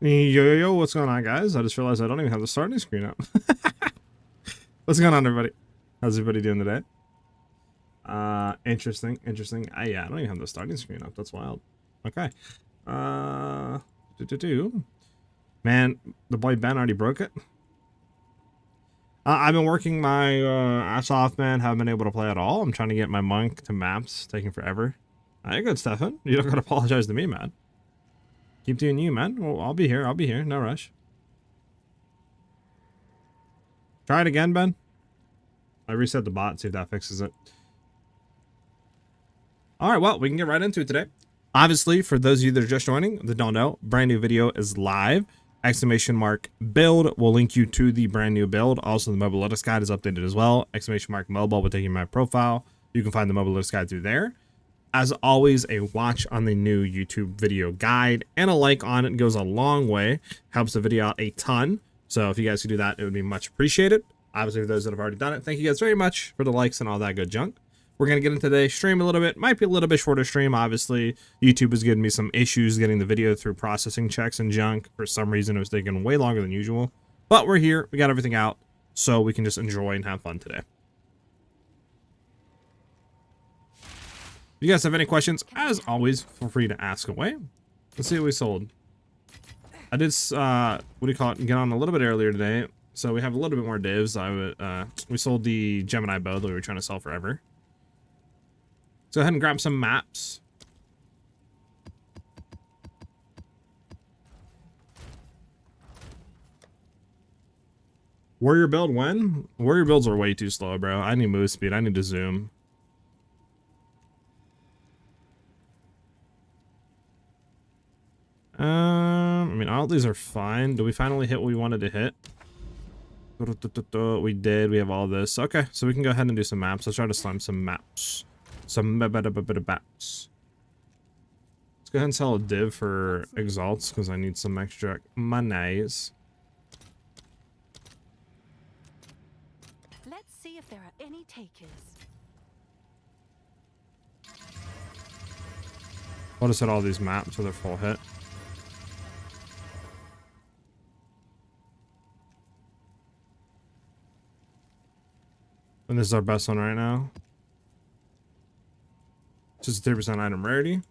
Yo, what's going on, guys? I just realized I don't even have the starting screen up. What's going on, everybody? How's everybody doing today? Interesting. Yeah, I don't even have the starting screen up. That's wild. Okay. Man, the boy Ben already broke it. I've been working my ass off, man. Haven't been able to play at all. I'm trying to get my monk to maps. Taking forever. You're good, Stefan. You don't gotta apologize to me, man. Keep doing you, man. Well, I'll be here. No rush. Try it again, Ben. I reset the bot, see if that fixes it. Alright, well, we can get right into it today. Obviously, for those of you that are just joining, that don't know, brand new video is live. Exclamation mark build will link you to the brand new build. Also, the mobile latest guide is updated as well. Exclamation mark mobile will take you to my profile. You can find the mobile latest guide through there. As always, a watch on the new YouTube video guide and a like on it goes a long way. Helps the video out a ton. So if you guys could do that, it would be much appreciated. Obviously, for those that have already done it, thank you guys very much for the likes and all that good junk. We're going to get into today's stream a little bit. Might be a little bit shorter stream. Obviously, YouTube is giving me some issues getting the video through processing checks and junk. For some reason, it was taking way longer than usual. But we're here. We got everything out. So we can just enjoy and have fun today. If you guys have any questions, as always, feel free to ask away. Let's see what we sold. I did, what do you call it, get on a little bit earlier today. So we have a little bit more divs. We sold the Gemini bow that we were trying to sell forever. Let's go ahead and grab some maps. Warrior build when? Warrior builds are way too slow, bro. I need Movespeed. I need to zoom. I mean, all these are fine. Did we finally hit what we wanted to hit? We did. We have all this. Okay, so we can go ahead and do some maps. Let's try to slime some maps. Some maps. Let's go ahead and sell a div for exalts because I need some extra monies. Let's see if there are any takers. I'll just hit all these maps so they're full hit. And this is our best one right now. Just a 3% item rarity.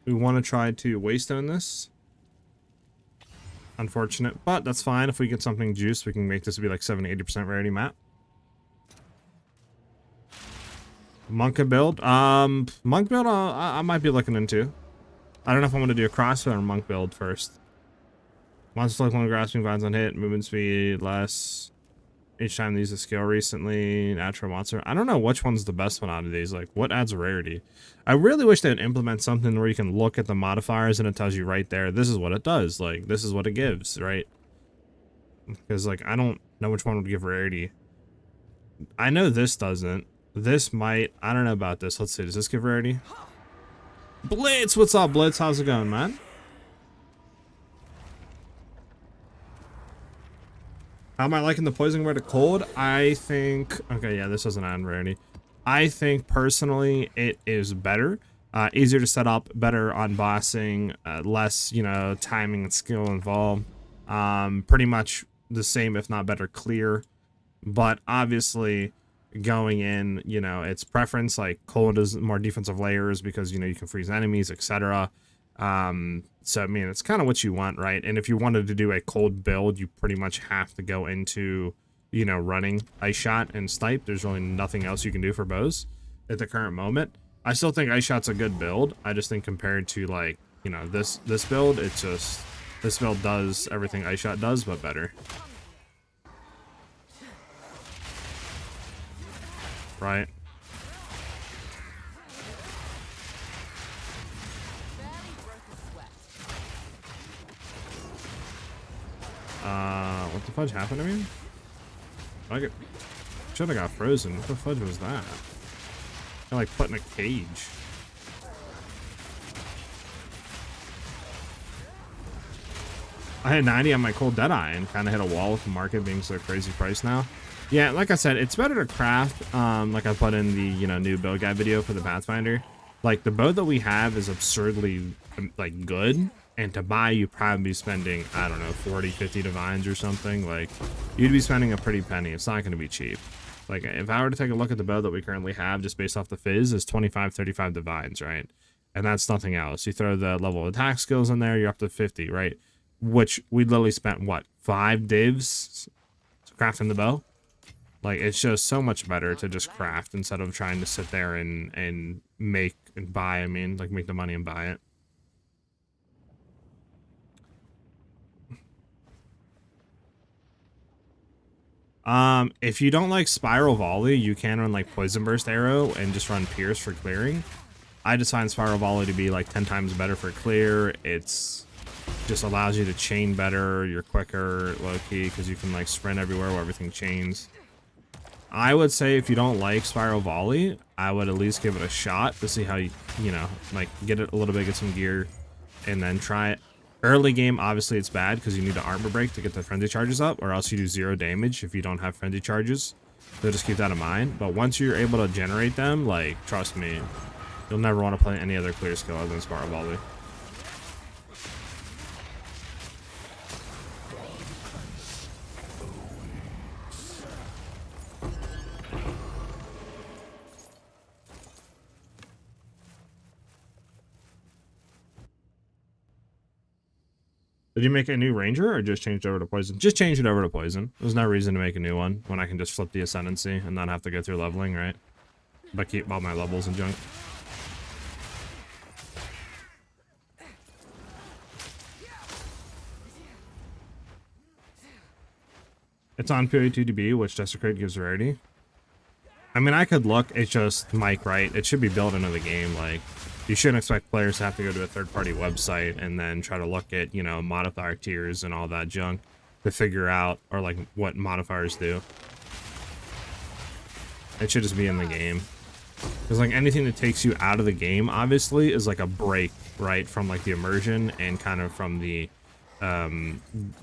We want to try to waystone this. Unfortunate, but that's fine. If we get something juice, we can make this be like 70-80% rarity map. Monk build. Monk build I might be looking into. I don't know if I'm going to do a crossfit or monk build first. Monster like one grasping vines on hit, movement speed less. Each time they use a skill recently, natural monster. I don't know which one's the best one out of these. Like, what adds rarity? I really wish they'd implement something where you can look at the modifiers and it tells you right there, this is what it does. Like, this is what it gives, right? Because, like, I don't know which one would give rarity. I know this doesn't. This might. I don't know about this. Let's see. Does this give rarity? Blitz! What's up, Blitz? How's it going, man? How am I liking the poison word of cold? I think, okay, yeah, this doesn't add rarity. I think personally it is better, easier to set up, better on bossing, less, you know, timing and skill involved. Pretty much the same, if not better, clear. But obviously going in, you know, it's preference. Like cold is more defensive layers because, you know, you can freeze enemies, etc. So I mean, it's kind of what you want, right? And if you wanted to do a cold build, you pretty much have to go into, you know, running Ice Shot and Snipe. There's really nothing else you can do for bows at the current moment. I still think Ice Shot's a good build. I just think compared to, like, you know, this build, it's just, this build does everything Ice Shot does, but better. Right? What the fudge happened to me? I should have got frozen. What the fudge was that? I like put in a cage. I had 90 on my cold Deadeye and kind of hit a wall with the market being so crazy price now. Yeah, like I said, it's better to craft, like I put in the, you know, new build guide video for the Pathfinder. Like, the bow that we have is absurdly, like, good. And to buy, you'd probably be spending, I don't know, 40, 50 divines or something. Like, you'd be spending a pretty penny. It's not going to be cheap. Like, if I were to take a look at the build that we currently have, just based off the fizz, is 25, 35 divines, right? And that's nothing else. You throw the level of attack skills in there, you're up to 50, right? Which we literally spent, what, 5 divs crafting the bow? Like, it's just so much better to just craft instead of trying to sit there and make and buy. I mean, like, make the money and buy it. If you don't like Spiral Volley, you can run like Poison Burst Arrow and just run Pierce for clearing. I just find Spiral Volley to be like 10 times better for clear. It's just allows you to chain better. You're quicker, low key, because you can like sprint everywhere where everything chains. I would say if you don't like Spiral Volley, I would at least give it a shot to see how you know, like get it a little bit, get some gear, and then try it. Early game, obviously it's bad because you need to armor break to get the frenzy charges up, or else you do 0 damage if you don't have frenzy charges. So just keep that in mind. But once you're able to generate them, like, trust me, you'll never want to play any other clear skill other than Spiral Volley. Did you make a new ranger or just changed over to poison? Just change it over to poison. There's no reason to make a new one when I can just flip the ascendancy and not have to go through leveling, right? But keep all my levels and junk. It's on PoE 2DB, which Desecrate gives rarity. I mean, I could look, it's just Mike, right? It should be built into the game, like, you shouldn't expect players to have to go to a third-party website and then try to look at, you know, modifier tiers and all that junk to figure out, or like, what modifiers do. It should just be in the game. Because, like, anything that takes you out of the game, obviously, is like a break, right, from, like, the immersion and kind of from the,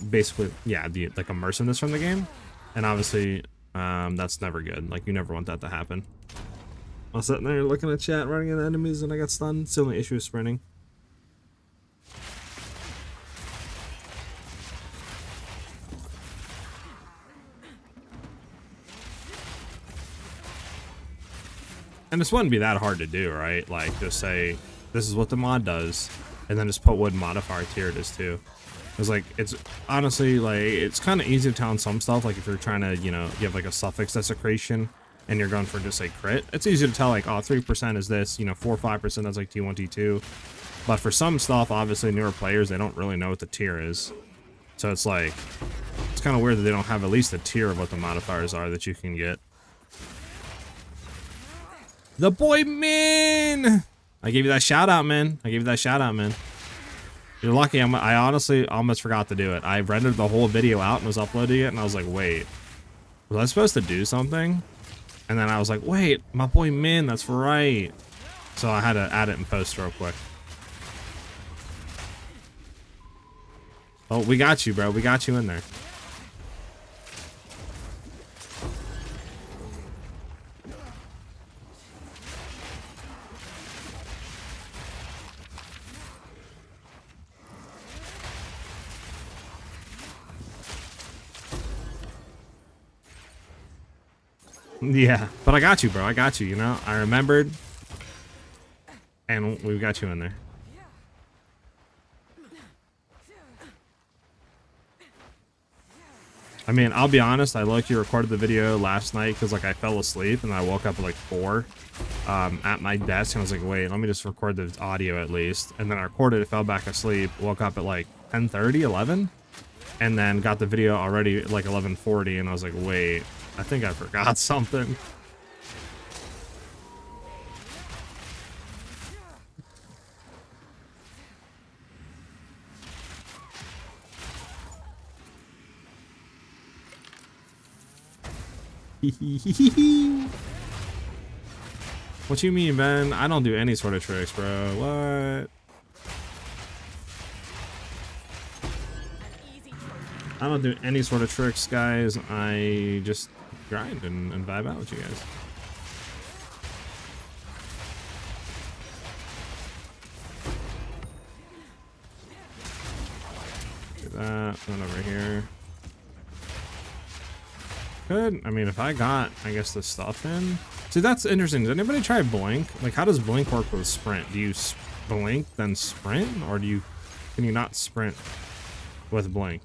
basically, yeah, the, like, immersiveness from the game. And obviously, that's never good. Like, you never want that to happen. I was sitting there looking at chat, running into enemies, and I got stunned. It's the only issue with sprinting. And this wouldn't be that hard to do, right? Like, just say, this is what the mod does, and then just put what modifier tier it is too. Because, like, it's honestly, like, it's kind of easy to tell on some stuff. Like, if you're trying to, you know, you have like a suffix desecration, and you're going for just a crit, it's easy to tell, like, oh, 3% is this, you know, 4 or 5% that's like T1, T2. But for some stuff, obviously, newer players, they don't really know what the tier is. So it's like, it's kind of weird that they don't have at least a tier of what the modifiers are that you can get. The boy Min! I gave you that shout out, man. I gave you that shout out, man. You're lucky. I honestly almost forgot to do it. I rendered the whole video out and was uploading it, and I was like, wait, was I supposed to do something? And then I was like, wait, my boy Min, that's right. So I had to add it in post real quick. Oh, we got you, bro. We got you in there. Yeah, but I got you, bro. I got you, you know? I remembered. And we got you in there. I mean, I'll be honest, I low-key recorded the video last night because, like, I fell asleep and I woke up at, like, 4 at my desk, and I was like, wait, let me just record the audio at least. And then I recorded it, fell back asleep, woke up at, like, 10:30, 11, and then got the video already at, like, 11:40, and I was like, wait, I think I forgot something. What you mean, Ben? I don't do any sort of tricks, bro. What? I don't do any sort of tricks, guys. I just grind and vibe out with you guys. Do that. One over here. Good. I mean, if I got, I guess, the stuff in. See, that's interesting. Did anybody try blink? Like, how does blink work with sprint? Do you blink then sprint, or can you not sprint with blink?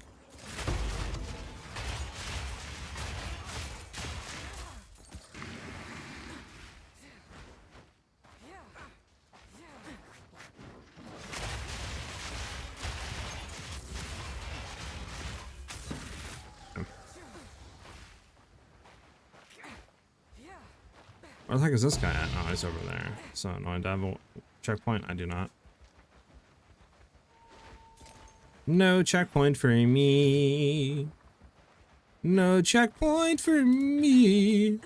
Where the heck is this guy at? Oh, he's over there. So annoying. Do I have a checkpoint? I do not. No checkpoint for me. No checkpoint for me.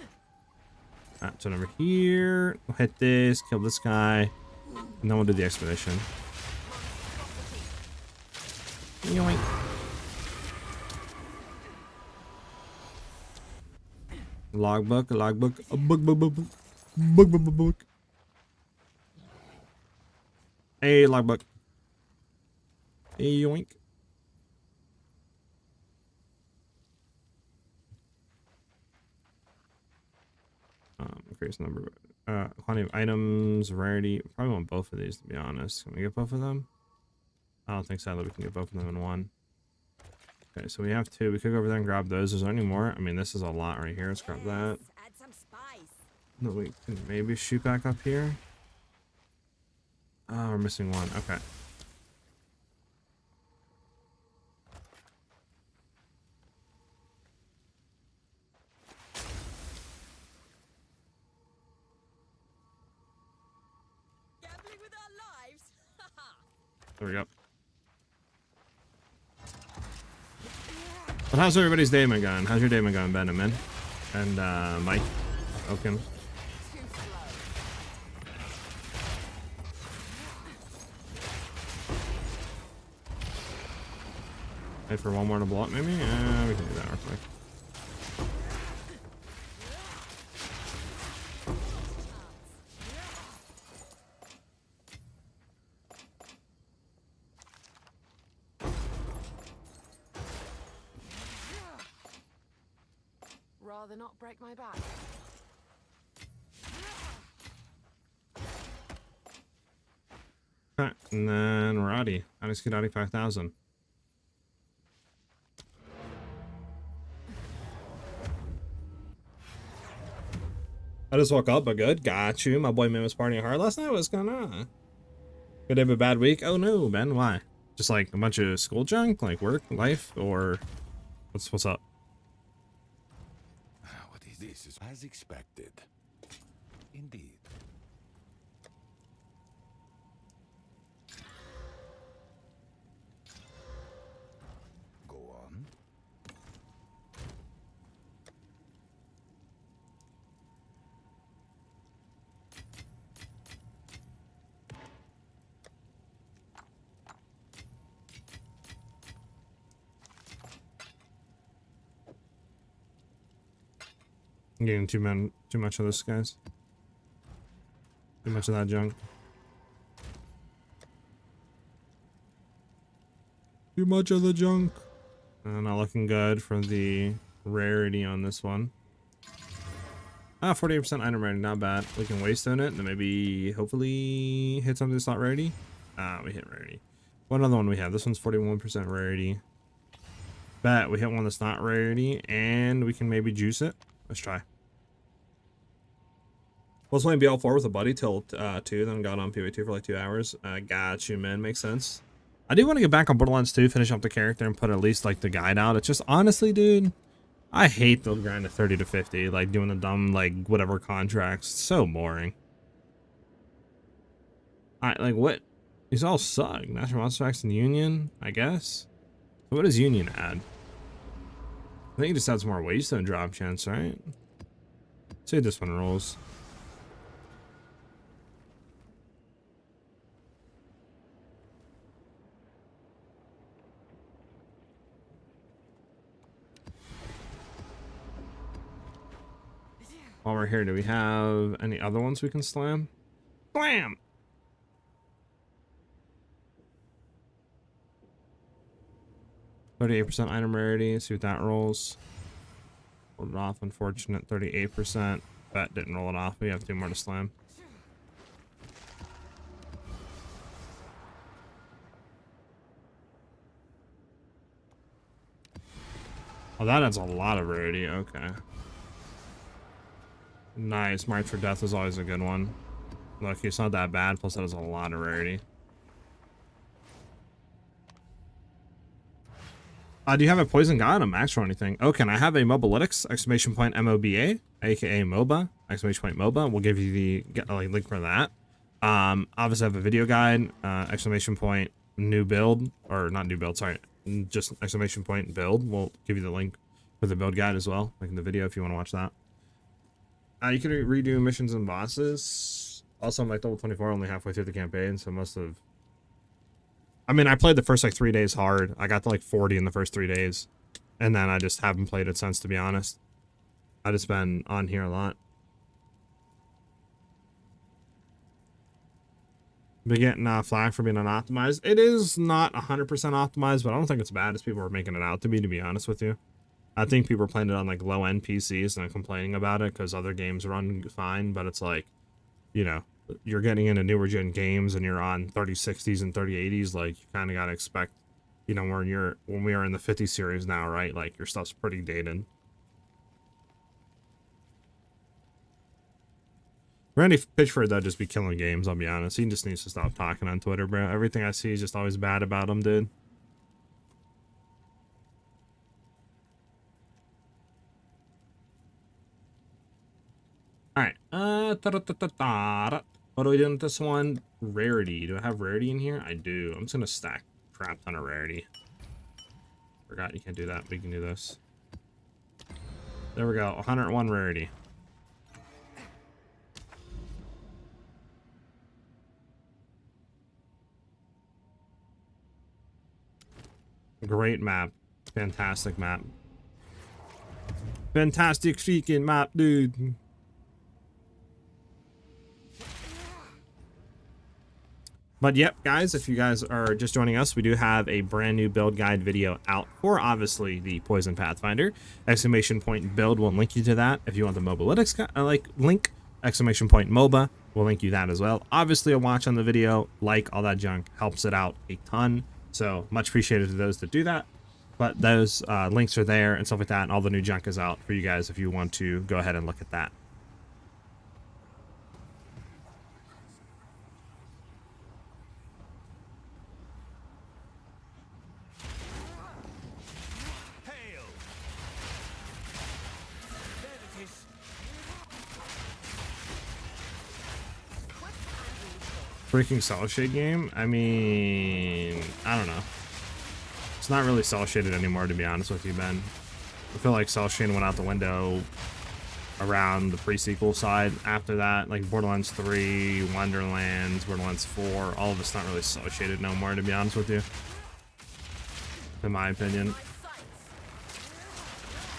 Alright, turn over here. We'll hit this, kill this guy, and then we'll do the expedition. Yoink. Logbook, a book. Hey, logbook. Hey, yoink. Increase number, quantity of items, rarity. Probably want both of these, to be honest. Can we get both of them? I don't think so. We can get both of them in one. Okay, so we have two. We could go over there and grab those. Is there any more? I mean, this is a lot right here. Let's grab that. Add some spice. No, we can maybe shoot back up here. Oh, we're missing one. Okay. Gambling with our lives. There we go. But how's everybody's day been going? How's your day been going, Benjamin? And Mike? Oaken? Wait for one more to blow up, maybe? We can do that real quick. Rather not break my back. Okay, and then Roddy. I just get Roddy 5,000. I just woke up, but good. Got you. My boy man was partying hard last night. What's going on? Good have a bad week? Oh no, Ben. Why? Just like a bunch of school junk, like work, life, or what's up? What is this? As expected. Indeed. Go on. I'm getting too much of this, guys. Too much of that junk. Too much of the junk. Not looking good for the rarity on this one. 48% item rarity, not bad. We can waste on it and then maybe hopefully hit something that's not rarity. We hit rarity. What other one we have? This one's 41% rarity. Bet we hit one that's not rarity and we can maybe juice it. Let's try. Was playing BL4 with a buddy till 2, then got on PoE 2 for like 2 hours. Got you, man. Makes sense. I do want to get back on Borderlands 2, finish up the character, and put at least like the guide out. It's just honestly, dude, I hate the grind of 30 to 50, like doing the dumb like whatever contracts. It's so boring. Like what? These all suck. National Monster Packs and Union, I guess. So what does Union add? I think it just adds more Waystone drop chance, right? Say this one rolls. While we're here, do we have any other ones we can slam? Slam! 38% item rarity. See what that rolls. Rolled it off. Unfortunate. 38%. That didn't roll it off. We have 2 more to slam. Oh, that adds a lot of rarity. Okay. Nice. March for Death is always a good one. Look, it's not that bad. Plus, that has a lot of rarity. Do you have a Poison God, a max or anything? Oh, can I have a Mobalytics, exclamation point MOBA, aka MOBA, exclamation point MOBA? We'll give you the link for that. Obviously I have a video guide, exclamation point new build, or not new build, sorry, just exclamation point build. We'll give you the link for the build guide as well, like in the video if you want to watch that. You can redo missions and bosses. Also, I'm like level 24, only halfway through the campaign, so most of... I mean, I played the first like 3 days hard. I got to like 40 in the first 3 days. And then I just haven't played it since, to be honest. I just been on here a lot. Been getting flagged for being unoptimized. It is not 100% optimized, but I don't think it's bad as people are making it out to be honest with you. I think people are playing it on like low-end PCs and complaining about it because other games run fine, but it's like, you know, you're getting into newer gen games and you're on 3060s and 3080s, like you kind of got to expect, you know, when we are in the 50 series now, right? Like your stuff's pretty dated. Randy Pitchford, though, just be killing games, I'll be honest. He just needs to stop talking on Twitter, bro. Everything I see is just always bad about him, dude. Alright, what are we doing with this one? Rarity. Do I have rarity in here? I do. I'm just gonna stack a crap ton of rarity. Forgot you can't do that, but you can do this. There we go, 101 rarity. Great map. Fantastic map. Fantastic freaking map, dude. But yep, guys, if you guys are just joining us, we do have a brand new build guide video out for obviously the Poison Pathfinder. Exclamation point build will link you to that. If you want the Mobalytics link, exclamation point MOBA, we'll link you that as well. Obviously a watch on the video, like all that junk helps it out a ton. So much appreciated to those that do that. But those links are there and stuff like that, and all the new junk is out for you guys if you want to go ahead and look at that. Freaking cell shade game? I mean, I don't know. It's not really cell shaded anymore, to be honest with you, Ben. I feel like cell shading went out the window around the pre-sequel side. After that, like Borderlands 3, Wonderlands, Borderlands 4, all of it's not really cell shaded no more, to be honest with you. In my opinion.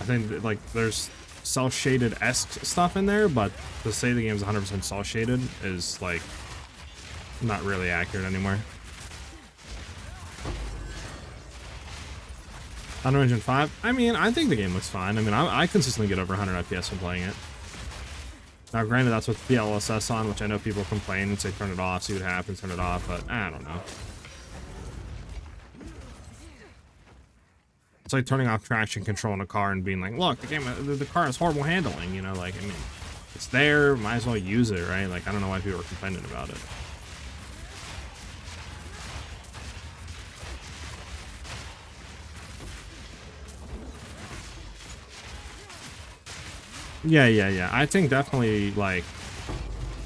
I think that, like, there's cell shaded-esque stuff in there, but to say the game's 100% cell shaded is like not really accurate anymore. Unreal Engine 5, I mean, I think the game looks fine. I mean, I consistently get over 100 FPS when playing it. Now, granted, that's with DLSS on, which I know people complain and say turn it off, see what happens, turn it off, but I don't know. It's like turning off traction control in a car and being like, look, the car has horrible handling, you know, like, I mean, it's there, might as well use it, right? Like, I don't know why people are complaining about it. Yeah. I think definitely, like,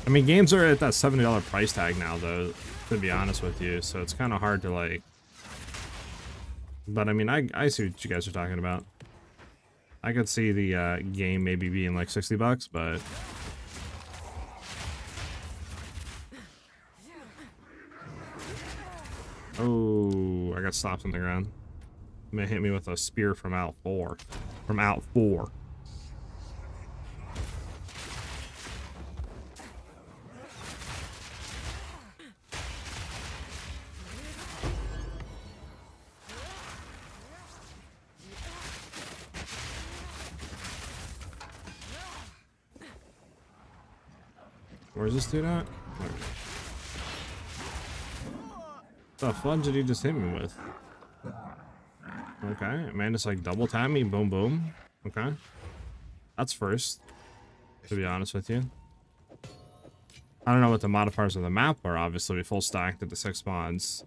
I mean, games are at that $70 price tag now, though, to be honest with you, so it's kind of hard to, like, but I mean, I see what you guys are talking about. I could see the game maybe being like $60, but oh, I got stopped on the ground. May hit me with a spear from out 4. From out 4. Where's this dude at? The fuck did he just hit me with? Okay, man, just like double tap me, boom, boom. Okay, that's first, to be honest with you. I don't know what the modifiers of the map are. Obviously, we full stacked at the 6 mods,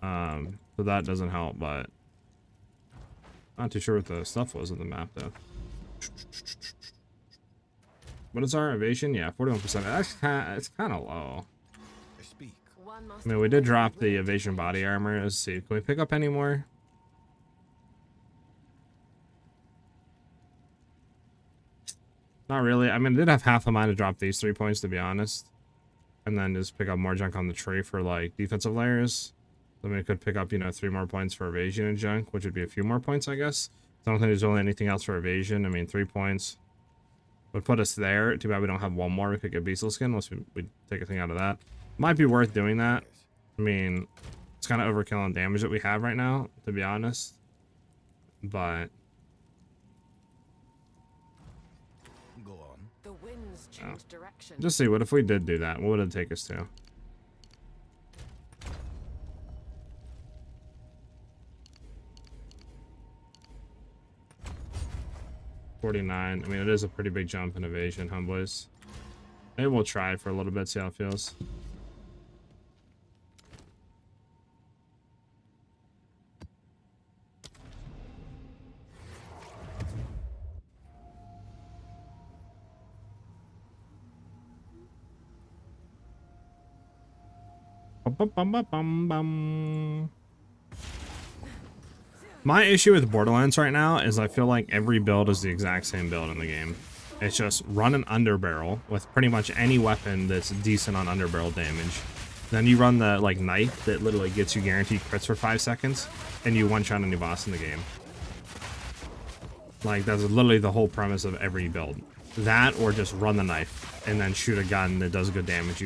so that doesn't help. But not too sure what the stuff was in the map though. What is our evasion? Yeah, 41%. It's kind of low. I mean, we did drop the evasion body armor. Let's see. Can we pick up any more? Not really. I mean, I did have half a mind to drop these 3 points, to be honest. And then just pick up more junk on the tree for, like, defensive layers. Then we could pick up, you know, 3 more points for evasion and junk, which would be a few more points, I guess. I don't think there's really anything else for evasion. I mean, 3 points would put us there. Too bad we don't have one more. We could get beastal skin unless we take a thing out of that. Might be worth doing that. I mean, it's kind of overkill on damage that we have right now, to be honest. But Go on. The winds change direction. just see, what if we did do that? What would it take us to? $49. I mean, it is a pretty big jump in evasion, huh, boys? Maybe we'll try it for a little bit, see how it feels. Bum, bum, bum, bum, bum. My issue with Borderlands right now is I feel like every build is the exact same build in the game. It's just run an underbarrel with pretty much any weapon that's decent on underbarrel damage. Then you run the like knife that literally gets you guaranteed crits for 5 seconds, and you one-shot a new boss in the game. Like, that's literally the whole premise of every build. That, or just run the knife and then shoot a gun that does good damage.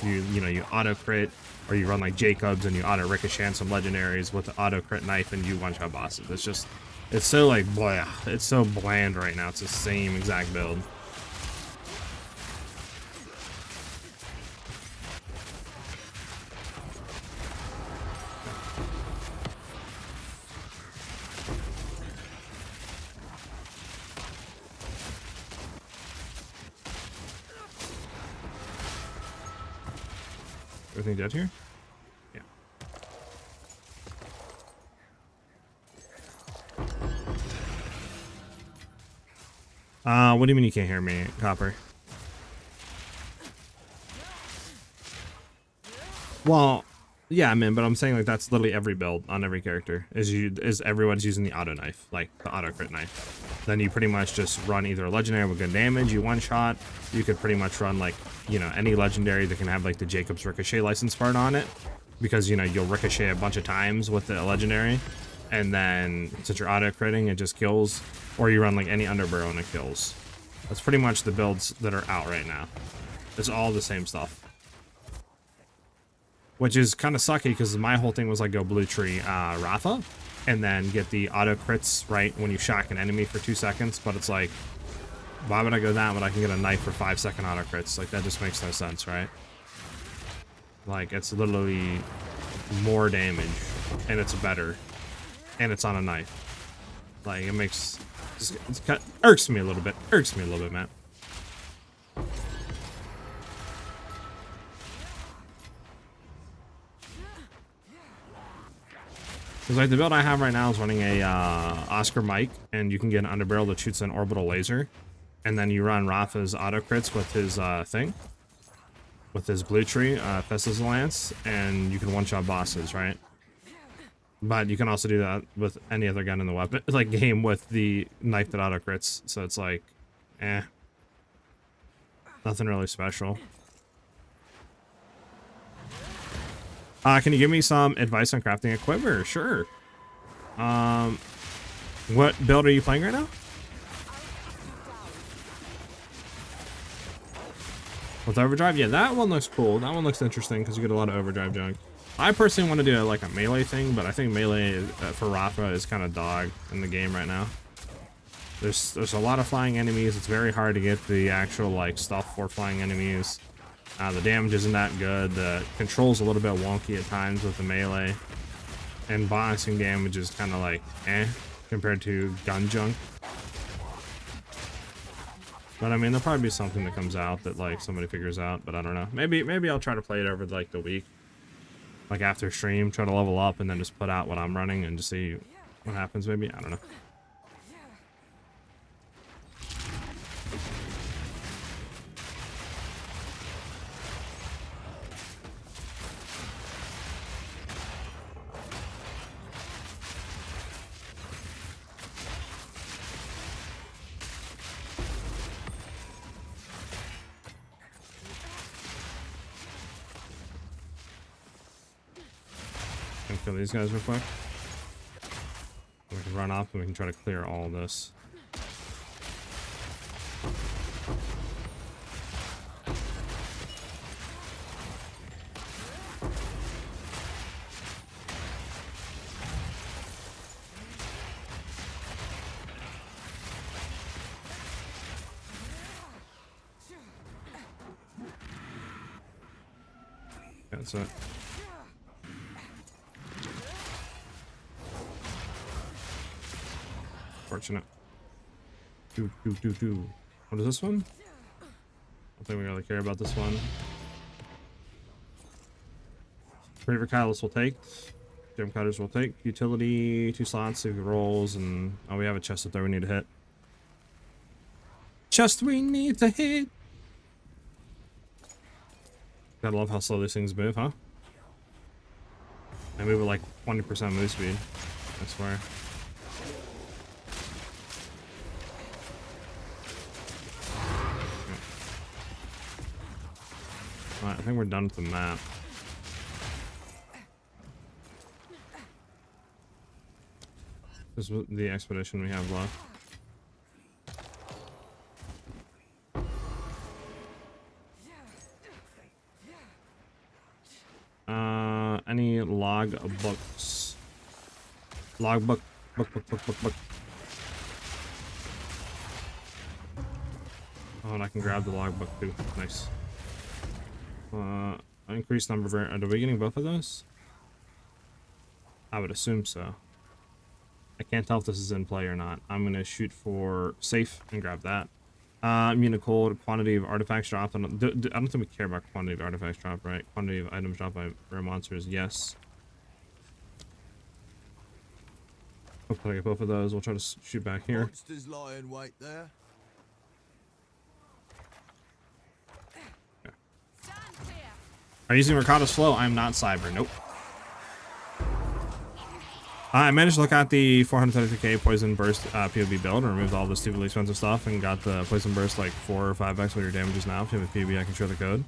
You know, you auto crit, or you run like Jacobs and you auto ricochet on some legendaries with the auto crit knife and you one-shot bosses. It's just, it's so like blah. It's so bland right now. It's the same exact build. Everything dead here? Yeah. What do you mean you can't hear me, Copper? Well, yeah, man, but I'm saying like that's literally every build on every character is everyone's using the auto knife, like the auto crit knife. Then you pretty much just run either a legendary with good damage, you one shot. You could pretty much run like, you know, any legendary that can have like the Jacobs ricochet license part on it, because you know you'll ricochet a bunch of times with the legendary, and then since you're auto critting it just kills, or you run like any underbarrel and it kills. That's pretty much the builds that are out right now. It's all the same stuff. Which is kind of sucky because my whole thing was like go blue tree Rafa and then get the auto crits right when you shock an enemy for 2 seconds. But it's like, why would I go that when I can get a knife for 5-second auto crits? Like, that just makes no sense, right? Like, it's literally more damage and it's better and it's on a knife. Like, it makes, it's kind of, irks me a little bit, man. Because like the build I have right now is running a Oscar Mike, and you can get an underbarrel that shoots an orbital laser, and then you run Rafa's auto crits with his thing, with his blue tree, Festus Lance, and you can one-shot bosses, right? But you can also do that with any other gun in the weapon, like game with the knife that auto crits. So it's like, nothing really special. Can you give me some advice on crafting a quiver? Sure. What build are you playing right now? With overdrive? Yeah, that one looks cool. That one looks interesting because you get a lot of overdrive junk. I personally want to do like a melee thing, but I think melee for Rafa is kind of dog in the game right now. There's a lot of flying enemies. It's very hard to get the actual like stuff for flying enemies. The damage isn't that good. The control's a little bit wonky at times with the melee. And boxing damage is kind of like, compared to gun junk. But I mean, there'll probably be something that comes out that like somebody figures out, but I don't know. Maybe I'll try to play it over like the week. Like after stream, try to level up and then just put out what I'm running and just see what happens maybe. I don't know. Gonna kill these guys real quick. We can run off and we can try to clear all of this. That's it. Fortunate. What is this one? I don't think we really care about this one. Braver Catalyst will take. Gem Cutters will take. Utility, 2 slots, 2 rolls, and oh, we have a chest up there we need to hit. Chest we need to hit! Gotta love how slow these things move, huh? They move at like 20% move speed, I swear. Alright, I think we're done with the map. This is the expedition we have left. Any log books? Log book. Book. Oh, and I can grab the log book too. Nice. Increased number of... Are we getting both of those? I would assume so. I can't tell if this is in play or not. I'm going to shoot for safe and grab that. Immune to cold, quantity of artifacts dropped. I don't think we care about quantity of artifacts dropped, right? Quantity of items dropped by rare monsters, yes. Hopefully I get both of those. We'll try to shoot back here. Monsters lie in wait there. Are you using Ricotta's Flow? I'm not Cyber. Nope. I managed to look at the 433k Poison Burst PoB build and removed all the stupidly expensive stuff and got the Poison Burst like 4 or 5x what your damage is now. If you have a PoB, I can share the code.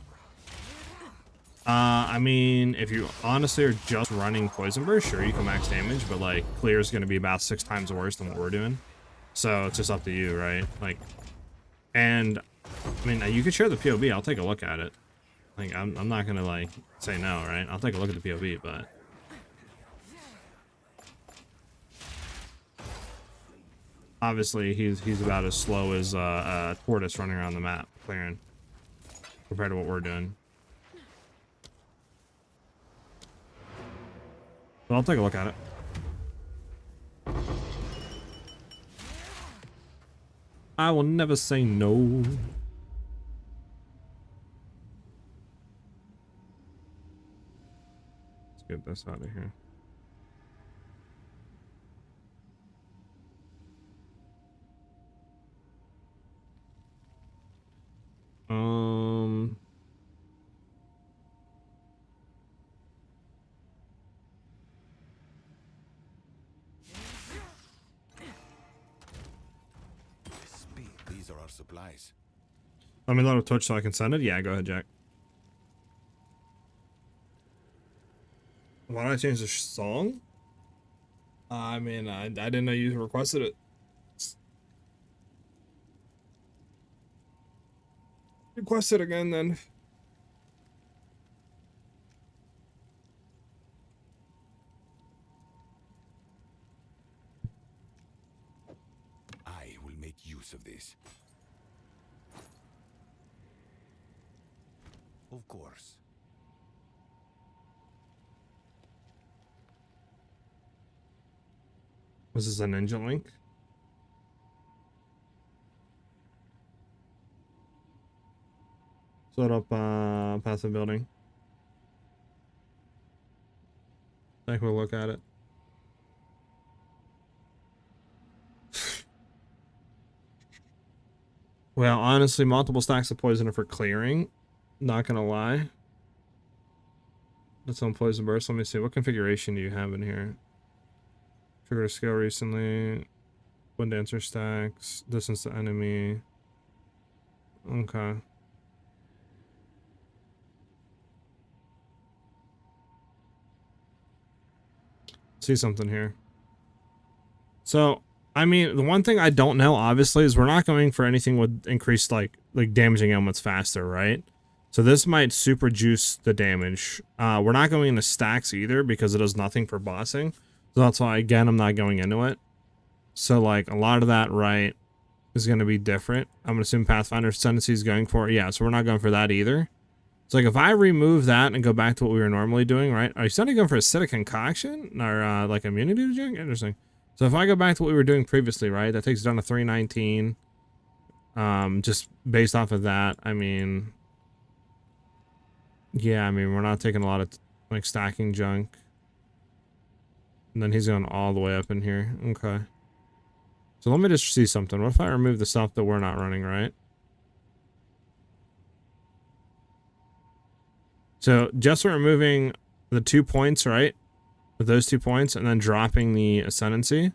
I mean, if you honestly are just running Poison Burst, sure, you can max damage, but like clear is going to be about 6 times worse than what we're doing. So it's just up to you, right? Like, and I mean, you could share the PoB. I'll take a look at it. Like, I'm not gonna like say no, right? I'll take a look at the PoB, but obviously he's about as slow as a tortoise running around the map clearing compared to what we're doing. But I'll take a look at it. I will never say no. Let's get this out of here. These are our supplies. Let me load up Twitch so I can send it. Yeah, go ahead, Jack. Why did I change the song? I mean, I didn't know you requested it. Request it again, then. I will make use of this. Of course. Was this a ninja link? Set up passive building. Take a look at it. Well, honestly, multiple stacks of poison are for clearing. Not gonna lie. That's on poison burst. Let me see. What configuration do you have in here? Triggered a skill recently. Wind dancer stacks. Distance to enemy. Okay. See something here. So, I mean, the one thing I don't know, obviously, is we're not going for anything with increased, like damaging elements faster, right? So this might super juice the damage. We're not going into stacks either because it does nothing for bossing. So that's why, again, I'm not going into it. So, like, a lot of that, right, is going to be different. I'm going to assume Pathfinder's tendency is going for it. Yeah, so we're not going for that either. So, like, if I remove that and go back to what we were normally doing, right? Are you starting to go for acidic concoction? Or, like, immunity to junk? Interesting. So if I go back to what we were doing previously, right? That takes it down to 319. Just based off of that, I mean... Yeah, I mean, we're not taking a lot of, like, stacking junk. And then he's going all the way up in here. Okay. So let me just see something. What if I remove the stuff that we're not running, right? So just removing the 2 points, right? With those 2 points, and then dropping the ascendancy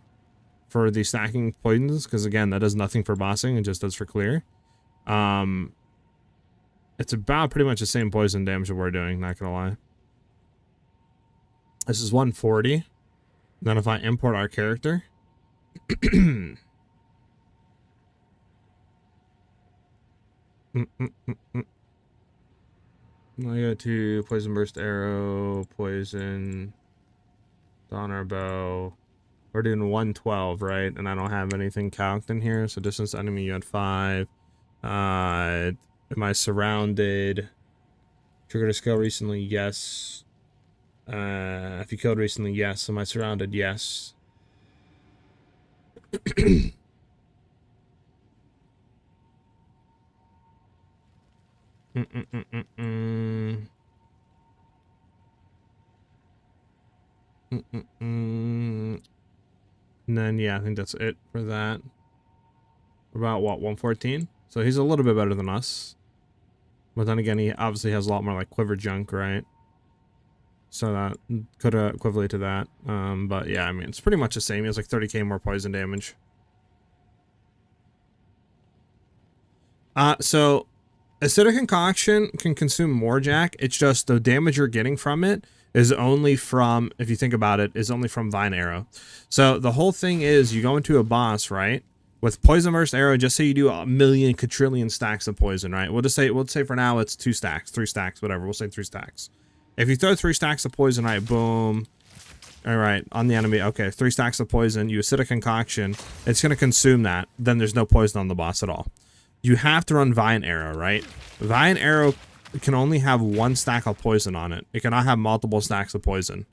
for the stacking poisons, because again, that does nothing for bossing, it just does for clear. It's about pretty much the same poison damage that we're doing, not gonna lie. This is 140. Then if I import our character, I go to poison burst arrow, poison, donor bow. We're doing 112, right? And I don't have anything calced in here. So distance to enemy, you had 5. Am I surrounded? Triggered a skill recently? Yes. If you killed recently? Yes. Am I surrounded? Yes. And then, yeah, I think that's it for that. About, what, 114? So he's a little bit better than us. But then again, he obviously has a lot more, like, quiver junk, right? So that could equivalent to that. But yeah, I mean, it's pretty much the same. He has, like, 30k more poison damage. So acidic concoction can consume more jack. It's just the damage you're getting from it is only from, if you think about it, is only from Vine Arrow. So the whole thing is you go into a boss, right? With Poison Burst Arrow, just say you do a million quadrillion stacks of poison, right? We'll say for now it's 2 stacks, 3 stacks, whatever. We'll say 3 stacks. If you throw 3 stacks of poison, right, boom. All right, on the enemy, okay, 3 stacks of poison, you acidic concoction, it's gonna consume that. Then there's no poison on the boss at all. You have to run Vine Arrow, right? Vine Arrow can only have 1 stack of poison on it. It cannot have multiple stacks of poison.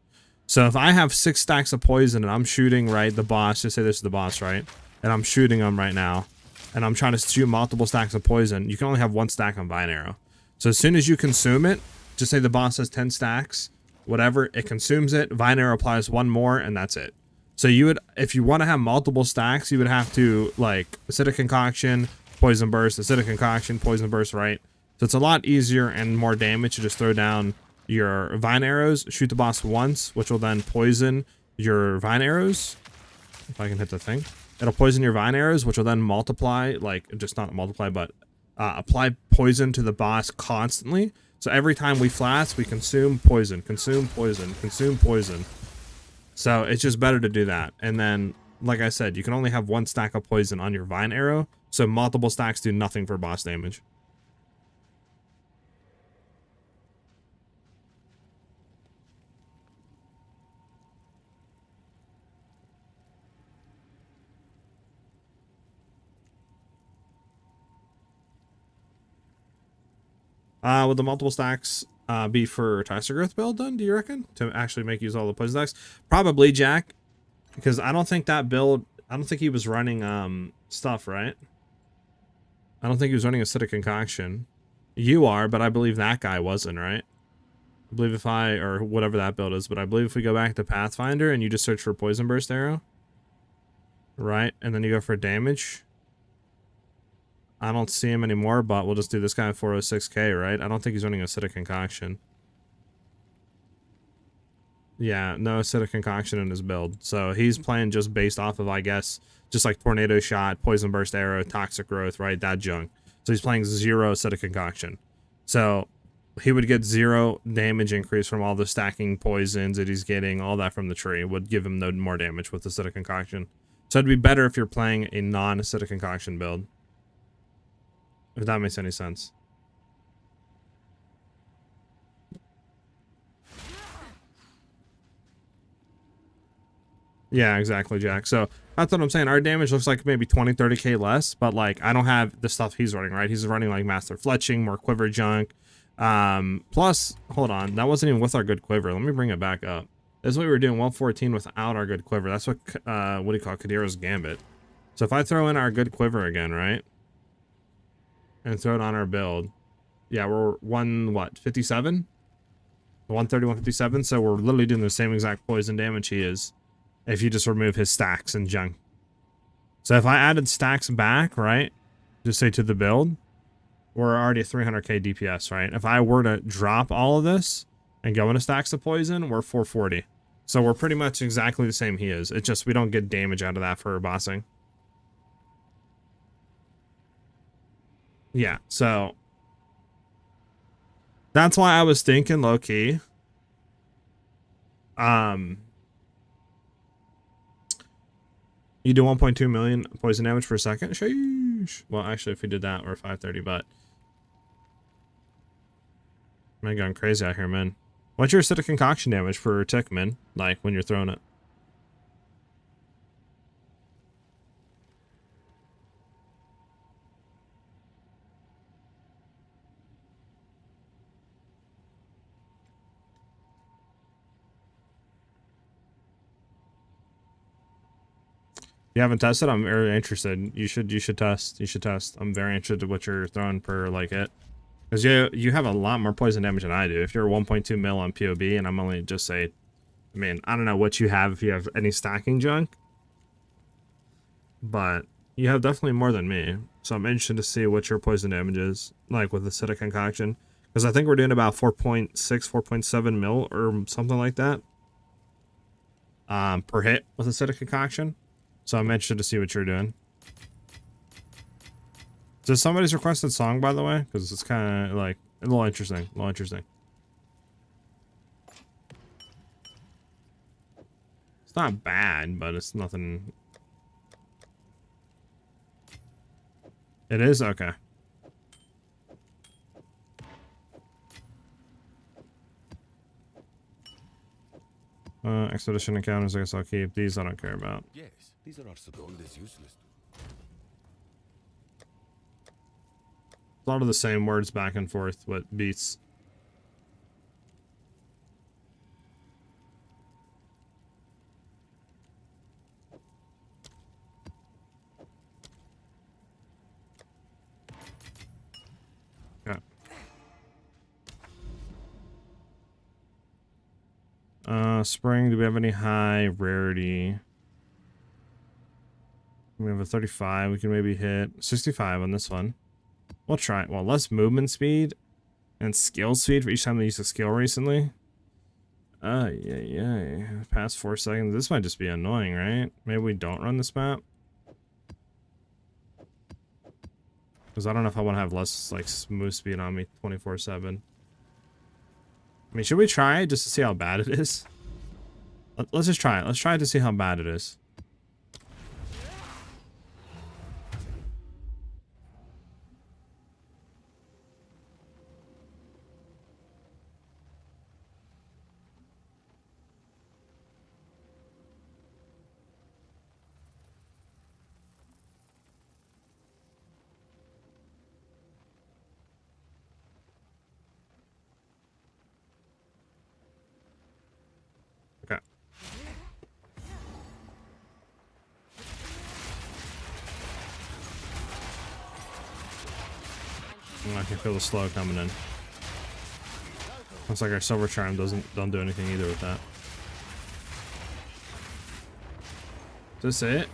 So if I have 6 stacks of poison and I'm shooting, right, the boss, just say this is the boss, right? And I'm shooting him right now, and I'm trying to shoot multiple stacks of poison, you can only have 1 stack on Vine Arrow. So as soon as you consume it, just say the boss has 10 stacks, whatever, it consumes it, Vine Arrow applies 1 more, and that's it. So you would, if you want to have multiple stacks, you would have to, like, acidic concoction, poison burst, acidic concoction, poison burst, right? So it's a lot easier and more damage to just throw down your Vine Arrows, shoot the boss once, which will then poison your Vine Arrows. If I can hit the thing. It'll poison your Vine Arrows, which will then multiply, like, just not multiply, but apply poison to the boss constantly. So every time we flash, we consume poison, consume poison, consume poison. So it's just better to do that. And then, like I said, you can only have 1 stack of poison on your Vine Arrow, so multiple stacks do nothing for boss damage. Would the multiple stacks be for Toxic Growth build done, do you reckon? To actually make use of all the poison stacks? Probably, Jack. Because I don't think that build, I don't think he was running stuff, right? I don't think he was running Acidic Concoction. You are, but I believe that guy wasn't, right? I believe if I, or whatever that build is, but I believe if we go back to Pathfinder and you just search for Poison Burst Arrow, right? And then you go for damage. I don't see him anymore, but we'll just do this guy at 406k, right? I don't think he's running Acidic Concoction. Yeah, no Acidic Concoction in his build. So he's playing just based off of, I guess, just like Tornado Shot, Poison Burst Arrow, Toxic Growth, right? That junk. So he's playing 0 Acidic Concoction. So he would get 0 damage increase from all the stacking poisons that he's getting, all that from the tree would give him no more damage with Acidic Concoction. So it'd be better if you're playing a non-Acidic Concoction build. If that makes any sense. Yeah, exactly, Jack. So that's what I'm saying. Our damage looks like maybe 20, 30k less, but like I don't have the stuff he's running, right? He's running like Master Fletching, more Quiver junk. Plus, hold on, that wasn't even with our good Quiver. Let me bring it back up. This is what we were doing 114 without our good Quiver. That's what do you call it? Kadira's Gambit. So if I throw in our good Quiver again, right? And throw it on our build. Yeah, we're 57? 130, 157. So we're literally doing the same exact poison damage he is. If you just remove his stacks and junk. So if I added stacks back, right? Just say to the build, we're already at 300k DPS, right? If I were to drop all of this and go into stacks of poison, we're 440. So we're pretty much exactly the same he is. It's just we don't get damage out of that for bossing. Yeah, so that's why I was thinking low-key. You do 1.2 million poison damage per second? Sheesh. Well, actually, if we did that, we're 530, but... I'm going crazy out here, man. What's your Acidic Concoction damage per tick, man? Like, when you're throwing it? You haven't tested? I'm very interested. You should test. You should test. I'm very interested in what you're throwing per like hit. Because you have a lot more poison damage than I do. If you're 1.2 mil on PoB and I'm only just say, I mean, I don't know what you have if you have any stacking junk. But you have definitely more than me. So I'm interested to see what your poison damage is, like with Acidic Concoction. Because I think we're doing about 4.6, 4.7 mil or something like that. Per hit with Acidic Concoction. So I'm interested to see what you're doing. Is somebody's requested song, by the way? Because it's kind of like a little interesting. A little interesting. It's not bad, but it's nothing. It is? Okay. Expedition encounters, I guess I'll keep. These I don't care about. Yes, these are also gold is useless. A lot of the same words back and forth with beats. Okay. Spring, do we have any high rarity? We have a 35, we can maybe hit 65 on this one. We'll try it. Well, less movement speed and skill speed for each time they use a skill recently. Yeah. Past 4 seconds. This might just be annoying, right? Maybe we don't run this map. Because I don't know if I want to have less, like, smooth speed on me 24/7. I mean, should we try it just to see how bad it is? Let's just try it. Let's try it to see how bad it is. I can feel the slow coming in. Looks like our silver charm don't do anything either with that. Is this it?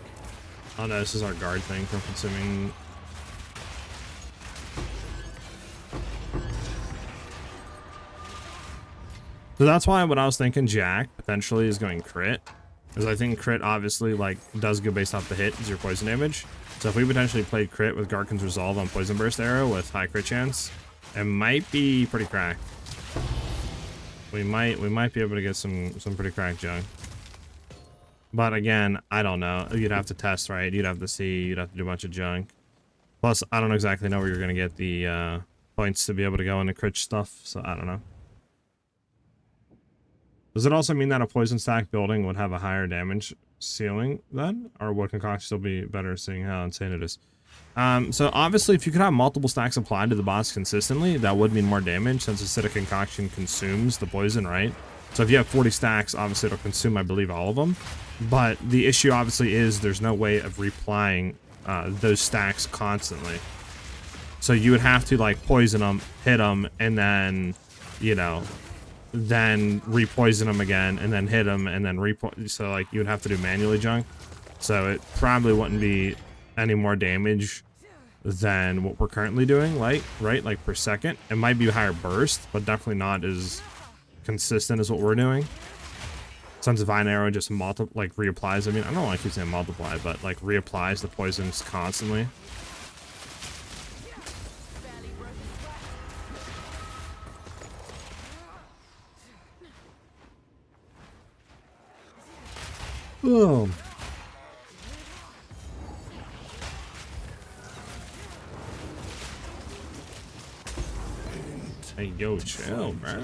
Oh no, this is our guard thing from consuming. So that's why what I was thinking Jack potentially is going crit. Because I think crit obviously like does go based off the hit, is your poison damage. So if we potentially played crit with Garkin's Resolve on Poison Burst Arrow with high crit chance, it might be pretty cracked. We might be able to get some pretty cracked junk. But again, I don't know. You'd have to test, right? You'd have to see, you'd have to do a bunch of junk. Plus, I don't exactly know where you're gonna get the points to be able to go into crit stuff, so I don't know. Does it also mean that a poison stack building would have a higher damage ceiling then? Or would concoction still be better, seeing how insane it is? So obviously if you could have multiple stacks applied to the boss consistently, that would mean more damage since acidic concoction consumes the poison, right? So if you have 40 stacks, obviously it'll consume, I believe, all of them. But the issue obviously is there's no way of reapplying those stacks constantly. So you would have to like poison them, hit them, and then, you know, then repoison them again, and then hit them, and then so like you would have to do manually junk. So it probably wouldn't be any more damage than what we're currently doing, like, right? Like per second. It might be a higher burst, but definitely not as consistent as what we're doing. Since Divine Arrow just like reapplies. I mean, I don't want to keep saying multiply, but like reapplies the poisons constantly. Oh. Hey, yo, chill, bro.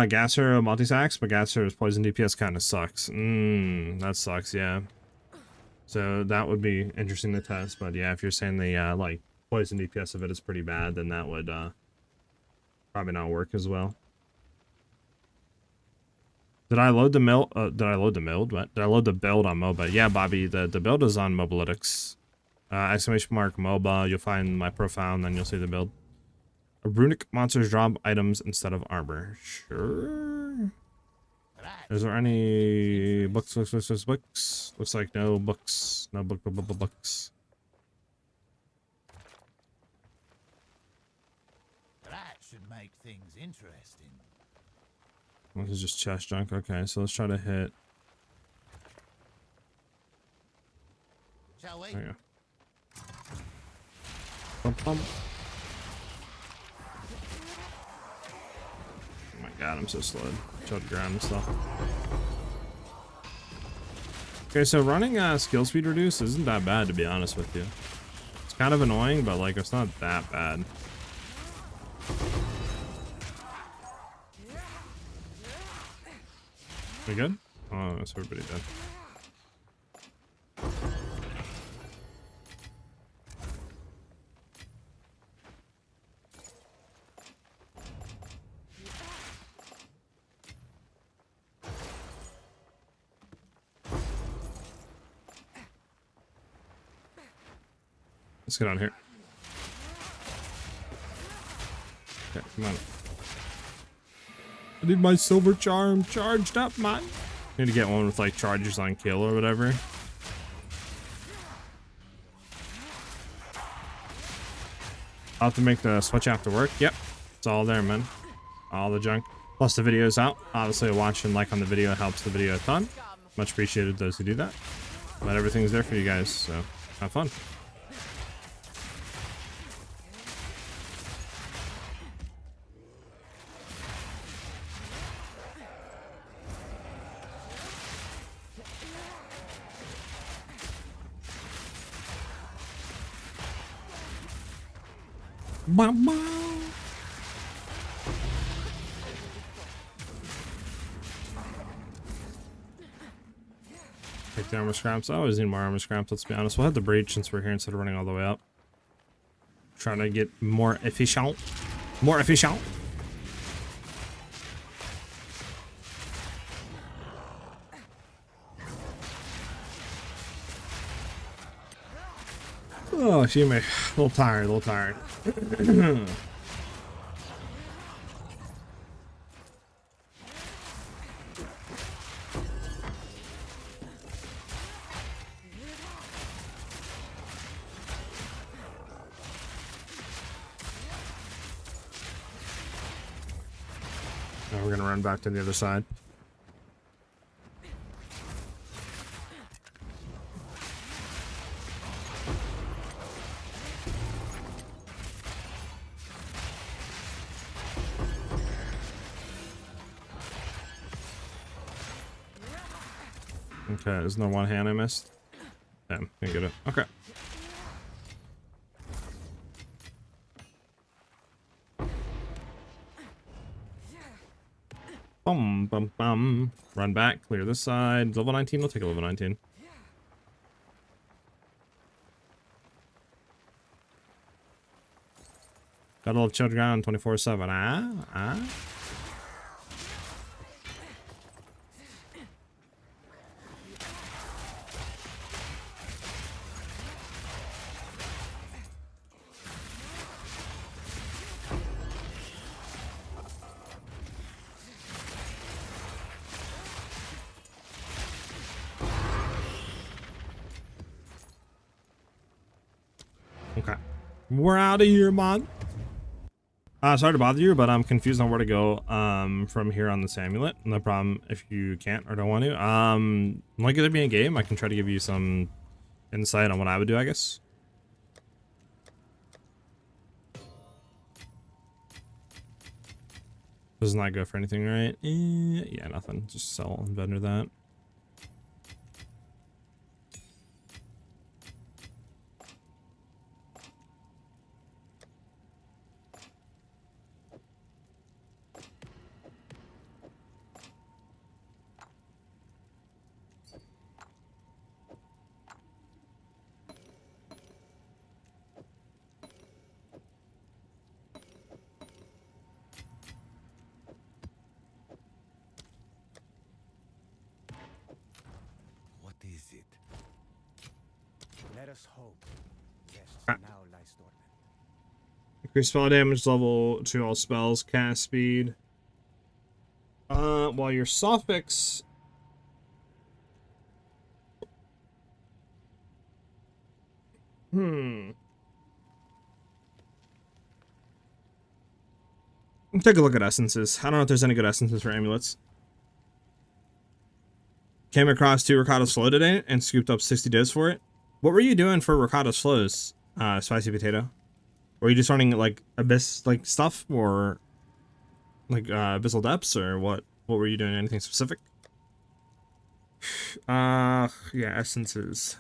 Gas Arrow multi-sacks, but Gas Arrow's poison DPS kind of sucks. That sucks, yeah. So that would be interesting to test, but yeah, if you're saying the like poison DPS of it is pretty bad, then that would probably not work as well. Did I load the build? Did I load the build? What? Did I load the build on MOBA? Yeah, Bobby, the build is on Mobalytics. Exclamation mark MOBA. You'll find my profile, and then you'll see the build. Runic monsters drop items instead of armor. Sure. Is there any books? Looks like no books. No books. That should make things interesting. This is just chest junk. Okay, so let's try to hit. Shall we? There you go. Bump, bump. Oh my god, I'm so slowed. Try to ground and stuff. Okay, so running skill speed reduce isn't that bad, to be honest with you. It's kind of annoying, but like it's not that bad. We good? Oh, that's everybody dead. Let's get on here. Okay, come on. I need my silver charm charged up, man. Need to get one with like charges on kill or whatever. I'll have to make the switch after work. Yep, it's all there, man. All the junk. Plus the video's out. Obviously a watch and like on the video helps the video a ton. Much appreciated those who do that. But everything's there for you guys, so have fun. Take the armor scraps. I always need more armor scraps, let's be honest. We'll have the breach since we're here instead of running all the way up. Trying to get more efficient. More efficient. Oh, she may. A little tired, a little tired. Now we're gonna run back to the other side. Okay, there's no one hand I missed. Damn, can't get it. Okay. Bum, bum, bum. Run back, clear this side. Level 19, we'll take a level 19. Got a little chilled ground 24/7. Ah. Okay. We're out of here, man. Sorry to bother you, but I'm confused on where to go from here on this amulet. No problem if you can't or don't want to. Like it to be a game, I can try to give you some insight on what I would do, I guess. Doesn't that go for anything, right? Yeah, nothing. Just sell and vendor that. Let us hope. Yes, Ah. now lies dormant. Increase spell damage level to all spells, cast speed. While your suffix. Take a look at essences. I don't know if there's any good essences for amulets. Came across 2 Ricotta's Flow today and scooped up 60 divs for it. What were you doing for Ricotta's Flows, Spicy Potato? Were you just running like Abyss like stuff or like Abyssal Depths or what? What were you doing? Anything specific? Yeah, essences.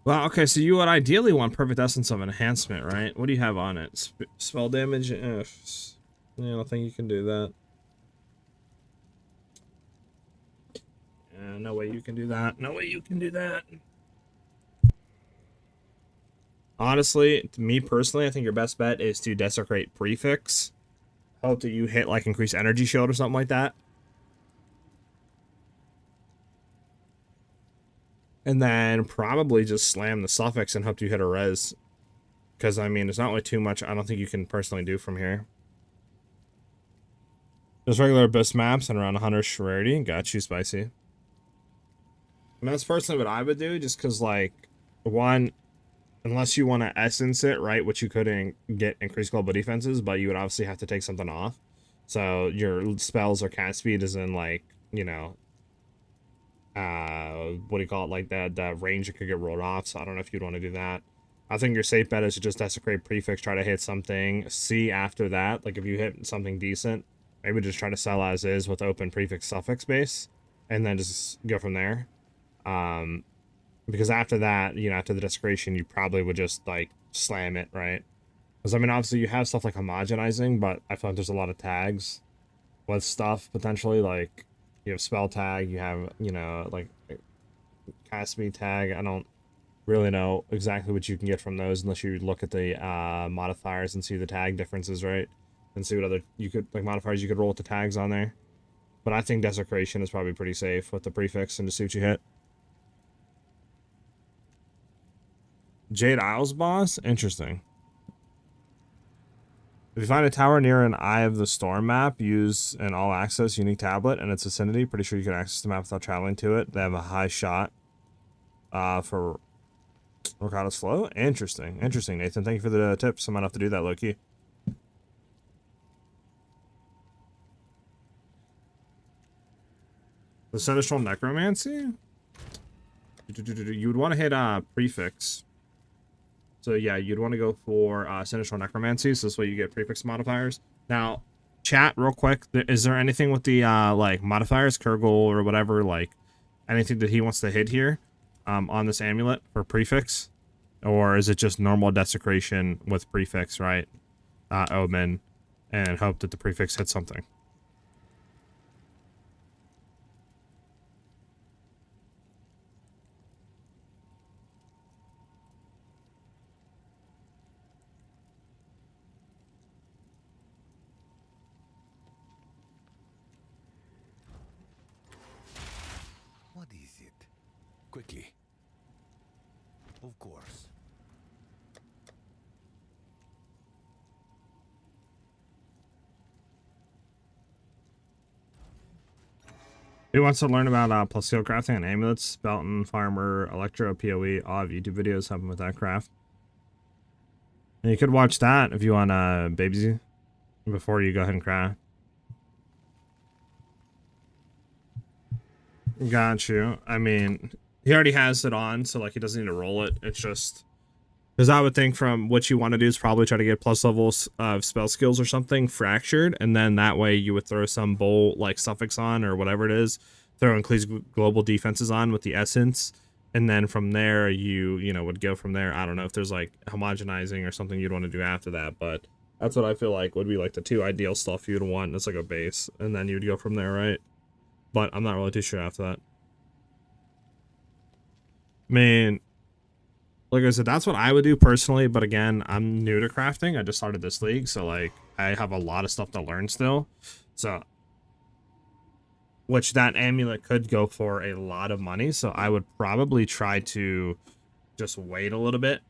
Well, okay, so you would ideally want Perfect Essence of Enhancement, right? What do you have on it? Spell damage? Yeah, I don't think you can do that. Yeah, no way you can do that. No way you can do that. Honestly, to me personally, I think your best bet is to Desecrate Prefix. Hope that you hit, like, Increase Energy Shield or something like that. And then probably just slam the suffix and hope you hit a res. Because, I mean, there's not really too much I don't think you can personally do from here. There's regular Abyss maps and around 100 rarity. Got you, Spicy. I mean, that's personally what I would do, just because, like, one, unless you want to essence it, right, which you couldn't get increased global defenses, but you would obviously have to take something off. So your spells or cast speed is in, like, you know, what do you call it, like that range that could get rolled off. So I don't know if you'd want to do that. I think your safe bet is to just Desecrate Prefix, try to hit something. See after that, like if you hit something decent, maybe just try to sell as is with open prefix suffix base, and then just go from there. Because after that, you know, after the Desecration, you probably would just like slam it, right? Because I mean, obviously you have stuff like homogenizing, but I feel like there's a lot of tags with stuff potentially. Like you have spell tag, you have, you know, like cast speed tag. I don't really know exactly what you can get from those unless you look at the modifiers and see the tag differences, right? and see what other modifiers you could roll with the tags on there. But I think Desecration is probably pretty safe with the prefix and just see what you hit. Jade Isles boss? Interesting. If you find a tower near an Eye of the Storm map, use an all-access unique tablet and its vicinity. Pretty sure you can access the map without traveling to it. They have a high shot for Ricardo's Flow. Interesting. Interesting, Nathan. Thank you for the tips. I might have to do that, low-key. The Sinistral Necromancy? You would want to hit prefix. So yeah, you'd want to go for Sinistral Necromancy, so this way you get prefix modifiers. Now, chat real quick, is there anything with the like modifiers, Kurgle or whatever, like anything that he wants to hit here on this amulet for prefix? Or is it just normal Desecration with prefix, right? Omen, and hope that the prefix hits something. What is it? Quickly. Of course. Who wants to learn about plus skill crafting and amulets, Belton, Farmer, Electro, PoE, all have YouTube videos helping with that craft. And you could watch that if you want babies before you go ahead and craft. Got you. I mean, he already has it on, so like he doesn't need to roll it. It's just because I would think from what you want to do is probably try to get plus levels of spell skills or something fractured, and then that way you would throw some bolt like suffix on or whatever it is, throw increased global defenses on with the essence, and then from there you know would go from there. I don't know if there's like homogenizing or something you'd want to do after that, but that's what I feel like would be like the two ideal stuff you'd want. It's like a base, and then you'd go from there, right? But I'm not really too sure after that. I mean, like I said, that's what I would do personally, but again, I'm new to crafting. I just started this league, so like I have a lot of stuff to learn still. So, which that amulet could go for a lot of money, so I would probably try to just wait a little bit,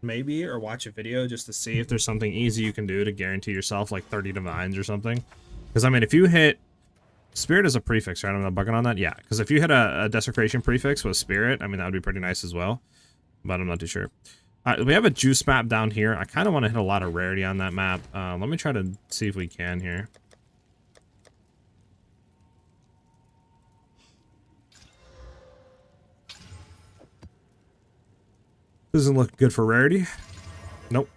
maybe, or watch a video just to see if there's something easy you can do to guarantee yourself like 30 divines or something. Because I mean, if you hit Spirit is a prefix, right? I'm not bugging on that. Yeah, because if you hit a Desecration prefix with Spirit, I mean, that would be pretty nice as well. But I'm not too sure. We have a juice map down here. I kind of want to hit a lot of rarity on that map. Let me try to see if we can here. Doesn't look good for rarity. Nope.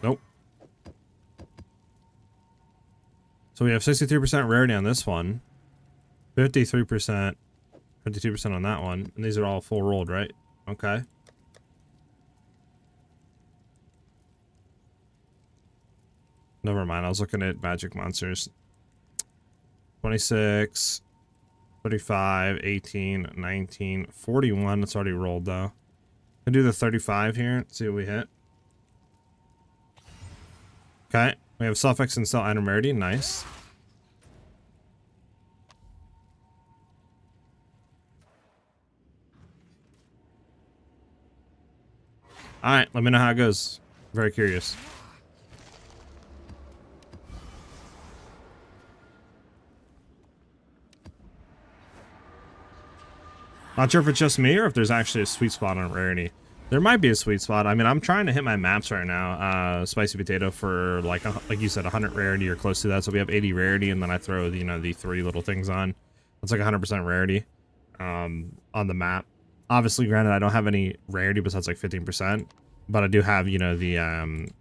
Nope. So we have 63% rarity on this one. 53%. 52% on that one. And these are all full rolled, right? Okay. Never mind, I was looking at magic monsters. 26, 35, 18, 19, 41. That's already rolled though. I'll do the 35 here. See what we hit. Okay, we have suffix and still item rarity. Nice. Alright, let me know how it goes. Very curious. Not sure if it's just me or if there's actually a sweet spot on rarity. There might be a sweet spot. I mean, I'm trying to hit my maps right now. Spicy potato for like you said, 100 rarity or close to that. So we have 80 rarity, and then I throw you know the 3 little things on. That's like 100% rarity on the map. Obviously, granted, I don't have any rarity besides like 15%, but I do have you know the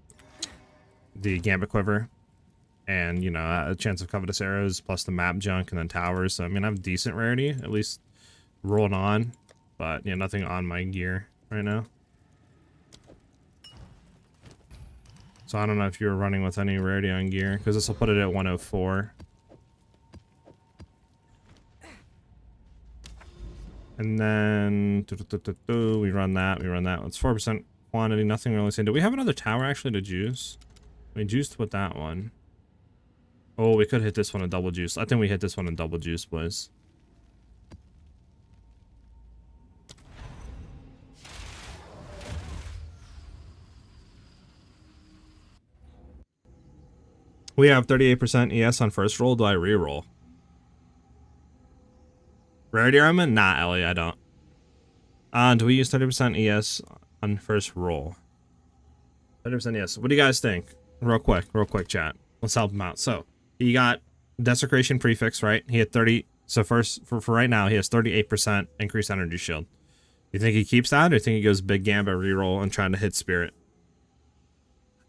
Gambit Quiver, and you know a chance of Covetous Arrows plus the map junk and then towers. So I mean, I have decent rarity at least. Rolling on, but yeah, nothing on my gear right now. So I don't know if you're running with any rarity on gear, because this will put it at 104. And then we run that, It's 4% quantity, nothing really saying. Do we have another tower actually to juice? We juiced with that one. Oh, we could hit this one in double juice. I think we hit this one in double juice, boys. We have 38% ES on first roll. Do I reroll? Rarity Armament? Nah, Ellie, I don't. Do we use 30% ES on first roll? 30% ES. What do you guys think? Real quick, chat. Let's help him out. So, he got Desecration Prefix, right? He had 30. So, first, for right now, he has 38% increased energy shield. You think he keeps that, or you think he goes big Gambit reroll and trying to hit Spirit?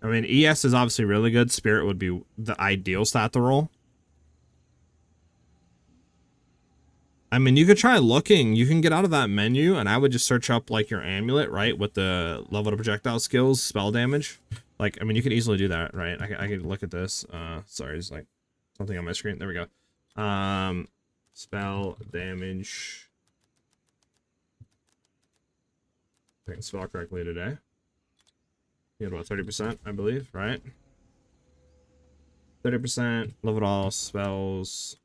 I mean, ES is obviously really good. Spirit would be the ideal stat to roll. I mean, you could try looking. You can get out of that menu, and I would just search up, like, your amulet, right? With the level of projectile skills, spell damage. Like, I mean, you could easily do that, right? I could look at this. Sorry, there's, like, something on my screen. There we go. Spell damage. I can spell correctly today. You had, what, 30%, I believe, right? 30%, level all spells.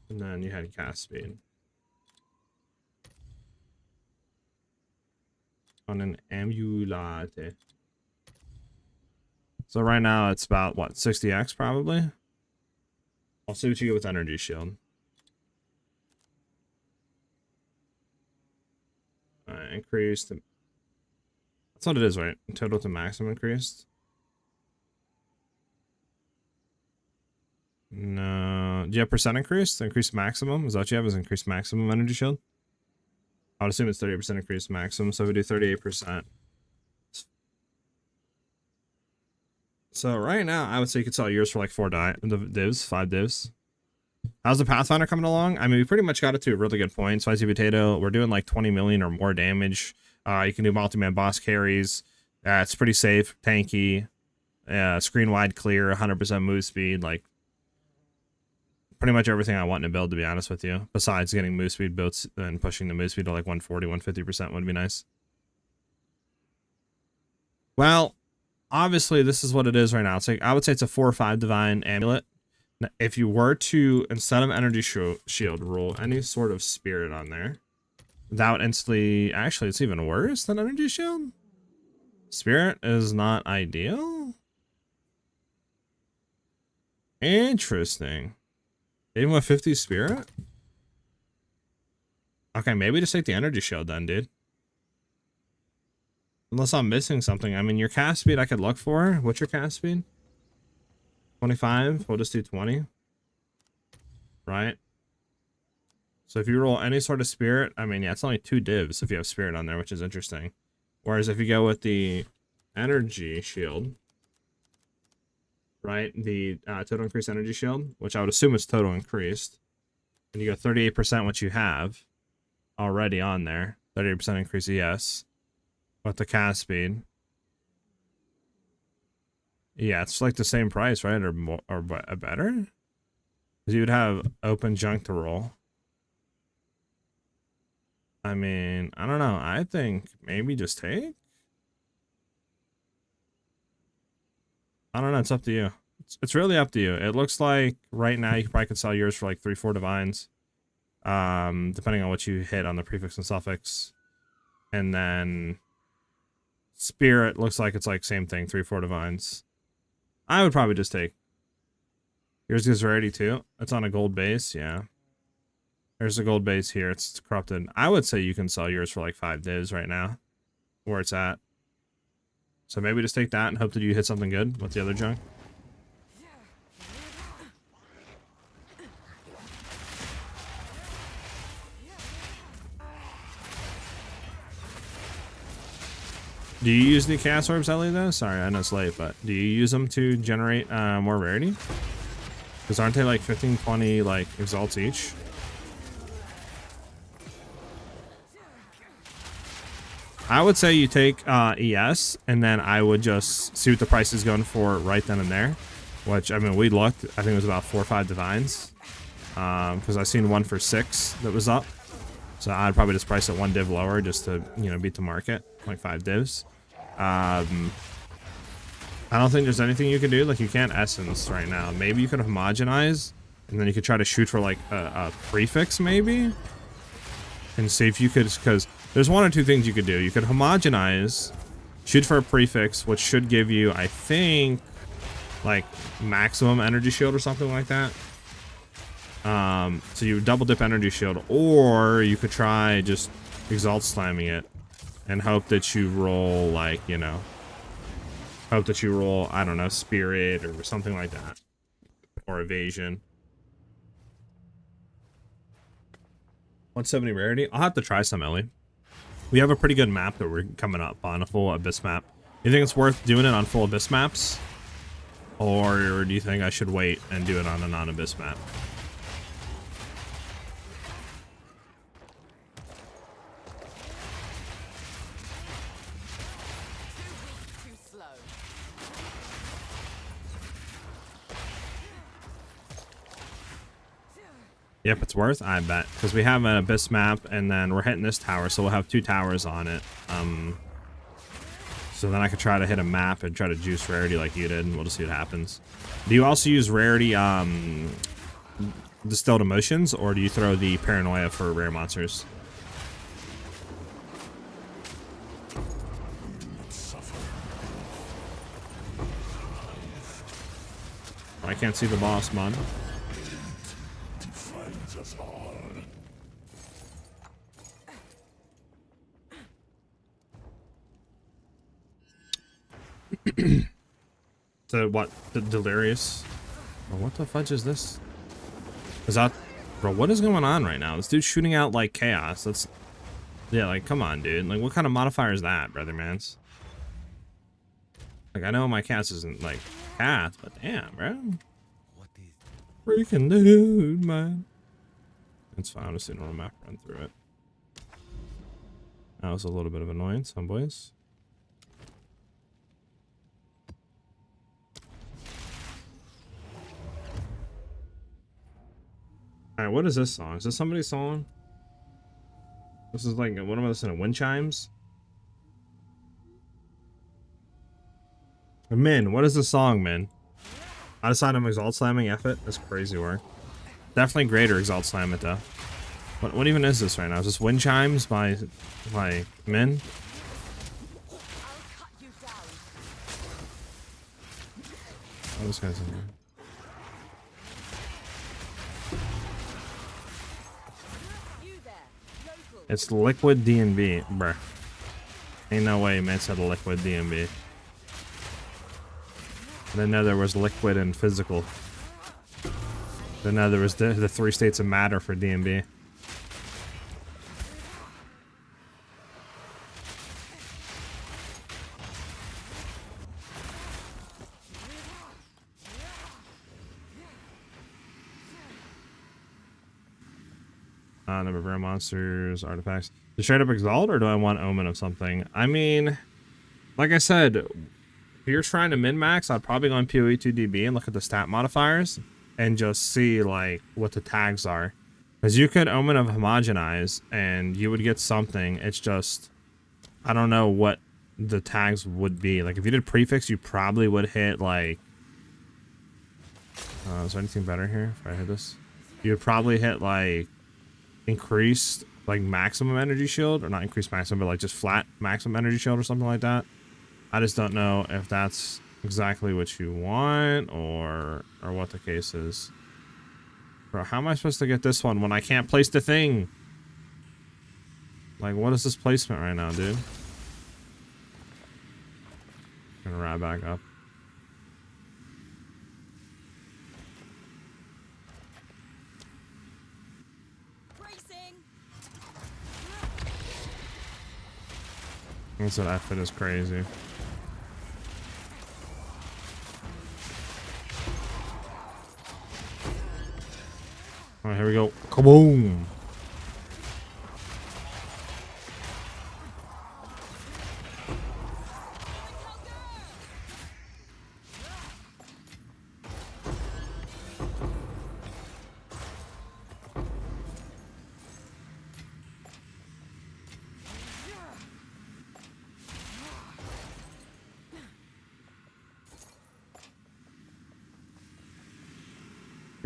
And then you had cast speed. On an amulet. So right now it's about, what, 60x probably? I'll see what you get with energy shield. Increased. That's what it is, right? Total to maximum increased. No. Do you have percent increased? Increased maximum? Is that what you have? Is increased maximum energy shield? I would assume it's 30% increased maximum, so we do 38%. So right now, I would say you could sell yours for like 5 divs. How's the Pathfinder coming along? I mean, we pretty much got it to a really good point. Spicy Potato, we're doing like 20 million or more damage. You can do multi-man boss carries. It's pretty safe, tanky, screen wide clear, 100% move speed. Like, pretty much everything I want in a build, to be honest with you. Besides getting move speed built and pushing the move speed to like 140, 150% would be nice. Well, obviously, this is what it is right now. It's like, I would say it's a 4 or 5 divine amulet. Now, if you were to, instead of energy shield, roll any sort of spirit on there, that would instantly, actually, it's even worse than energy shield. Spirit is not ideal. Interesting. Even with 50 spirit? Okay, maybe just take the energy shield then, dude. Unless I'm missing something. I mean, your cast speed I could look for. What's your cast speed? 25. We'll just do 20. Right? So if you roll any sort of spirit, I mean, yeah, it's only 2 divs if you have spirit on there, which is interesting. Whereas if you go with the energy shield, right, the total increased energy shield, which I would assume is total increased, and you go 38% what you have already on there, 38% increase ES, with the cast speed. Yeah, it's like the same price, right? Or more, or better? Because you would have open junk to roll. I mean, I don't know. I think maybe just take. I don't know. It's up to you. It's really up to you. It looks like right now you probably could sell yours for like 3-4 divines. Depending on what you hit on the prefix and suffix. And then spirit looks like it's like same thing, 3-4 divines. I would probably just take. Yours gives rarity too. It's on a gold base, yeah. There's a gold base here. It's corrupted. I would say you can sell yours for like 5 divs right now, where it's at. So maybe just take that and hope that you hit something good with the other junk. Do you use the cast orbs, Ellie, though? Sorry, I know it's late, but do you use them to generate more rarity? Because aren't they like 15, 20 like exalts each? I would say you take ES, and then I would just see what the price is going for right then and there. Which, I mean, we looked. I think it was about 4 or 5 divines. Because I seen one for 6 that was up. So I'd probably just price it 1 div lower just to, you know, beat the market. Like 5 divs. I don't think there's anything you can do. Like, you can't essence right now. Maybe you could homogenize, and then you could try to shoot for like a prefix maybe, and see if you could, because there's one or two things you could do. You could homogenize, shoot for a prefix, which should give you, I think, like maximum energy shield or something like that. So you double dip energy shield, or you could try just exalt slamming it and hope that you roll, like, you know, hope that you roll, I don't know, spirit or something like that, or evasion. 170 rarity. I'll have to try some, Ellie. We have a pretty good map that we're coming up on, a full abyss map. You think it's worth doing it on full abyss maps, or do you think I should wait and do it on a non-abyss map? Too slow. Yep, it's worth, I bet, because we have an abyss map, and then we're hitting this tower, so we'll have 2 towers on it. So then I could try to hit a map and try to juice rarity like you did, and we'll just see what happens. Do you also use rarity distilled emotions, or do you throw the paranoia for rare monsters? I can't see the boss, man. So what? The delirious? Oh, what the fudge is this? Is that, bro? What is going on right now? This dude's shooting out like chaos. That's, yeah, like, come on, dude. Like, what kind of modifier is that, brother mans? Like, I know my cast isn't like cat, but damn, bro. What is Freaking dude, man. It's fine. I'm just sitting on a map, run through it. That was a little bit of annoyance, huh, boys? Alright, what is this song? Is this somebody's song? This is like, what am I listening to? Wind chimes? Min, what is the song, Min? I decided I'm exalt slamming F it. That's crazy work. Definitely greater exalt slam it though. What even is this right now? Is this wind chimes by Min? I'll cut you down. Oh, this guy's in here. You there, local. It's liquid DNB, bruh. Ain't no way man said liquid DNB. I didn't know there was liquid and physical. Didn't know there was the 3 states of matter for DNB. Number of rare monsters, artifacts. To straight up exalt, or do I want omen of something? I mean, like I said, if you're trying to min-max, I'd probably go on PoE 2DB and look at the stat modifiers and just see like what the tags are. Because you could omen of homogenize and you would get something. It's just, I don't know what the tags would be. Like if you did prefix, you probably would hit like, is there anything better here if I hit this? You would probably hit like increased like maximum energy shield, or not increased maximum, but like just flat maximum energy shield or something like that. I just don't know if that's exactly what you want or what the case is. Bro, how am I supposed to get this one when I can't place the thing? Like, what is this placement right now, dude? I'm gonna ride back up. That's what that fit is crazy. Alright, here we go. Kaboom!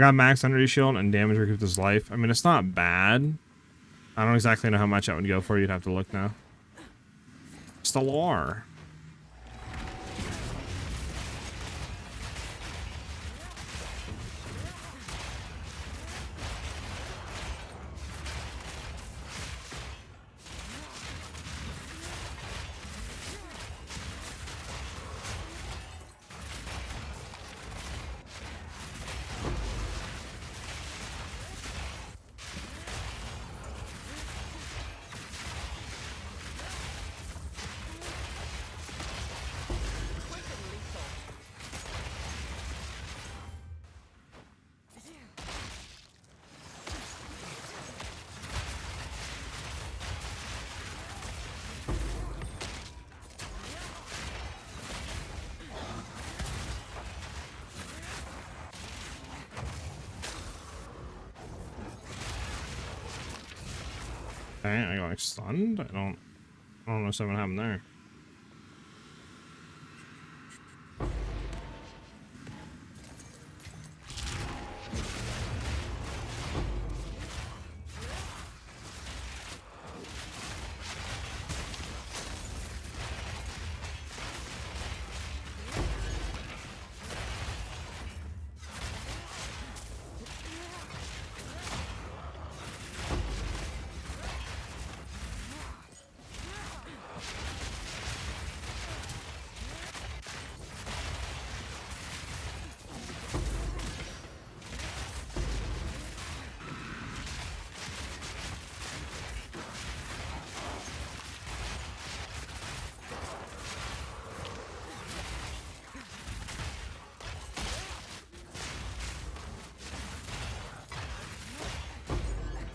got max energy shield and damage recoups his life. I mean, it's not bad. I don't exactly know how much that would go for. You'd have to look now. It's the lore. Okay, I got like stunned. I don't know something happened there.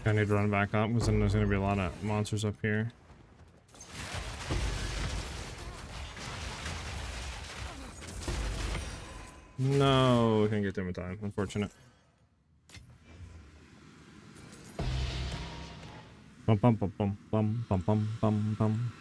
I need to run back up because then there's going to be a lot of monsters up here. No, I can't get them in time. Unfortunate. Bum bum bum bum bum bum bum bum bum.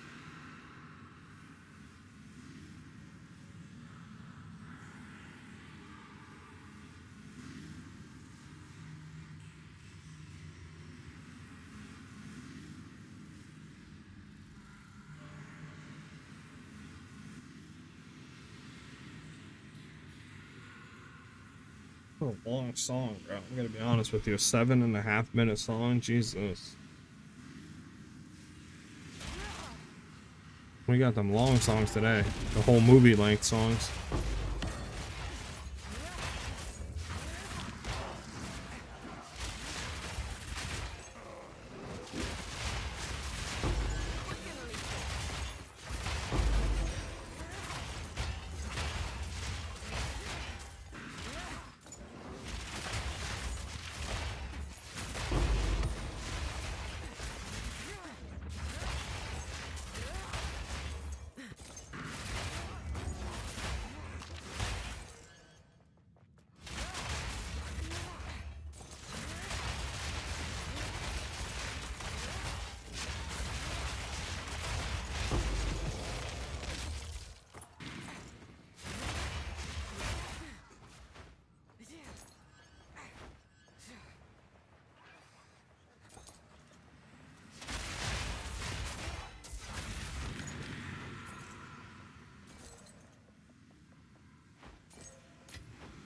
A long song, bro. I'm gonna be honest with you. A 7.5-minute song. Jesus. We got them long songs today. The whole movie length songs.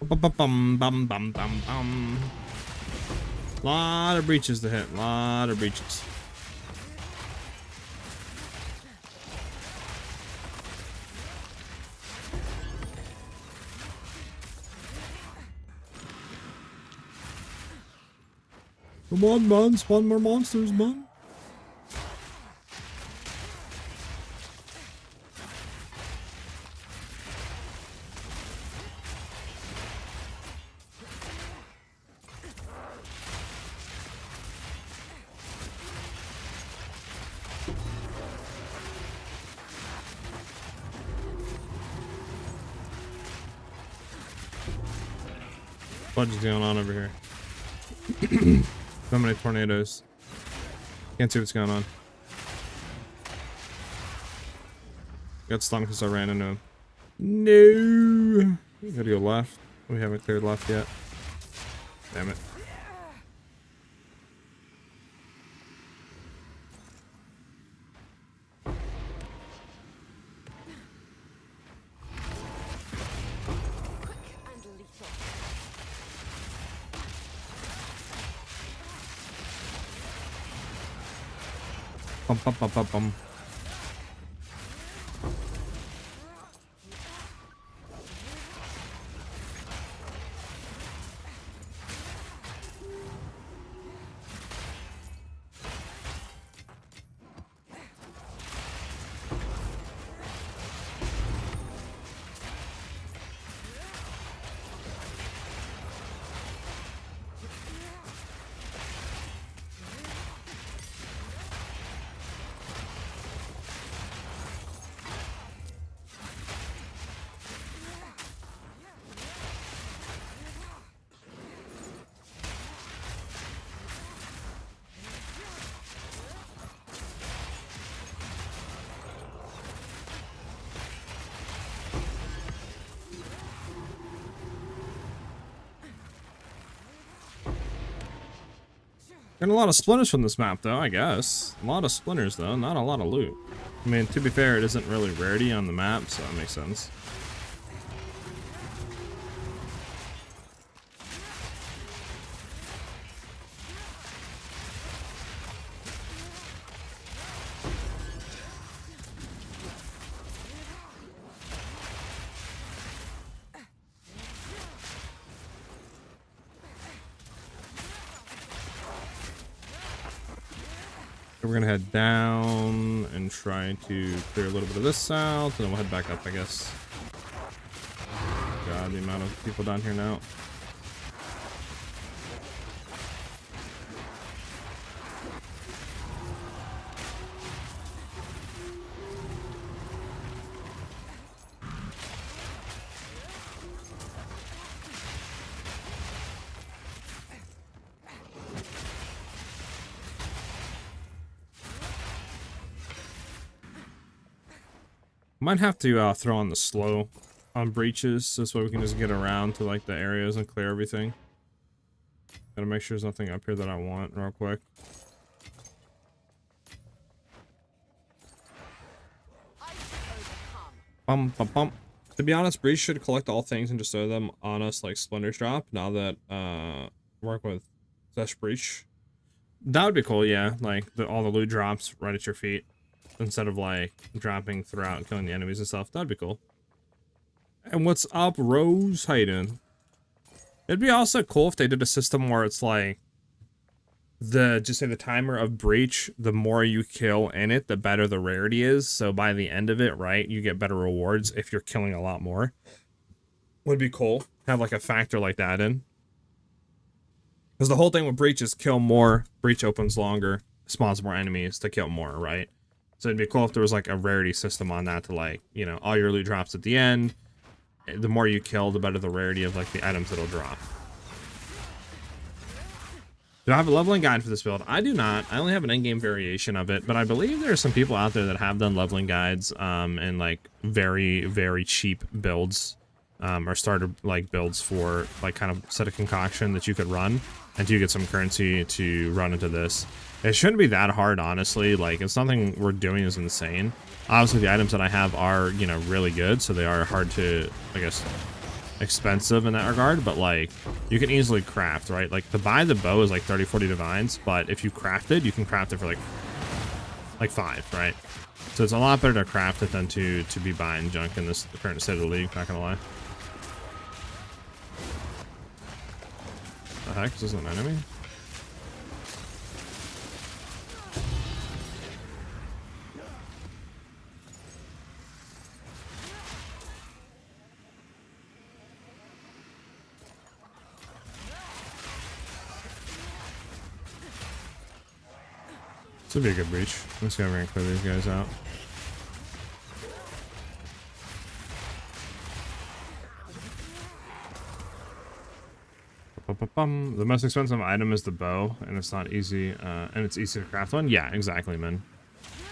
Bum bum bum bum bum. Lot of breaches to hit. Lot of breaches. Come on, man. Spawn more monsters, man. What is going on over here? So many tornadoes. Can't see what's going on. Got stunned because I ran into him. No! We gotta go left. We haven't cleared left yet. Damn it. And lethal. Bum, bum, bum, bum, bum. Getting a lot of splinters from this map, though, I guess. A lot of splinters, though, not a lot of loot. I mean, to be fair, it isn't really rarity on the map, so that makes sense. So we're gonna head down and try to clear a little bit of this out, and then we'll head back up, I guess. God, the amount of people down here now. Might have to throw on the slow on breaches, so this way we can just get around to like the areas and clear everything. Gotta make sure there's nothing up here that I want real quick. Bum bum bum. To be honest, breach should collect all things and just throw them on us like splinters drop. Now that work with Zesh breach, that would be cool. Yeah, like all the loot drops right at your feet, instead of like dropping throughout and killing the enemies and stuff. That'd be cool. And what's up, Rose? How you doing? It'd be also cool if they did a system where it's like just say the timer of breach, the more you kill in it, the better the rarity is. So by the end of it, right, you get better rewards if you're killing a lot more. Would be cool. Have like a factor like that in. Because the whole thing with breach is kill more, breach opens longer, spawns more enemies to kill more, right? So it'd be cool if there was like a rarity system on that to like, you know, all your loot drops at the end. The more you kill, the better the rarity of like the items that'll drop. Do I have a leveling guide for this build? I do not. I only have an in-game variation of it, but I believe there are some people out there that have done leveling guides and like very, very cheap builds or starter like builds for like kind of set a concoction that you could run and you get some currency to run into this. It shouldn't be that hard, honestly. Like, it's nothing we're doing is insane. Obviously, the items that I have are, you know, really good, so they are hard to, I guess, expensive in that regard, but like, you can easily craft, right? Like, to buy the bow is like 30, 40 divines, but if you craft it, you can craft it for like 5, right? So it's a lot better to craft it than to be buying junk in this current state of the league, not gonna lie. The heck, is this an enemy? This would be a good breach. I'm just gonna clear these guys out. The most expensive item is the bow, and it's not easy, and it's easy to craft one. Yeah, exactly, man.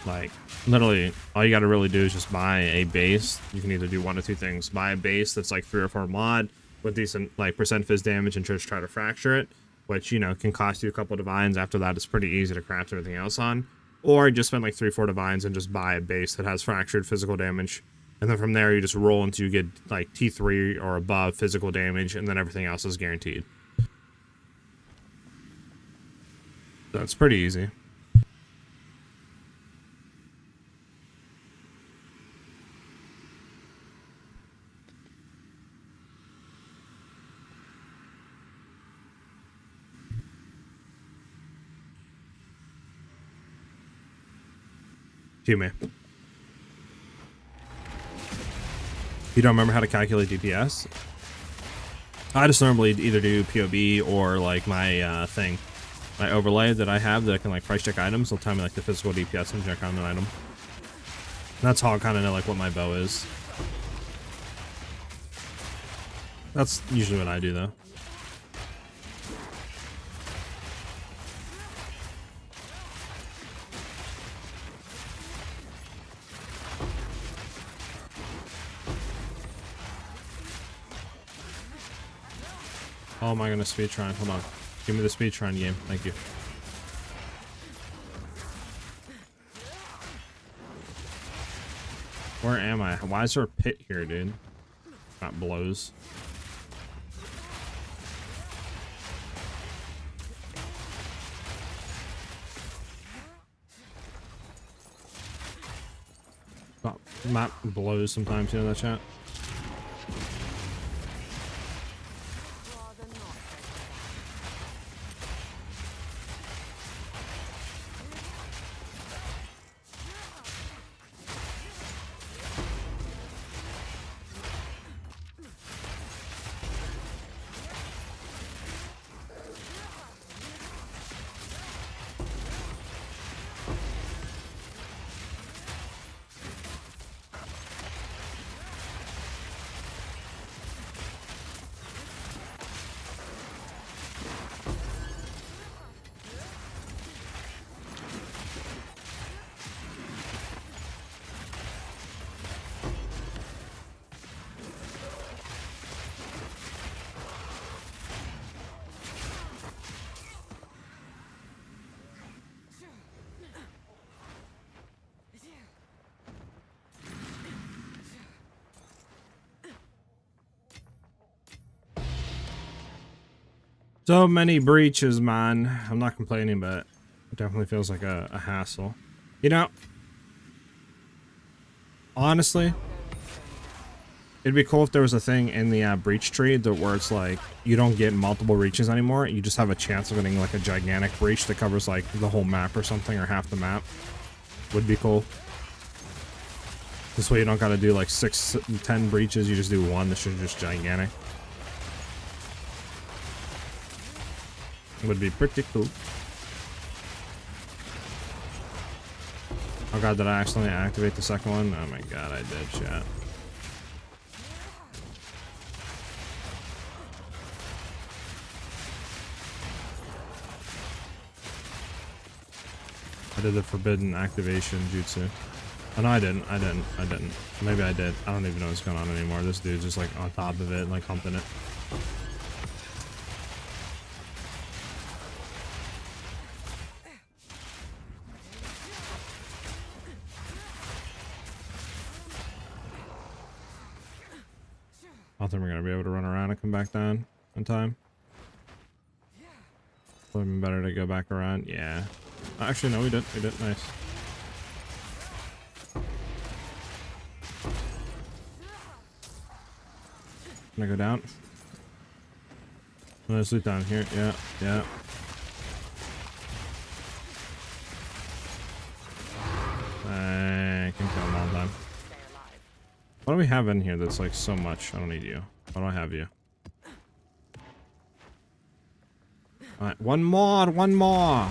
Like, literally, all you gotta really do is just buy a base. You can either do one or two things. Buy a base that's like 3 or 4 mod, with decent like percent phys damage and just try to fracture it, which, you know, can cost you a couple divines. After that, it's pretty easy to craft everything else on. Or just spend like 3-4 divines and just buy a base that has fractured physical damage. And then from there, you just roll until you get like T3 or above physical damage, and then everything else is guaranteed. So it's pretty easy. Excuse me. You don't remember how to calculate DPS? I just normally either do PoE or like my thing, my overlay that I have that I can like price check items. It'll tell me like the physical DPS and check on an item. That's how I kind of know like what my bow is. That's usually what I do though. Oh, am I gonna speed try? Hold on. Give me the speed try game. Thank you. Where am I? Why is there a pit here, dude? That blows. Oh, map blows sometimes, you know that chat? So many breaches, man. I'm not complaining, but it definitely feels like a hassle. You know, honestly, it'd be cool if there was a thing in the breach tree that where it's like you don't get multiple breaches anymore. You just have a chance of getting like a gigantic breach that covers like the whole map or something, or half the map. Would be cool. This way you don't gotta do like 6, 10 breaches. You just do one that's just gigantic. Would be pretty cool. Oh god, did I accidentally activate the second one? Oh my god, I did, chat. I did the forbidden activation jutsu. Oh no, I didn't. Maybe I did. I don't even know what's going on anymore. This dude's just like on top of it, like humping it. I don't think we're gonna be able to run around and come back down in time. Would have been better to go back around. Yeah. Actually, no, we did. We did. Nice. Can I go down? Let's loot down here. Yeah. Yeah. I can kill him all the time. What do we have in here that's like so much? I don't need you. Why do I have you? Alright, one more, one more.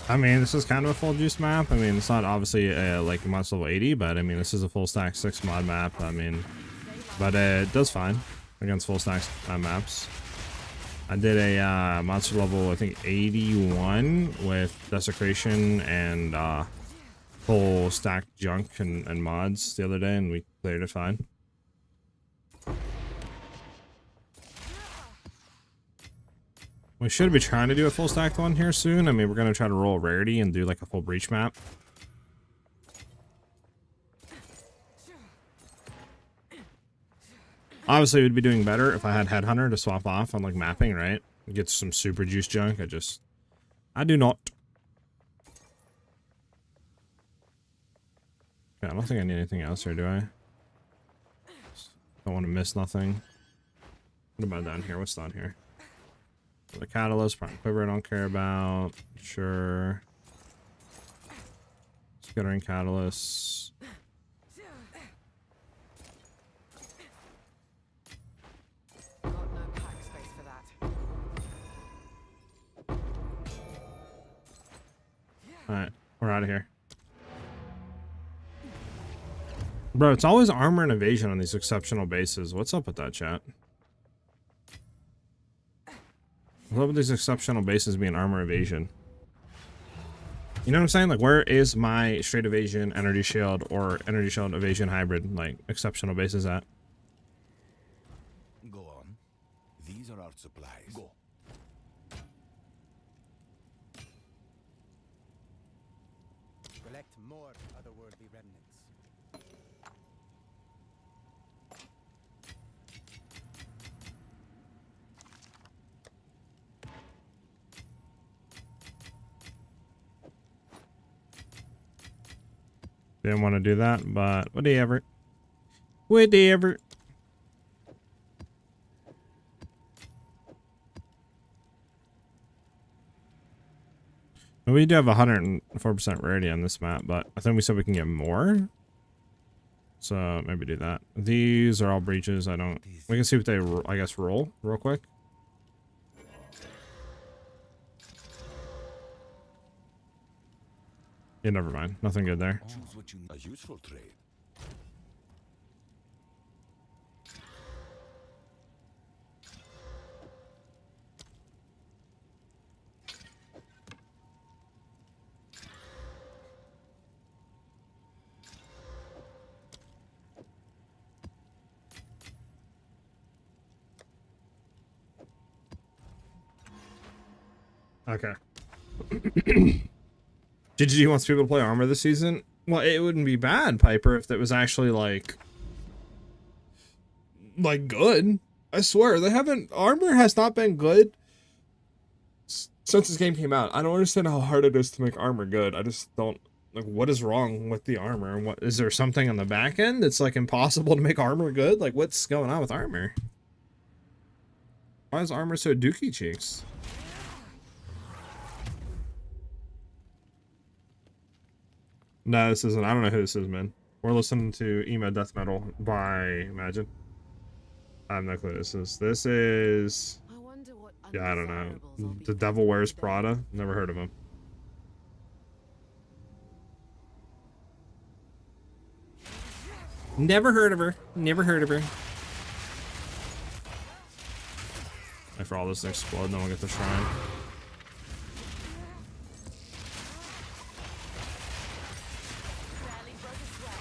I mean, this is kind of a full juice map. I mean, it's not obviously like monster level 80, but I mean, this is a full stack 6 mod map. I mean, but it does fine against full stack maps. I did a monster level, I think 81 with desecration and full stack junk and mods the other day, and we cleared it fine. We should be trying to do a full stacked one here soon. I mean, we're going to try to roll a rarity and do like a full breach map. Obviously, we'd be doing better if I had Headhunter to swap off on like mapping, right? Get some super juice junk. I do not. Okay, I don't think I need anything else here, do I? Don't want to miss nothing. What about down here? What's down here? The catalyst, prime quiver, I don't care about. Sure. Skittering catalyst. Got no pack space for that. Alright, we're out of here. Bro, it's always armor and evasion on these exceptional bases. What's up with that, chat? What's up with these exceptional bases being armor evasion? You know what I'm saying? Like, where is my straight evasion, energy shield, or energy shield evasion hybrid, like, exceptional bases at? Go on. These are our supplies. Go. Collect more otherworldly remnants. Didn't want to do that, but whatever. Whatever. We do have 104% rarity on this map, but I think we said we can get more. So maybe do that. These are all breaches. We can see what they, I guess, roll real quick. Yeah, never mind. Nothing good there. Choose what you need. A useful trade. Okay. GG wants people to play armor this season. Well, it wouldn't be bad, Piper, if it was actually like good. I swear, armor has not been good since this game came out. I don't understand how hard it is to make armor good. I just don't, like, what is wrong with the armor? What is there something on the back end that's like impossible to make armor good? Like, what's going on with armor? Why is armor so dookie cheeks? No, this isn't. I don't know who this is, man. We're listening to emo death metal by Imagine. I have no clue who this is. This is... I wonder what yeah, I don't know. undesirables I'll be The Devil Wears today. Prada. Never heard of him. Never heard of her. Never heard of her. Wait for all this to explode, then we'll get the shrine. Barely broke a sweat.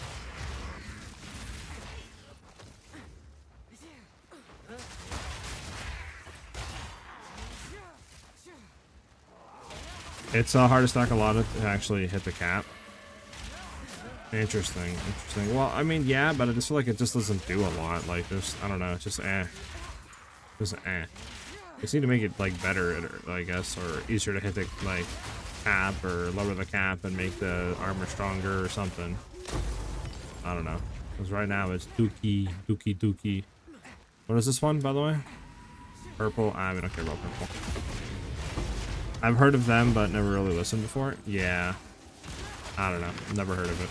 It's hard to stack a lot to actually hit the cap. Interesting. Well, I mean, yeah, but I just feel like it just doesn't do a lot. Like, there's, I don't know, it's just Just They just need to make it, like, better, I guess, or easier to hit the, like, cap, or lower the cap and make the armor stronger or something. I don't know. Because right now it's dookie. What is this one, by the way? Purple? We don't care about purple. I've heard of them, but never really listened before. Yeah. I don't know. Never heard of it.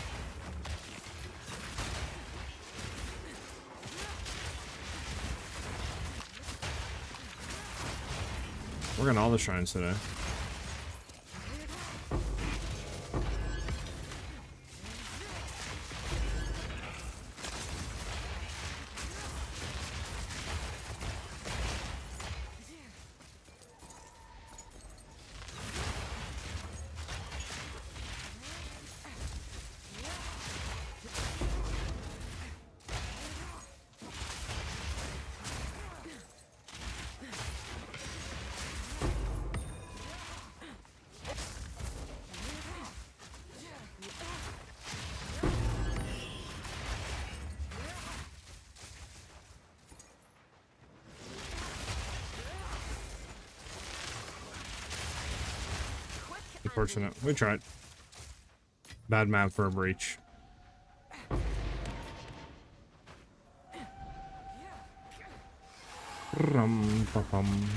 We're getting all the shrines today. Unfortunate. We tried. Bad map for a breach. Rum-pa-pum.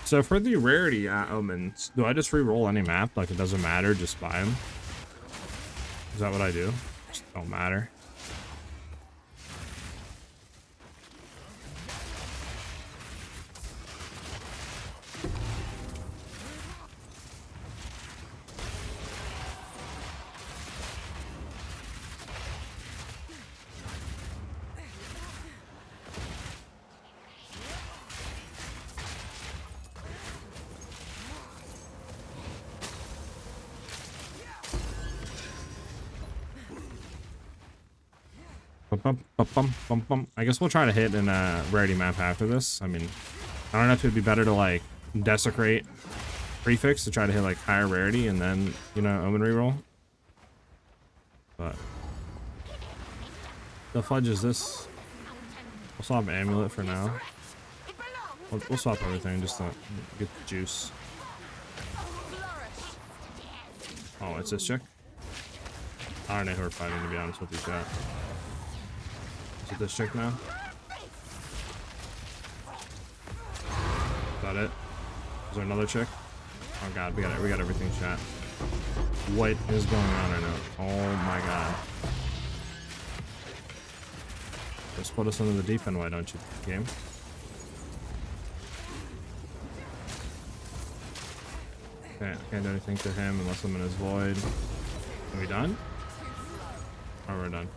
So for the rarity omens, do I just re-roll any map? Like it doesn't matter, just buy them? Is that what I do? Just don't matter. I guess we'll try to hit in a rarity map after this. I mean, I don't know if it'd be better to like desecrate prefix to try to hit like higher rarity and then, you know, omen reroll. But the fudge is this. We'll swap amulet for now. We'll swap everything just to get the juice. Oh, it's this chick? I don't know who we're fighting, to be honest with you, chat. Is it this chick now? Is that it? Is there another chick? Oh god, we got everything, chat. What is going on right now? Oh my god. Just put us under the deep end, why don't you, game? Okay, I can't do anything to him unless I'm in his void. Are we done? Oh, we're done.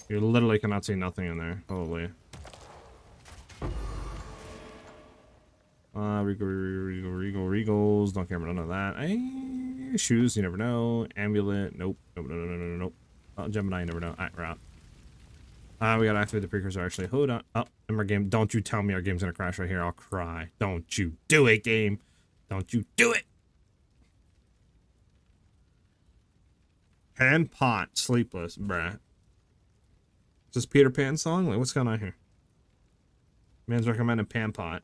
You literally cannot see nothing in there. Holy. Regals. Don't care about none of that. Shoes, you never know. Amulet. Nope. Nope. Oh, Gemini, you never know. Alright, we're out. We gotta activate the precursor actually. Hold on. Oh, in our game. Don't you tell me our game's gonna crash right here. I'll cry. Don't you do it, game. Don't you do it. Pan pot. Sleepless, bruh. Is this Peter Pan song? Like, what's going on here? Man's recommending Pan pot.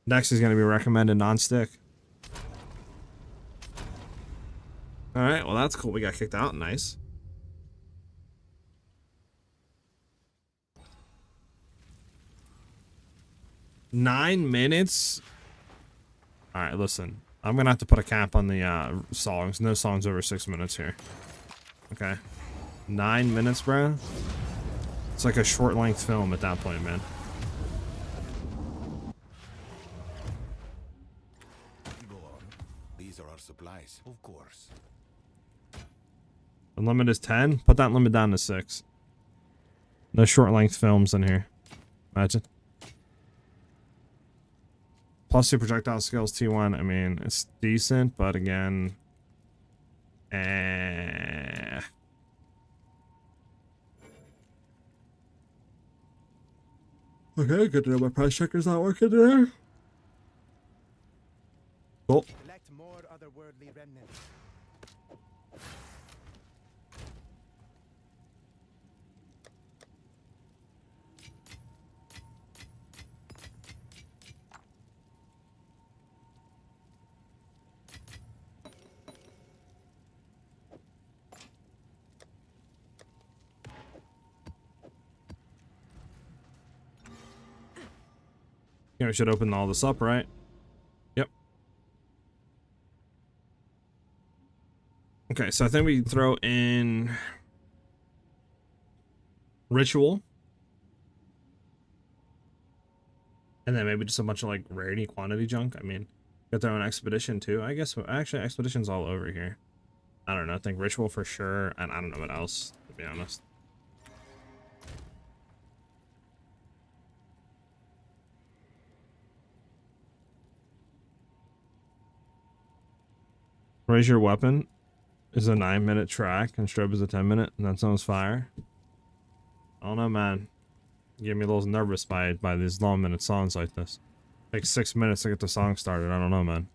Next is gonna be recommended non-stick. Alright, well that's cool. We got kicked out. Nice. Nine minutes? Alright, listen. I'm gonna have to put a cap on the songs. No songs over 6 minutes here. Okay. 9 minutes, bro? It's like a short-length film at that point, man. Go on. These are our supplies. Of course. The limit is 10. Put that limit down to 6. No short-length films in here. Imagine. Plus 2 projectile skills T1. I mean, it's decent, but again, okay, good to know my price checker's not working there. Cool. Collect more otherworldly remnants. Yeah, we should open all this up, right? Yep. Okay, so I think we throw in ritual. And then maybe just a bunch of like rarity quantity junk. I mean, got their own expedition too. I guess actually expedition's all over here. I don't know. I think ritual for sure, and I don't know what else, to be honest. Raise your weapon is a 9-minute track and strobe is a 10-minute, and that sounds fire. I don't know, man. get me a little nervous by these long minute songs like this. Like 6 minutes to get the song started. I don't know, man.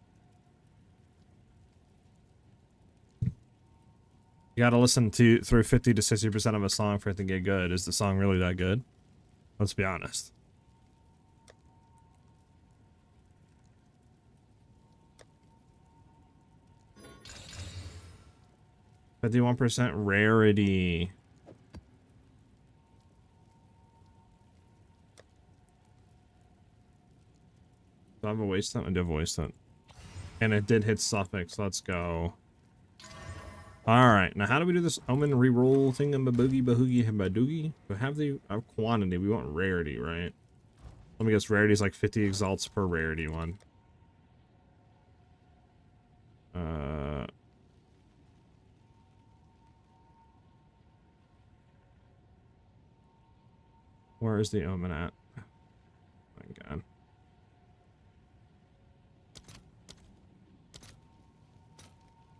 You gotta listen through 50 to 60% of a song for it to get good. Is the song really that good? Let's be honest. %51% rarity. Do I have a waste hunt? I do have a waste hunt. And it did hit suffix. Let's go. Alright, now how do we do this omen reroll thing in baboogie bahoogie badoogie? We have the quantity, we want rarity, right? Let me guess, rarity is like 50 exalts per rarity one. Where is the omen at? Oh my god.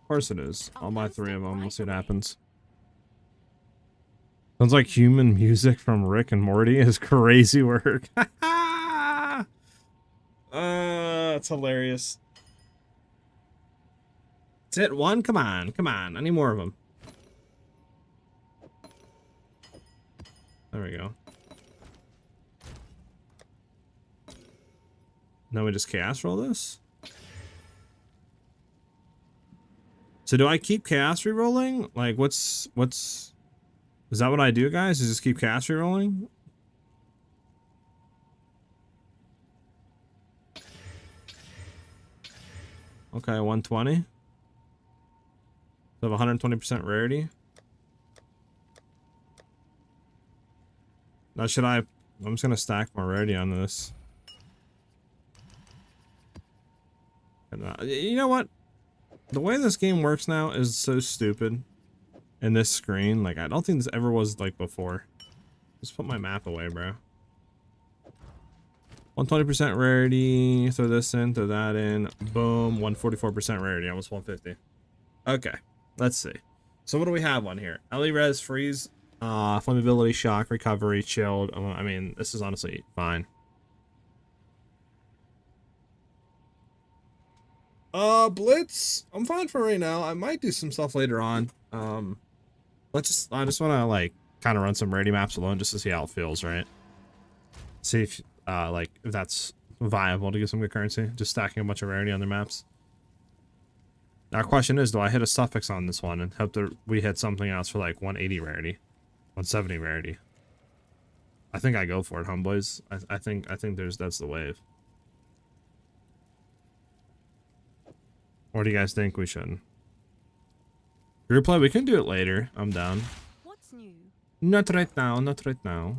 Of course it is. I'll buy 3 of them. We'll see what happens. Sounds like human music from Rick and Morty is crazy work. It's hilarious. That's it. One? Come on. Come on. I need more of them. There we go. Now we just chaos roll this? So do I keep chaos rerolling? Like, what's... Is that what I do, guys? Is just keep chaos rerolling? Okay, 120. So have 120% rarity. Now should I... I'm just gonna stack more rarity on this. You know what? The way this game works now is so stupid. In this screen, like, I don't think this ever was like before. Just put my map away, bro. 120% rarity. Throw this in, throw that in. Boom. 144% rarity. Almost 150. Okay. Let's see. So what do we have on here? LE res, freeze, flammability, shock, recovery, chilled. I mean, this is honestly fine. Blitz. I'm fine for right now. I might do some stuff later on. I just want to like kind of run some rarity maps alone just to see how it feels, right? See if like if that's viable to get some good currency. Just stacking a bunch of rarity on their maps. Now, question is, do I hit a suffix on this one and hope that we hit something else for like 180 rarity, 170 rarity? I think I go for it, homeboys. I think that's the wave. Or do you guys think we should? Group play, we can do it later. I'm down. What's new? Not right now, not right now.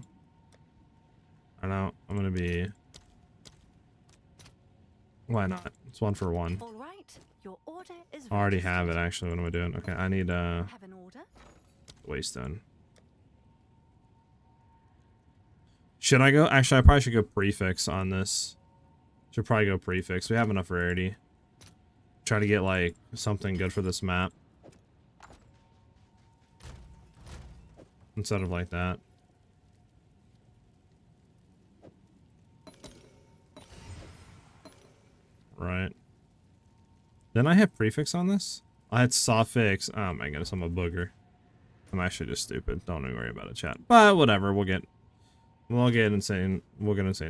I know, I'm gonna be... Why not? It's 1 for 1. All right, your order is I already ready. have it, actually. What am I doing? Okay, I need, Have an order? waystone. Should I go? Actually, I probably should go prefix on this. Should probably go prefix. We have enough rarity. Try to get, like, something good for this map. Instead of like that. Right. Then I hit prefix on this? I had suffix. Oh my goodness, I'm a booger. I'm actually just stupid. Don't even worry about it, chat. But whatever, we'll get insane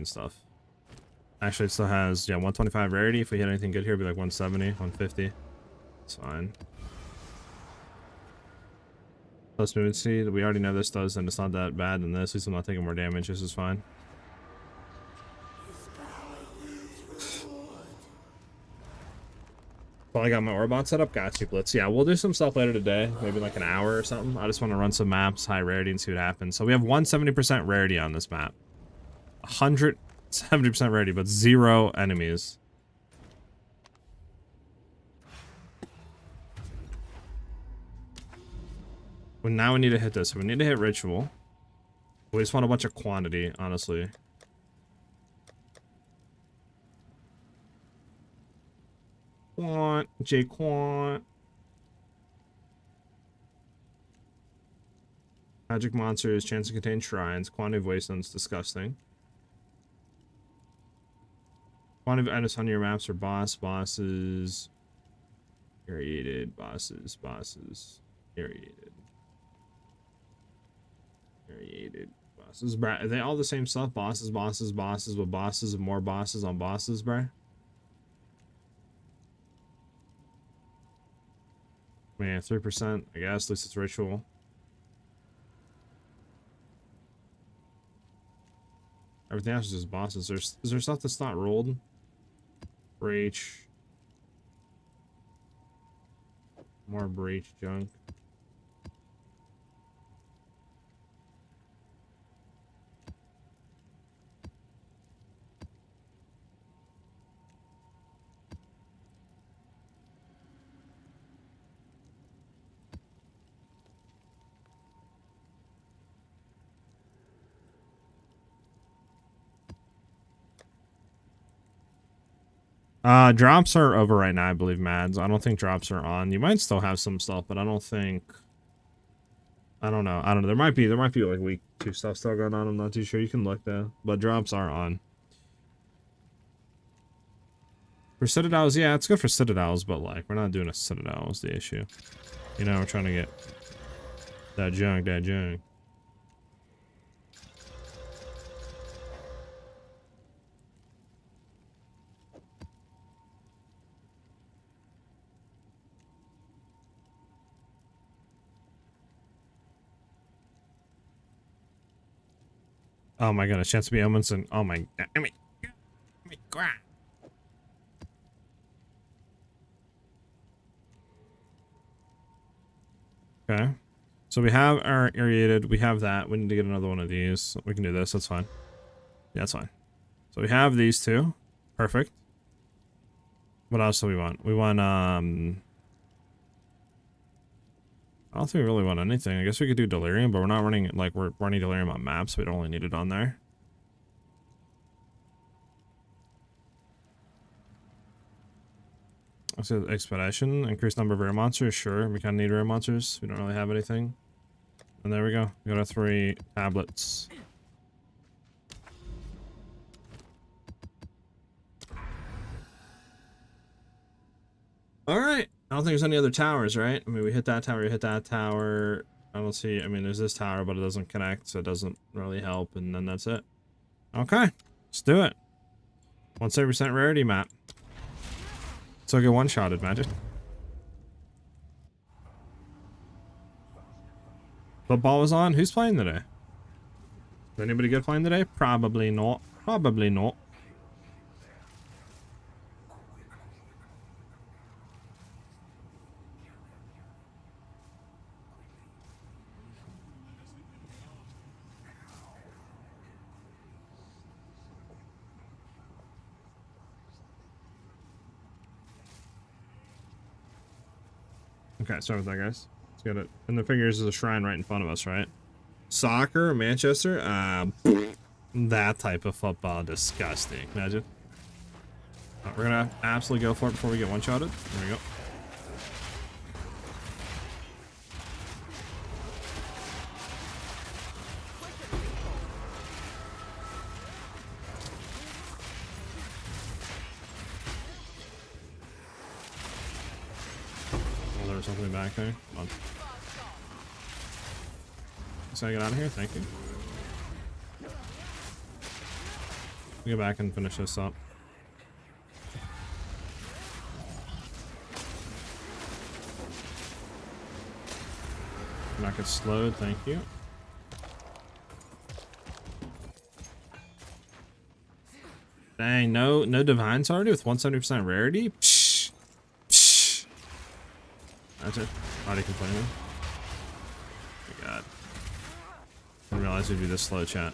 stuff. Actually, it still has, yeah, 125 rarity. If we hit anything good here, it'd be like 170, 150. It's fine. Plus Movespeed, we already know this does, and it's not that bad than this. At least I'm not taking more damage. This is fine. Well, I got my Orbot set up. Got you, Blitz. Yeah, we'll do some stuff later today. Maybe like an hour or something. I just want to run some maps, high rarity, and see what happens. So we have 170% rarity on this map. 170% rarity, but 0 enemies. Well, now we need to hit this. We need to hit Ritual. We just want a bunch of quantity, honestly. Quant, J-Quant. Magic monsters, chance to contain shrines, quantity of wastelands, disgusting. Quantity of items on your maps are bosses, irradiated, bosses, irradiated. Bosses, bruh. Are they all the same stuff? Bosses, with bosses, and more bosses on bosses, bruh? Man, 3%, I guess. At least it's ritual. Everything else is just bosses. Is there stuff that's not rolled? Breach. More breach junk. Drops are over right now, I believe, Mads. I don't think drops are on. You might still have some stuff, but I don't think. I don't know. There might be like week 2 stuff still going on. I'm not too sure. You can look though, but drops are on. For Citadels, yeah, it's good for Citadels, but like we're not doing a Citadel is the issue. You know, we're trying to get that junk. Oh my goodness, chance to be omens and oh my god. Okay. So we have our irradiated, we have that. We need to get another one of these. We can do this, that's fine. Yeah, that's fine. So we have these two. Perfect. What else do we want? We want I don't think we really want anything. I guess we could do Delirium, but we're not running, like, we're running Delirium on maps. We don't only need it on there. Let's do Expedition. Increase number of rare monsters. Sure, we kind of need rare monsters. We don't really have anything. And there we go. We got our 3 tablets. Alright. I don't think there's any other towers, right? I mean, we hit that tower, I don't see, I mean, there's this tower, but it doesn't connect, so it doesn't really help, and then that's it. Okay, let's do it. 170% rarity map. So get one-shotted, magic. Football was on? Who's playing today? Is anybody good playing today? Probably not. Probably not. Okay, sorry with that, guys. Let's get it. And the figures is a shrine right in front of us, right? Soccer, Manchester? That type of football, disgusting. Imagine. We're gonna absolutely go for it before we get one-shotted. There we go. Something back there. Come on. So I get out of here. Thank you. We'll go back and finish this up. Not get slowed. Thank you. Dang, no divines already with 170% rarity. Psh. That's it. Already complaining. Oh my god. Didn't realize it'd be this slow, chat.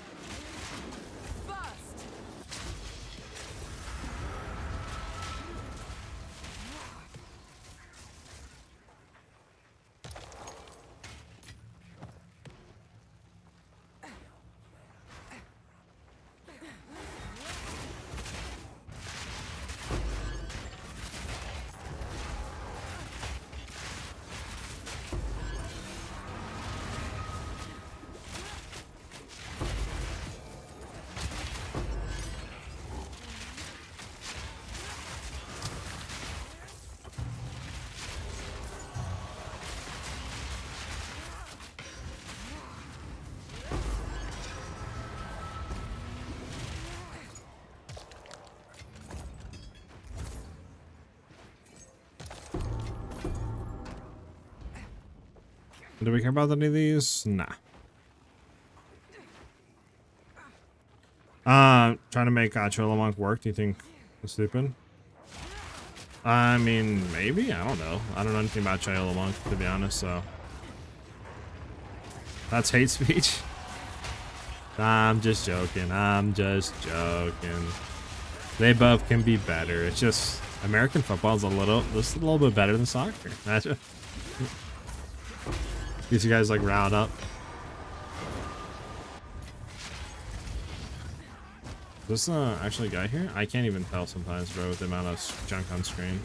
Do we care about any of these? Nah. Trying to make Cholomonk work. Do you think it's stupid? I mean, maybe. I don't know. I don't know anything about Cholomonk, to be honest. So that's hate speech. I'm just joking. I'm just joking. They both can be better. It's just American football is just a little bit better than soccer. That's it. These you guys like round up. Is this actually a guy here? I can't even tell sometimes, bro, with the amount of junk on screen.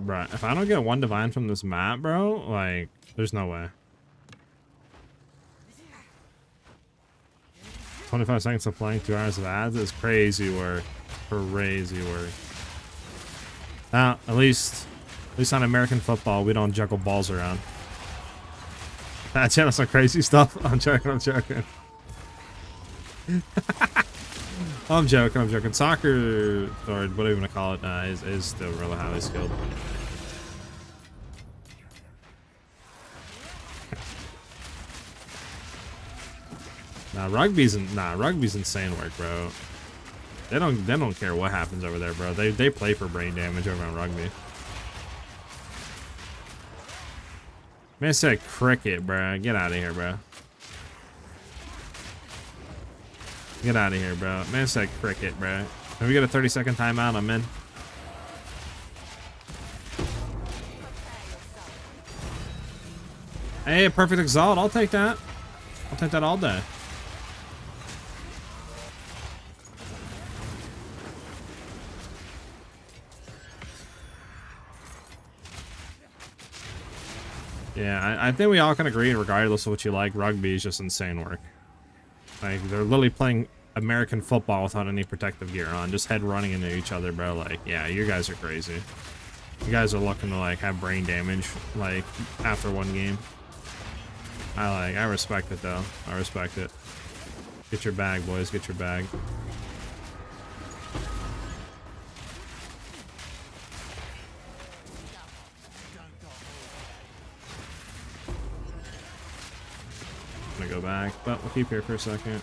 Bruh, if I don't get one divine from this map, bro, like, there's no way. 25 seconds of playing, 2 hours of ads is crazy work. Crazy work. Now, at least on American football, we don't juggle balls around. That channel's some crazy stuff. I'm joking, I'm joking. I'm joking. Soccer, or whatever you want to call it, is still really highly skilled. Rugby's insane work, bro. They don't care what happens over there, bro. They play for brain damage over on rugby. Man said cricket, bro. Get out of here, bro. Get out of here, bro. Man said cricket, bro. Have we got a 30-second timeout? I'm in. Hey, perfect exalt. I'll take that. I'll take that all day. Yeah, I think we all can agree, regardless of what you like, rugby is just insane work. Like, they're literally playing American football without any protective gear on, just head running into each other, bro. Like, yeah, you guys are crazy. You guys are looking to, like, have brain damage, like, after one game. I respect it, though. I respect it. Get your bag, boys. Get your bag. Gonna go back, but we'll keep here for a second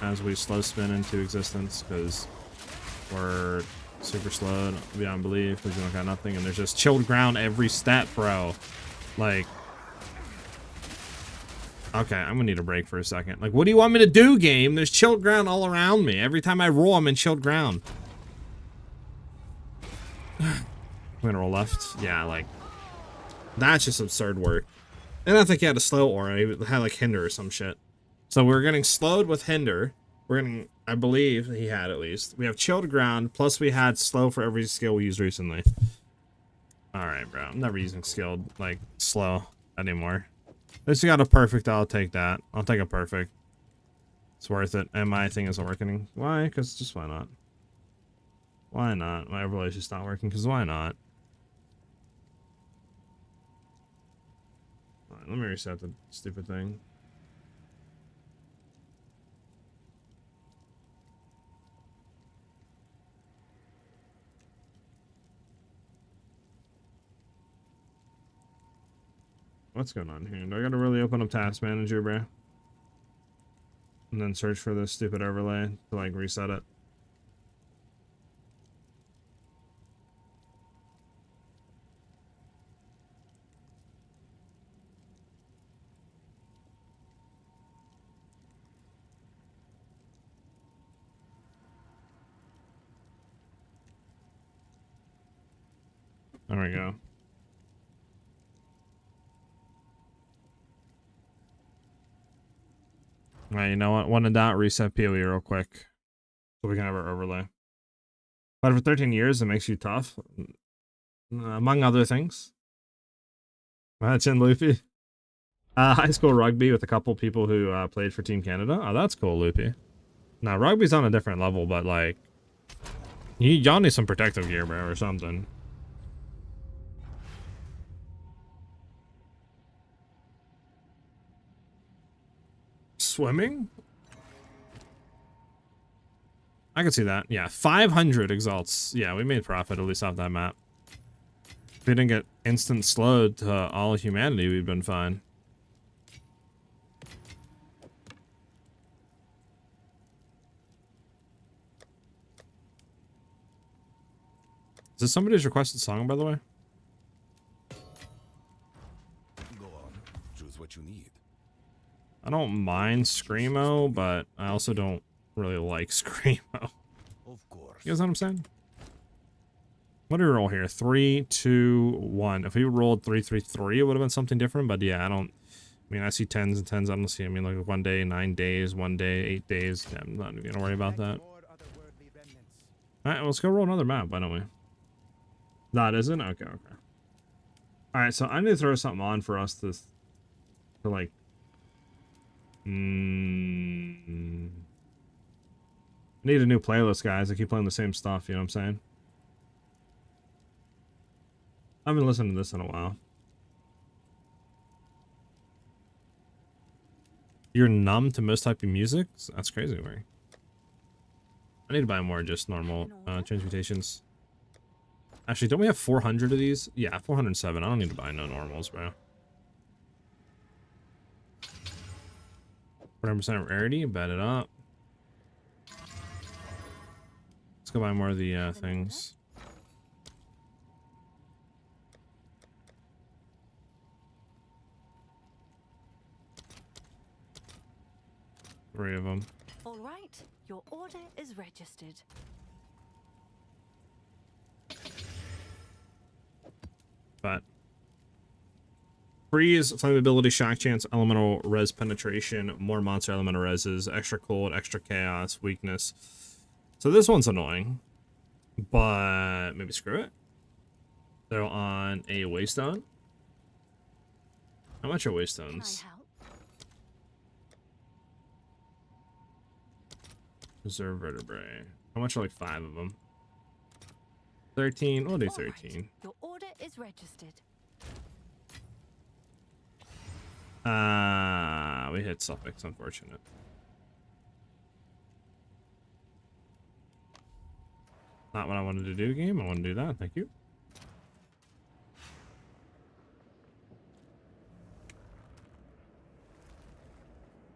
as we slow spin into existence because we're super slowed beyond belief because we don't got nothing and there's just chilled ground every step, bro. Like, okay, I'm gonna need a break for a second. Like, what do you want me to do, game? There's chilled ground all around me. Every time I roll, I'm in chilled ground. I'm gonna roll left. Yeah, like, that's just absurd work. And I think he had a slow aura. He had like hinder or some shit. So we're getting slowed with hinder. We're getting, I believe he had at least. We have chilled ground, plus we had slow for every skill we used recently. Alright, bro. I'm never using skilled, like, slow anymore. At least we got a perfect. I'll take that. I'll take a perfect. It's worth it. And my thing isn't working. Why? Because just why not? Why not? My overlay's just not working, because why not? Let me reset the stupid thing. What's going on here? Do I gotta really open up Task Manager, bro? And then search for this stupid overlay to, like, reset it? There we go. Alright, you know what? One in doubt, reset PoE real quick. So we can have our overlay. But for 13 years, it makes you tough. Among other things. Imagine Loopy. High school rugby with a couple people who played for Team Canada. Oh, that's cool, Loopy. Now, rugby's on a different level, but like, y'all need some protective gear, bro, or something. Swimming? I could see that. Yeah, 500 exalts. Yeah, we made profit at least off that map. If we didn't get instant slowed to all of humanity, we'd been fine. Is this somebody's requested song, by the way? Go on. Choose what you need. I don't mind Screamo, but I also don't really like Screamo. Of course. You guys know what I'm saying? What do we roll here? 3, 2, 1. If we rolled 3, 3, 3, it would have been something different, but yeah, I mean, I see 10s and 10s. I don't see, I mean, like 1 day, 9 days, 1 day, 8 days. Yeah, I'm not even gonna worry about that. More otherworldly remnants. Alright, let's go roll another map, why don't we? That isn't? Okay, okay. Alright, so I need to throw something on for us to like... I need a new playlist, guys. I keep playing the same stuff, you know what I'm saying? I haven't listened to this in a while. You're numb to most type of music? That's crazy, Mary. I need to buy more just normal transmutations. Actually, don't we have 400 of these? Yeah, 407. I don't need to buy no normals, bro. 100% rarity, bet it up. Let's go buy more of the things. Three of them. All right, your order is registered. But freeze, flammability, shock chance, elemental res penetration, more monster elemental reses, extra cold, extra chaos, weakness. So this one's annoying, but maybe screw it. They're on a waystone. How much are Can I waystones? help? Reserve vertebrae. How much are like 5 of them? 13. We'll do All right, 13. your order is registered. We hit suffix, unfortunate. Not what I wanted to do, game. I want to do that. Thank you.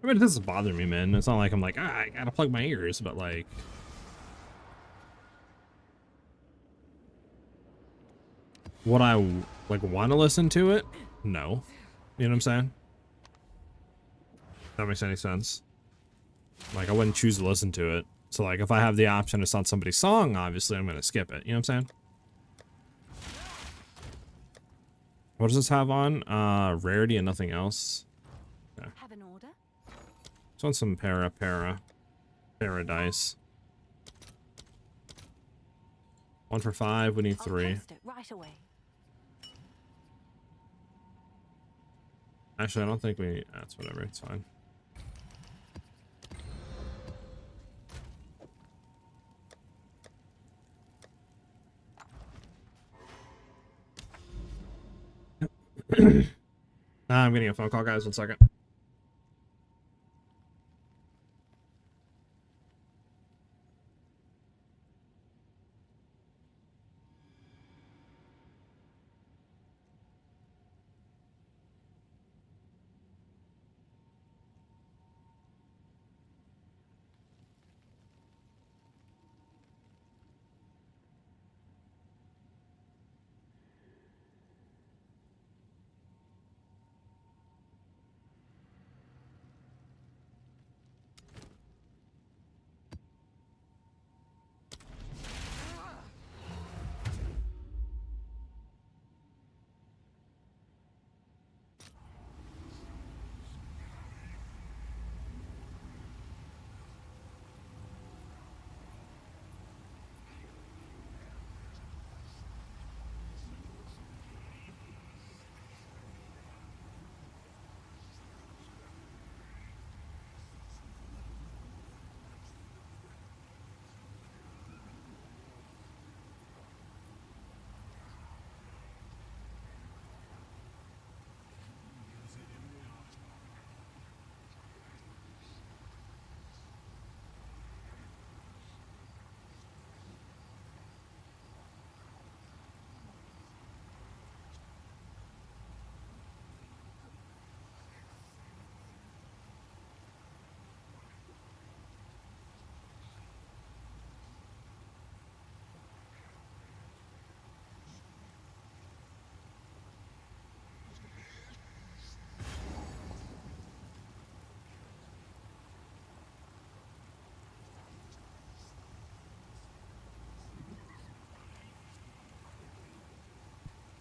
I mean, it doesn't bother me, man. It's not like I'm like, I gotta plug my ears, but like... Would I, like, want to listen to it? No. You know what I'm saying? If that makes any sense. Like, I wouldn't choose to listen to it. So, like, if I have the option, it's not somebody's song, obviously, I'm gonna skip it. You know what I'm saying? What does this have on? Rarity and nothing else. Okay. Have an order? Just want some paradise. 1 for 5, we need I'll 3. post it right away. Actually, I don't think we... That's whatever, it's fine. I'm getting a phone call, guys. 1 second.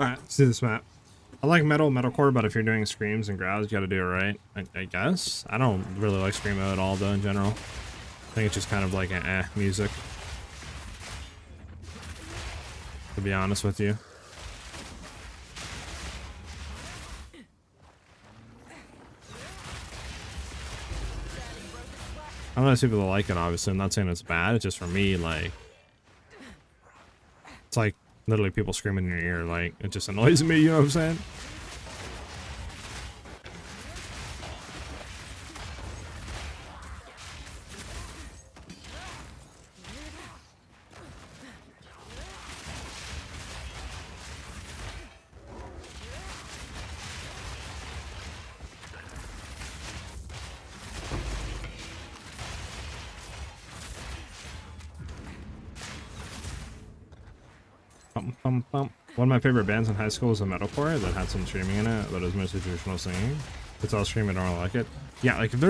Alright, let's do this map. I like metalcore, but if you're doing screams and growls, you gotta do it right, I guess. I don't really like screamo at all, though, in general. I think it's just kind of like an music. To be honest with you. I don't know if people that like it, obviously. I'm not saying it's bad. It's just for me, like... It's like literally people screaming in your ear. Like, it just annoys me, you know what I'm saying? One of my favorite bands in high school was a metalcore that had some screaming in it, but it was mostly traditional singing. If it's all screaming, I don't like it. Yeah, like if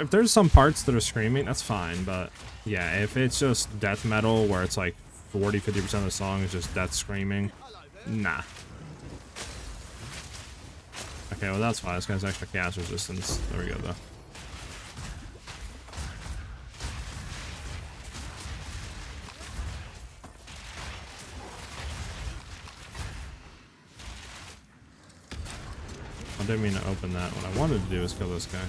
there's some parts that are screaming, that's fine. But yeah, if it's just death metal where it's like 40-50% of the song is just death screaming, nah. Okay, well that's fine. This guy's extra chaos resistance. There we go though. I didn't mean to open that. What I wanted to do is kill this guy.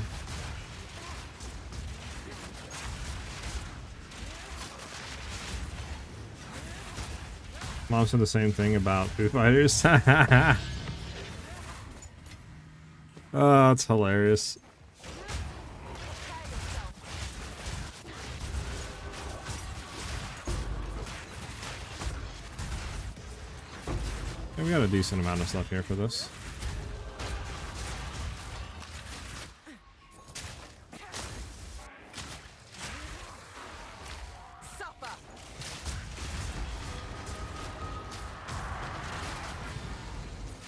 Mom said the same thing about Foo Fighters. Oh, that's hilarious. Okay, we got a decent amount of stuff here for this.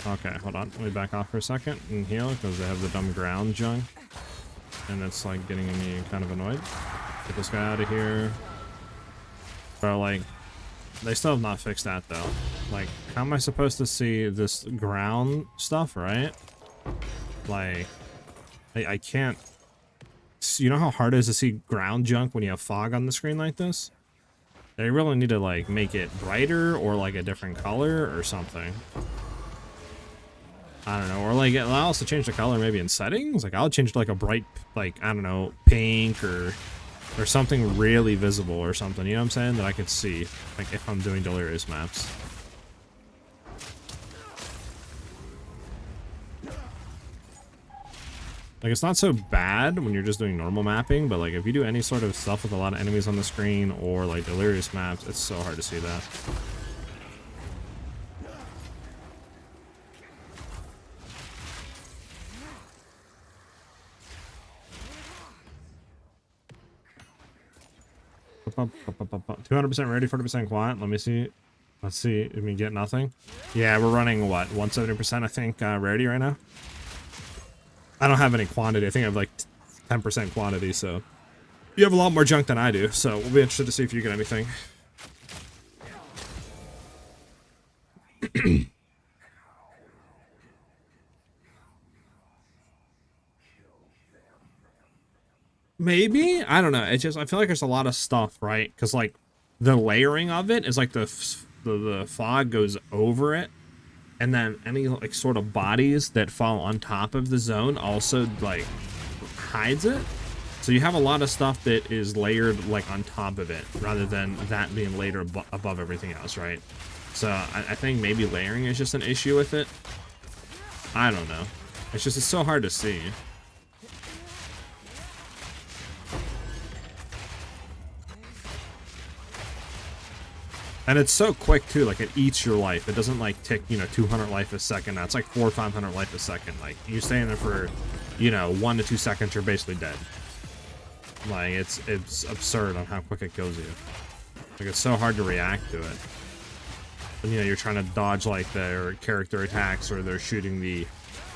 Okay, hold on. Let me back off for a second and heal because they have the dumb ground junk. And it's like getting me kind of annoyed. Get this guy out of here. But like, they still have not fixed that though. Like, how am I supposed to see this ground stuff, right? Like, I can't. You know how hard it is to see ground junk when you have fog on the screen like this? They really need to like make it brighter or like a different color or something. I don't know, or like allow us to change the color maybe in settings. Like I'll change it to like a bright, like I don't know, pink or something really visible or something. You know what I'm saying? That I could see, like if I'm doing delirious maps. Like it's not so bad when you're just doing normal mapping, but like if you do any sort of stuff with a lot of enemies on the screen or like delirious maps, it's so hard to see that. Up, 200% ready, 40% quant. Let me see. Let's see if we get nothing. Yeah, we're running what, 170% I think rarity right now. I don't have any quantity. I think I have like 10% quantity, so you have a lot more junk than I do. So we'll be interested to see if you get anything. Maybe? I don't know. It's just, I feel like there's a lot of stuff, right? Because, like, the layering of it is like the fog goes over it. And then any, like, sort of bodies that fall on top of the zone also, like, hides it. So you have a lot of stuff that is layered, like, on top of it, rather than that being laid above everything else, right? So I think maybe layering is just an issue with it. I don't know. It's just, it's so hard to see. And it's so quick too, like it eats your life. It doesn't like tick, you know, 200 life a second. Now it's like 400 or 500 life a second. Like you stay in there for, you know, 1 to 2 seconds, you're basically dead. Like it's absurd on how quick it kills you. Like it's so hard to react to it. And, you know, you're trying to dodge like their character attacks, or they're shooting the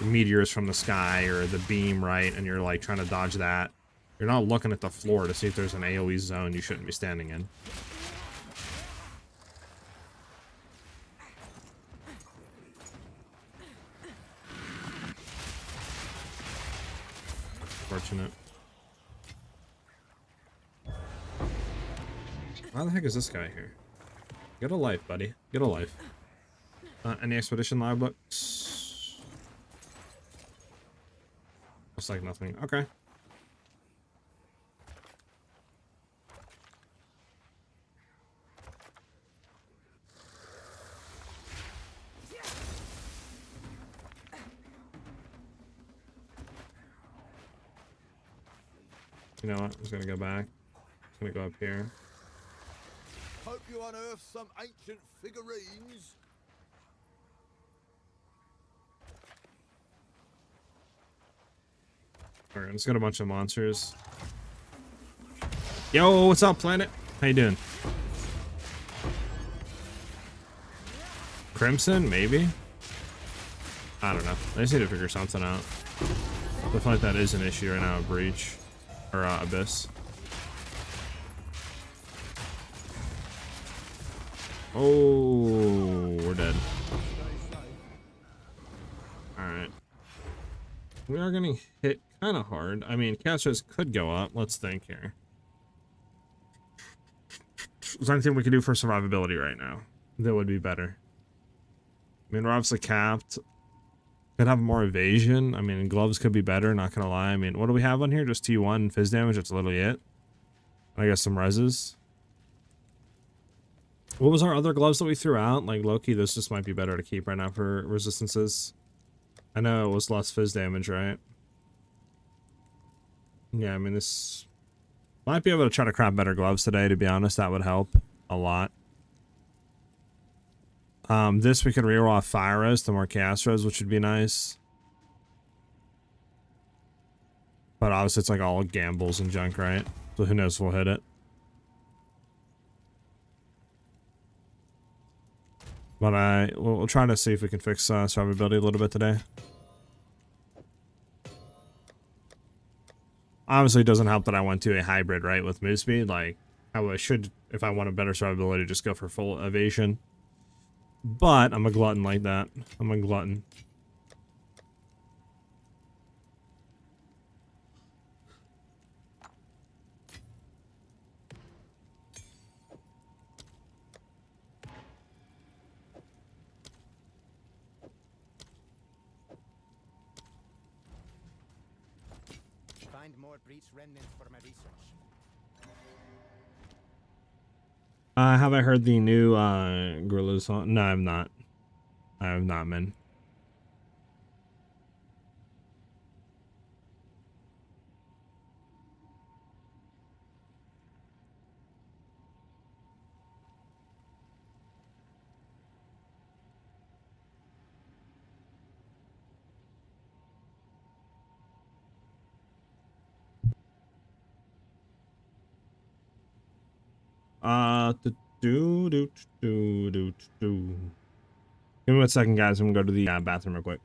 meteors from the sky or the beam, right? And you're like trying to dodge that. You're not looking at the floor to see if there's an AoE zone you shouldn't be standing in. unfortunate. Why the heck is this guy here? Get a life, buddy. Get a life. Any expedition logbooks? Looks like nothing. Okay. You know what? I'm just gonna go back. I'm gonna go up here. Hope you unearth some ancient figurines. Alright, let's get a bunch of monsters. Yo, what's up, planet? How you doing? Crimson, maybe? I don't know. I just need to figure something out. I feel like that is an issue right now, a breach. Or abyss. Oh, we're dead. Alright. We are getting hit kind of hard. I mean, casters could go up. Let's think here. Is there anything we can do for survivability right now that would be better? I mean, we're obviously capped. Could have more evasion. I mean, gloves could be better, not gonna lie. I mean, what do we have on here? Just T1 fizz damage. That's literally it. I guess some reses. What was our other gloves that we threw out? Like, Loki, this just might be better to keep right now for resistances. I know it was less fizz damage, right? Yeah, I mean, this... Might be able to try to craft better gloves today, to be honest. That would help a lot. This we could reroll off Fire Res to more Chaos Res, which would be nice. But obviously it's like all gambles and junk, right? So who knows if we'll hit it. But we'll try to see if we can fix survivability a little bit today. Obviously it doesn't help that I went to a hybrid, right, with Movespeed. Like, I should, if I want a better survivability, just go for full evasion. But I'm a glutton like that. I'm a glutton. Find more breach remnants for my research. Have I heard the new Gorilla song? No, I have not. I have not, man. Give me 1 second, guys. I'm gonna go to the bathroom real quick.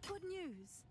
good news.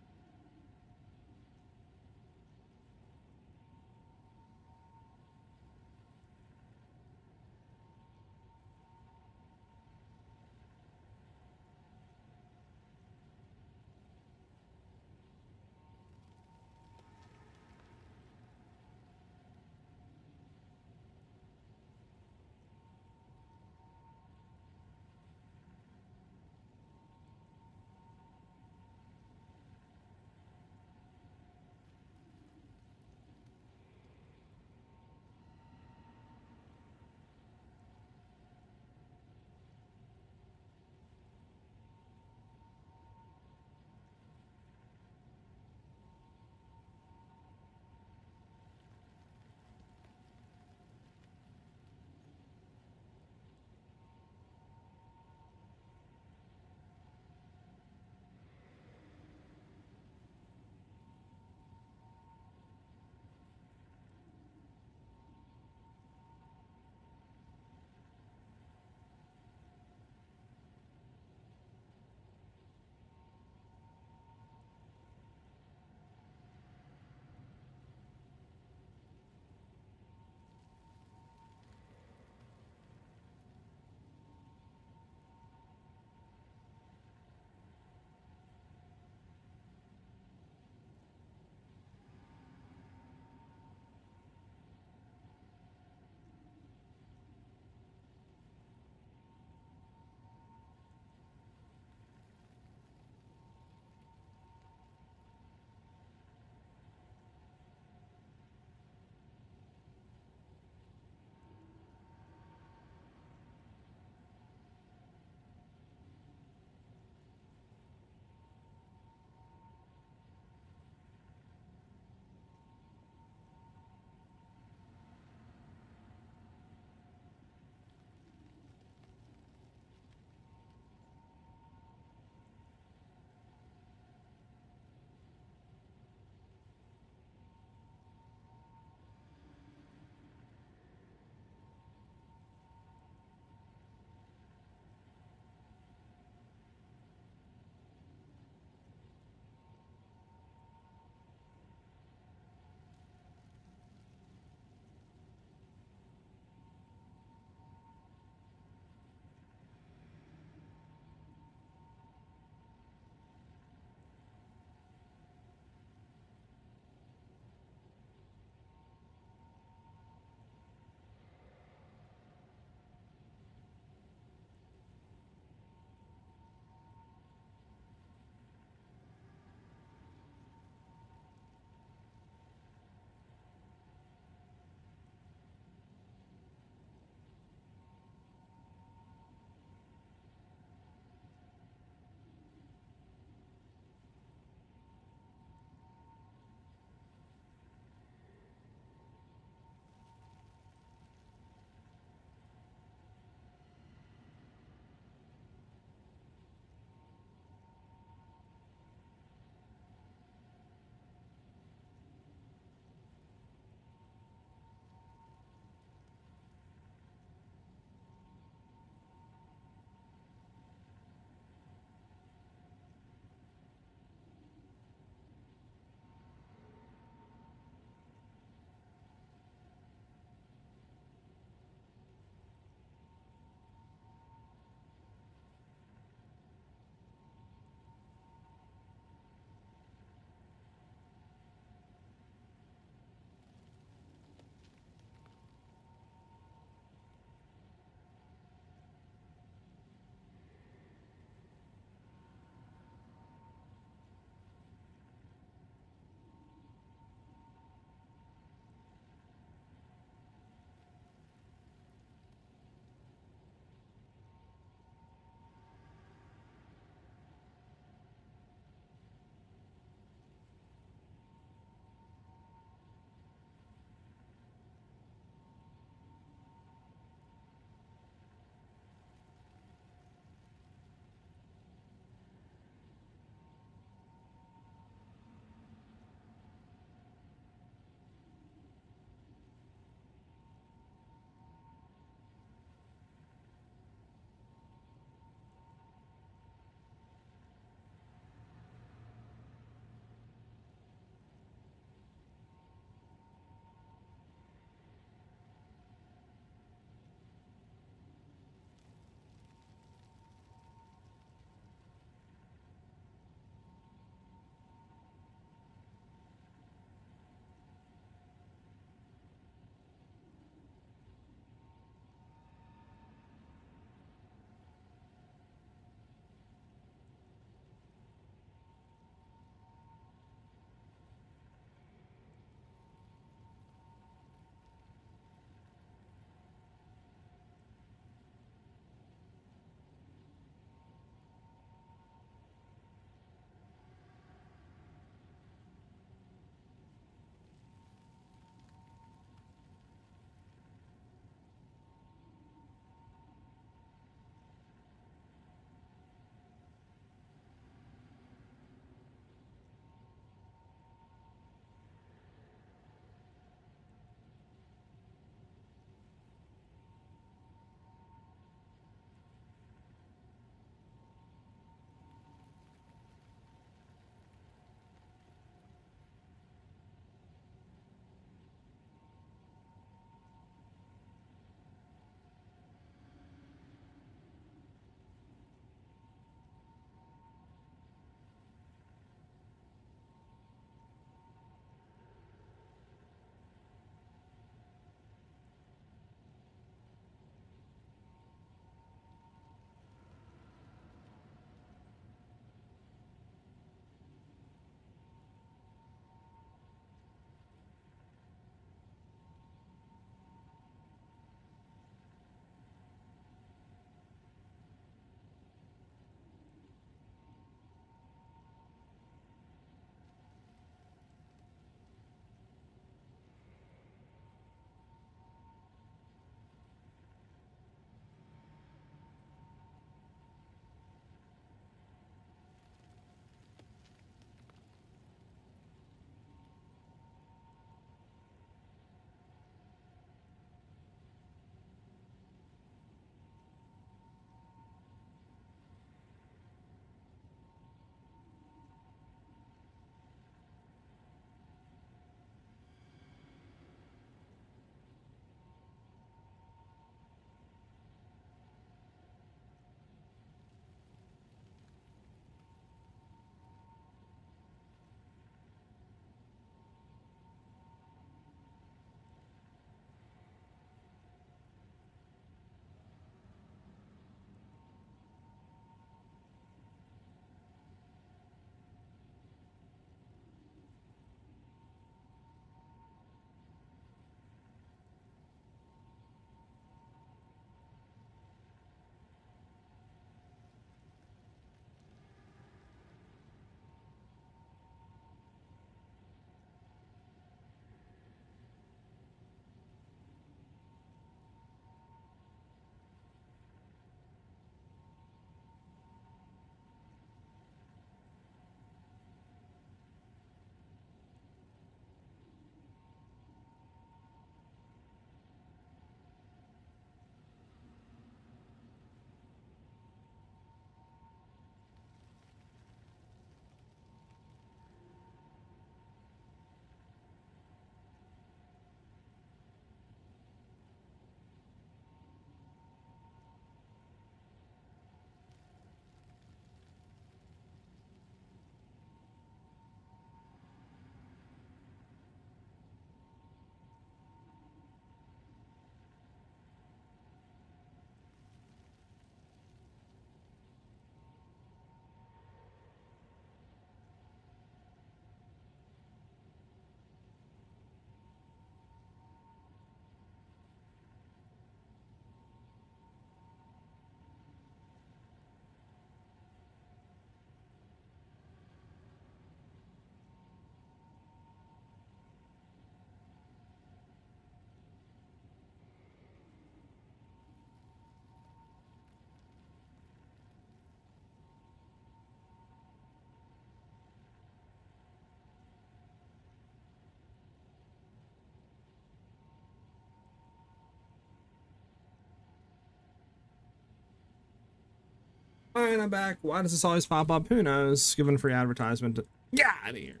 Fine, I'm back. Why does this always pop up? Who knows? Given free advertisement. Get out of here.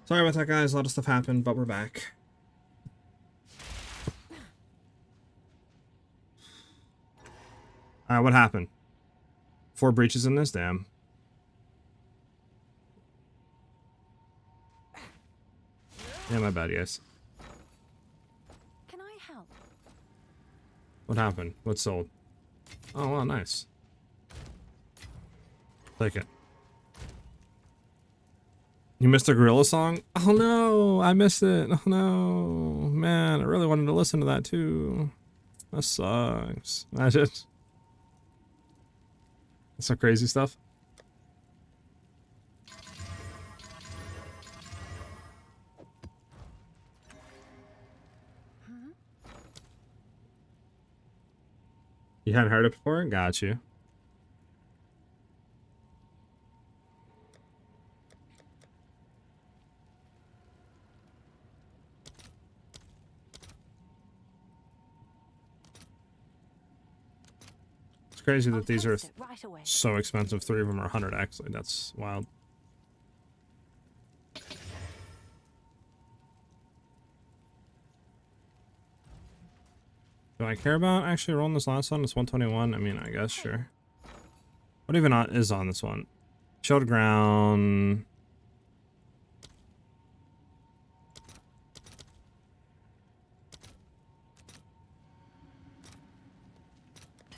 Sorry about that, guys. A lot of stuff happened, but we're back. Alright, what happened? 4 breaches in this? Damn. Yeah, my bad, guys. Can I help? What happened? What sold? Oh, well, nice. Take it. You missed a gorilla song? Oh no, I missed it. Oh no. Man, I really wanted to listen to that too. That sucks. Imagine. That's some crazy stuff. You hadn't heard it before? Got you. It's crazy that these are Post it right away. so expensive. 3 of them are 100x. Like, that's wild. Do I care about actually rolling this last one? It's 121. I mean, I guess, sure. What even is on this one? Chilled ground.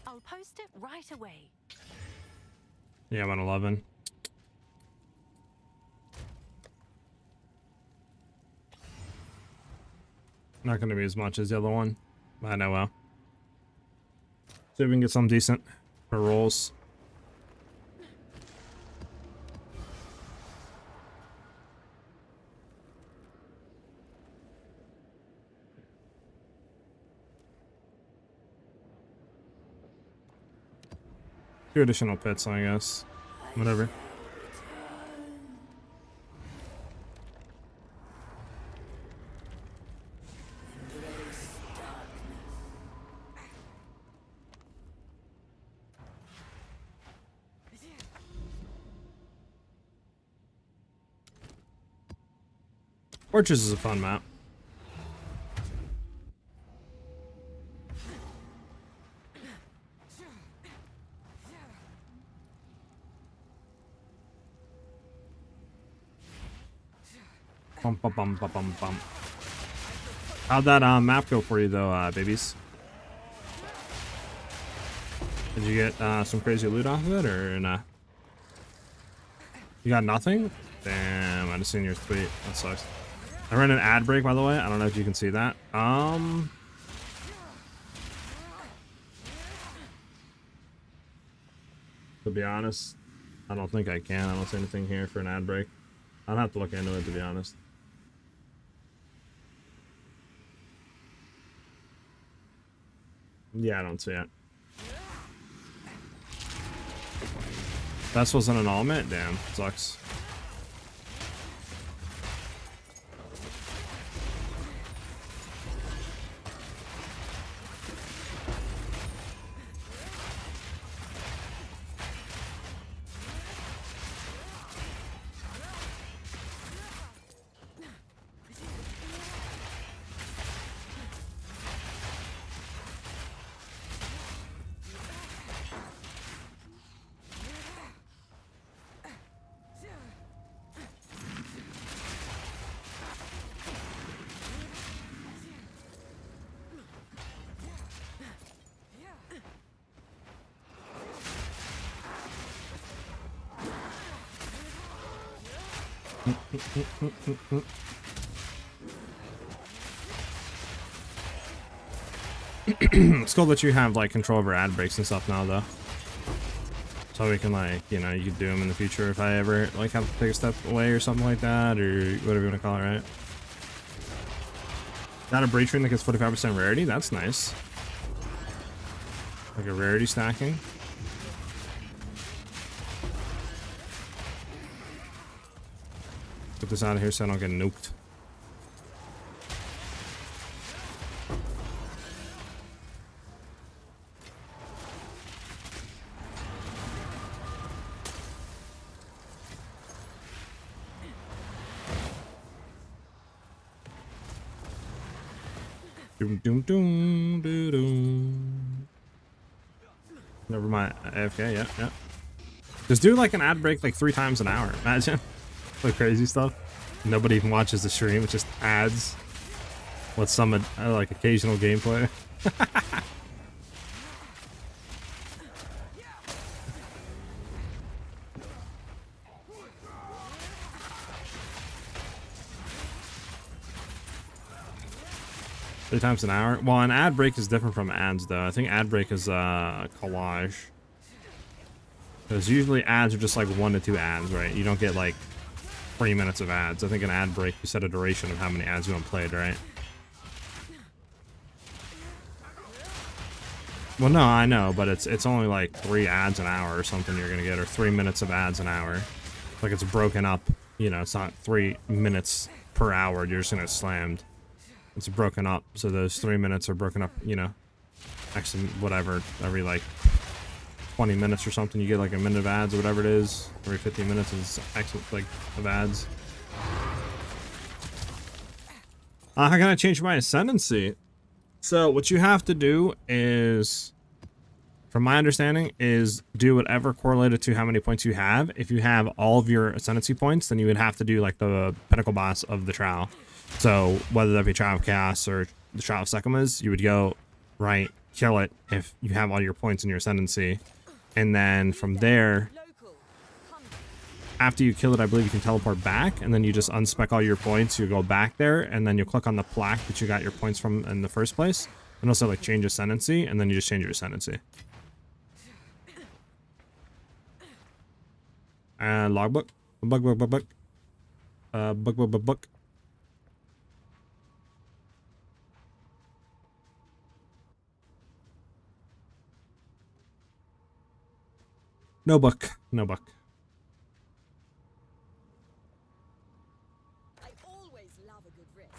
I'll post it right away. Yeah, I'm on 11. Not going to be as much as the other one. I know well. See if we can get something decent for rolls. Two additional pits, I guess. Whatever. Fortress is a fun map. Bum, bum, bum, bum, bum, bum. How'd that map go for you though, babies? Did you get some crazy loot off of it or nah? You got nothing? Damn, I just seen your tweet. That sucks. I ran an ad break, by the way. I don't know if you can see that. To be honest, I don't think I can. I don't see anything here for an ad break. I'll have to look into it, to be honest. Yeah, I don't see it. That wasn't an ultimate? Damn, sucks. It's cool that you have like control over ad breaks and stuff now though, so we can like, you know, you could do them in the future if I ever like have to take a step away or something like that, or whatever you want to call it, right? Got a breach ring that gets 45% rarity. That's nice, like a rarity stacking. Get this out of here so I don't get nuked. Doom, doom, doom, doom, doom. Never mind. AFK, yeah. Just do like an ad break like 3 times an hour. Imagine. Like crazy stuff. Nobody even watches the stream. It's just ads with some like occasional gameplay. 3 times an hour. Well, an ad break is different from ads, though. I think ad break is collage. Because usually ads are just like 1 to 2 ads, right? You don't get like 3 minutes of ads. I think an ad break, you set a duration of how many ads you want played, right? Well, no, I know, but it's only like 3 ads an hour or something you're gonna get, or 3 minutes of ads an hour. Like it's broken up, you know, it's not 3 minutes per hour, you're just gonna slammed. It's broken up, so those 3 minutes are broken up, you know, actually, whatever, every like 20 minutes or something, you get like a minute of ads or whatever it is. Every 15 minutes is X like of ads. How can I change my ascendancy? So what you have to do is, from my understanding, is do whatever correlated to how many points you have. If you have all of your ascendancy points, then you would have to do like the pinnacle boss of the trial. So whether that be Trial of Chaos or the Trial of Sekhmet, you would go, right, kill it if you have all your points in your ascendancy. And then from there, after you kill it, I believe you can teleport back, and then you just unspec all your points. You go back there, and then you click on the plaque that you got your points from in the first place. And also like change ascendancy, and then you just change your ascendancy. And logbook. Book. Book. No book. No book. I always love a good risk.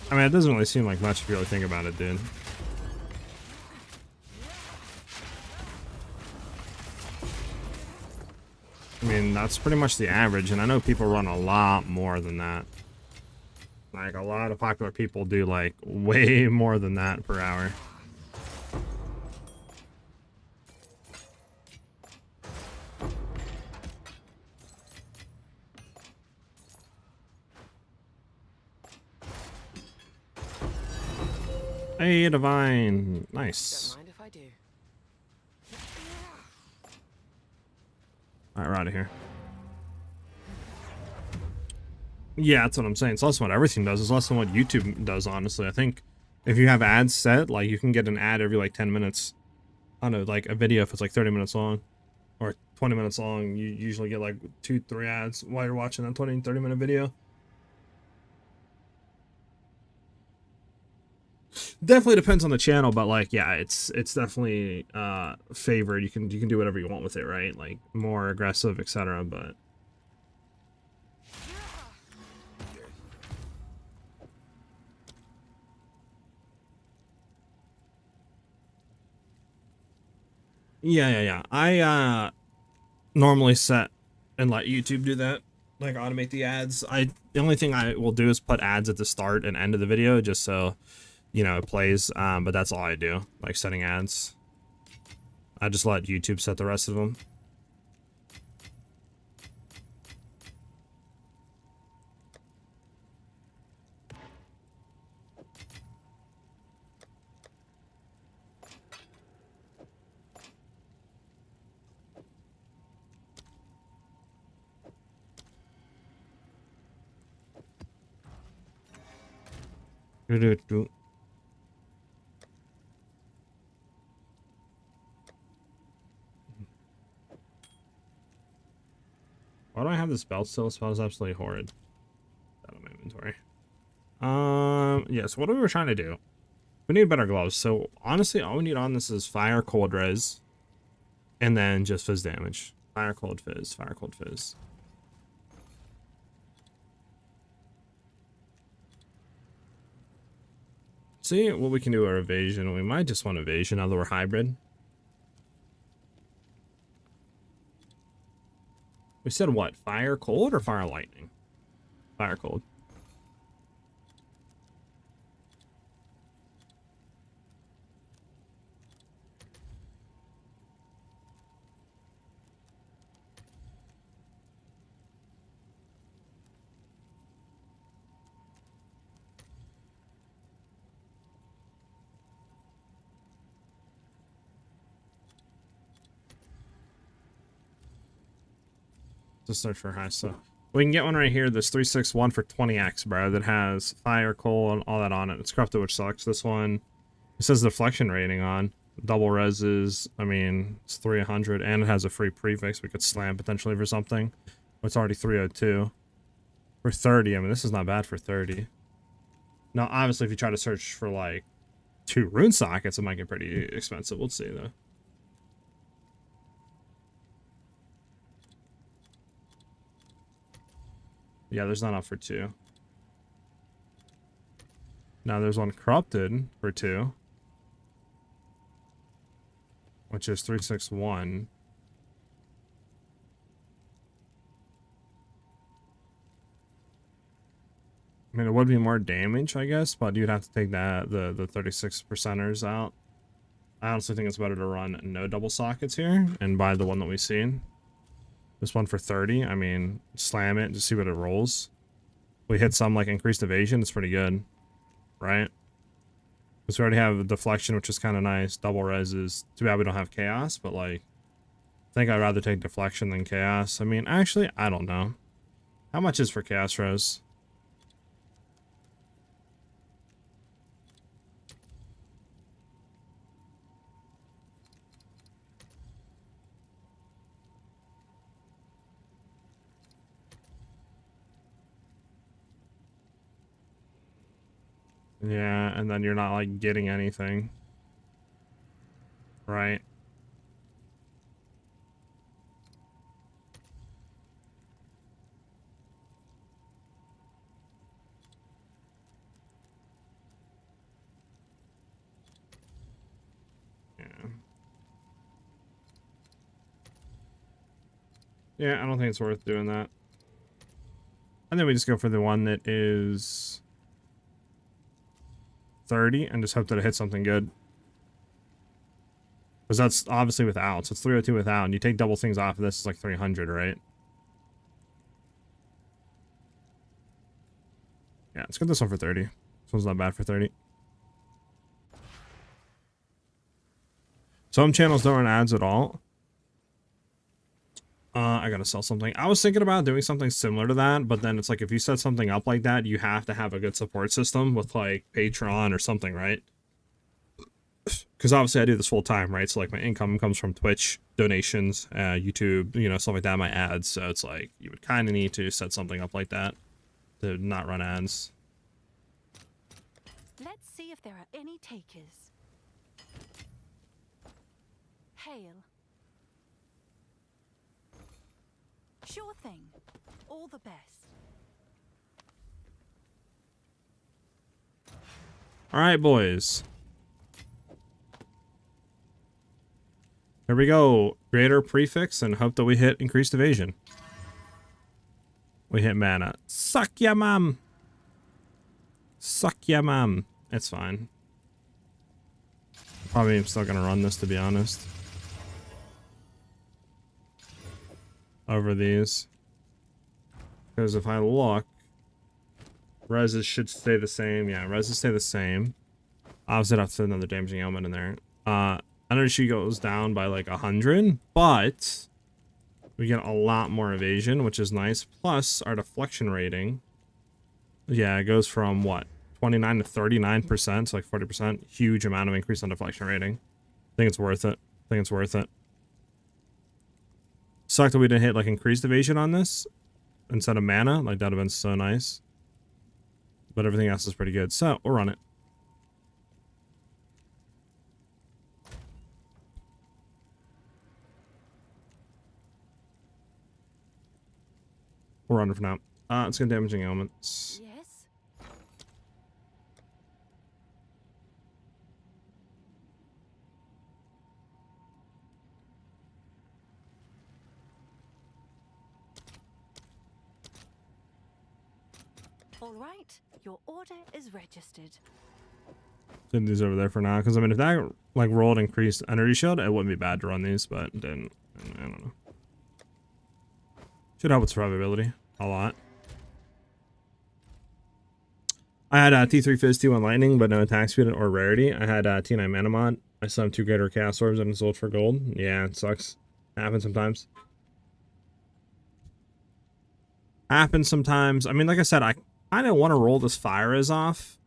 I mean, it doesn't really seem like much if you really think about it, dude. I mean, that's pretty much the average, and I know people run a lot more than that. Like, a lot of popular people do, like, way more than that per hour. Hey, Divine. Nice. Don't mind if I do. Alright, we're out of here. Yeah, that's what I'm saying. It's less than what everything does. It's less than what YouTube does, honestly. I think if you have ads set, like, you can get an ad every, like, 10 minutes. I don't know, like, a video if it's, like, 30 minutes long. Or 20 minutes long, you usually get, like, 2-3 ads while you're watching that 20-30-minute video. Definitely depends on the channel, but like, yeah, it's definitely favored. You can do whatever you want with it, right? Like more aggressive, etc. But yeah. I normally set and let YouTube do that, like automate the ads. The only thing I will do is put ads at the start and end of the video, just so you know it plays. But that's all I do, like setting ads. I just let YouTube set the rest of them. Why do I have this belt still? This spell is absolutely horrid. Out of my inventory. Yes, what are we trying to do? We need better gloves. So honestly, all we need on this is fire, cold res, and then just fizz damage. Fire, cold, fizz. Fire, cold, fizz. See what we can do our evasion. We might just want evasion now that we're hybrid. We said what? Fire, cold, or fire, lightning? Fire, cold. Just search for high stuff. We can get one right here. This 361 for 20x, bro. That has fire, coal, and all that on it. It's corrupted, which sucks. This one, it says deflection rating on. Double reses. I mean, it's 300, and it has a free prefix we could slam potentially for something. It's already 302 for 30. I mean, this is not bad for 30. Now, obviously, if you try to search for like 2 rune sockets, it might get pretty expensive. We'll see though. Yeah, there's not enough for 2. Now there's one corrupted for 2, which is 361. I mean, it would be more damage, I guess, but you'd have to take that the 36%ers out. I honestly think it's better to run no double sockets here and buy the one that we've seen. This one for 30. I mean, slam it, just see what it rolls. We hit some like increased evasion. It's pretty good, right? Because we already have a deflection, which is kind of nice. Double res is too bad we don't have chaos, but like, I think I'd rather take deflection than chaos. I mean, actually, I don't know. How much is for chaos res? Yeah, and then you're not like getting anything. Right? Yeah. Yeah, I don't think it's worth doing that. And then we just go for the one that is 30 and just hope that it hits something good. Because that's obviously without. So it's 302 without. And you take double things off of this, it's like 300, right? Yeah, let's get this one for 30. This one's not bad for 30. Some channels don't run ads at all. I gotta sell something. I was thinking about doing something similar to that, but then it's like if you set something up like that, you have to have a good support system with like Patreon or something, right? Because obviously I do this full time, right? So like my income comes from Twitch donations, YouTube, you know, stuff like that, my ads. So it's like you would kind of need to set something up like that to not run ads. Let's see if there are any takers. Hail. Sure thing. All the best. All right, boys. Here we go. Greater prefix and hope that we hit increased evasion. We hit mana. Suck ya, mom. Suck ya, mom. It's fine. Probably am still gonna run this, to be honest. Over these. Because if I look, reses should stay the same. Yeah, reses stay the same. Obviously, I'd have to put another damaging element in there. Energy goes down by like 100, but we get a lot more evasion, which is nice. Plus, our deflection rating, yeah, it goes from what, 29 to 39%, so like 40%. Huge amount of increase on deflection rating. I think it's worth it. I think it's worth it. Sucked that we didn't hit like increased evasion on this instead of mana. Like that would have been so nice. But everything else is pretty good. So we'll run it. We're under for now. Let's get damaging elements. Yes? All right, your order is registered. Did these over there for now, because I mean, if that like rolled increased energy shield, it wouldn't be bad to run these, but it didn't. I don't know. Should help with survivability a lot. I had T3 Fizz, T1 Lightning, but no attack speed or rarity. I had T9 Mana Mod. I still have 2 Greater Chaos Orbs and sold for gold. Yeah, it sucks. Happens sometimes. Happens sometimes. I mean, like I said, I kind of want to roll this SiahZ off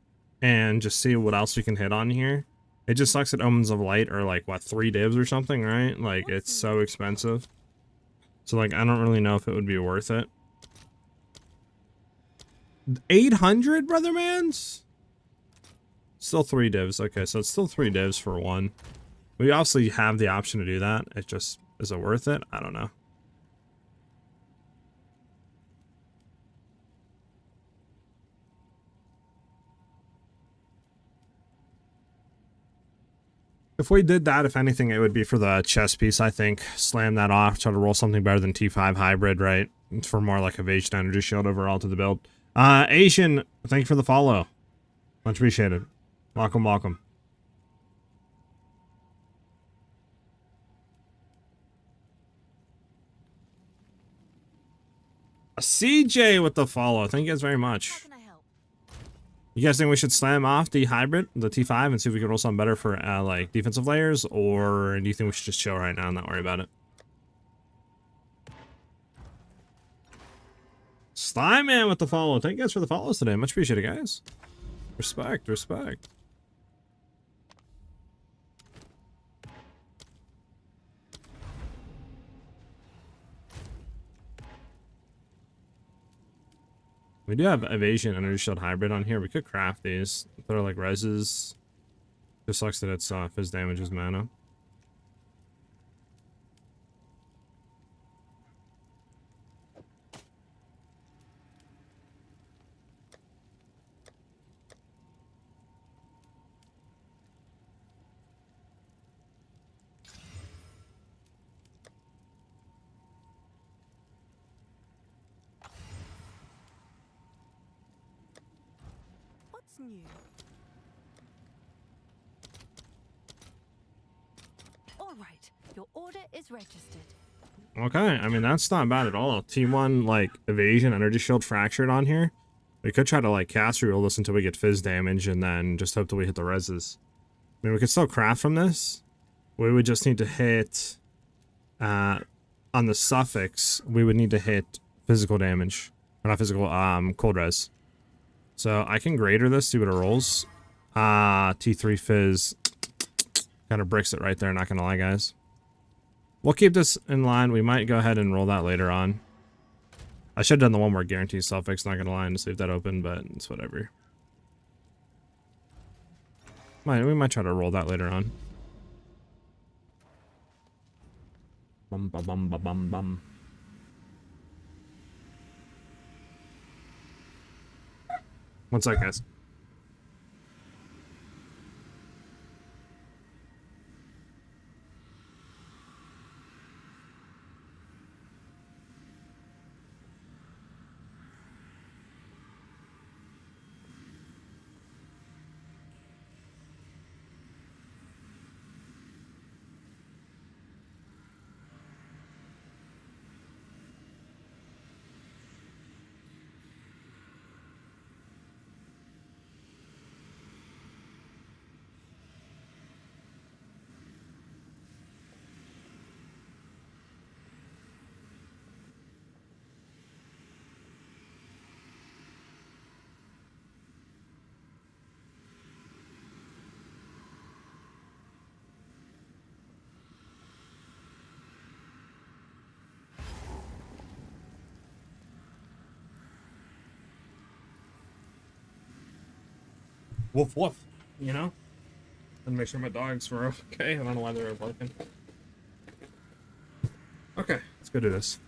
and just see what else we can hit on here. It just sucks that Omens of Light are like, what, 3 divs or something, right? Like, it's so expensive. So, like, I don't really know if it would be worth it. 800, brother mans? Still 3 divs. Okay, so it's still 3 divs for 1. We obviously have the option to do that. It just, is it worth it? I don't know. If we did that, if anything, it would be for the chess piece, I think. Slam that off, try to roll something better than T5 hybrid, right? For more like evasion energy shield overall to the build. Asian, thank you for the follow. Much appreciated. Welcome, welcome. CJ with the follow. Thank you guys very much. How can I help? You guys think we should slam off the hybrid, the T5, and see if we can roll something better for like defensive layers, or do you think we should just chill right now and not worry about it? Slime Man with the follow. Thank you guys for the follows today. Much appreciated, guys. Respect, respect. We do have evasion energy shield hybrid on here. We could craft these. They're like reses. Just sucks that it's fizz damages mana. What's new? All right, your order is registered. Okay, I mean, that's not bad at all. T1, like, evasion, energy shield fractured on here. We could try to, like, cast reroll this until we get fizz damage and then just hope that we hit the reses. I mean, we could still craft from this. We would just need to hit, on the suffix, we would need to hit physical damage. Or not physical, cold res. So I can greater this, see what it rolls. T3 fizz. Kind of bricks it right there, not gonna lie, guys. We'll keep this in line. We might go ahead and roll that later on. I should have done the one more guarantee suffix, not gonna lie, and just leave that open, but it's whatever. We might try to roll that later on. Bum bum bum bum bum bum. One sec, guys. Woof woof, you know? And make sure my dogs were okay. I don't know why they were barking. Okay, let's go do this.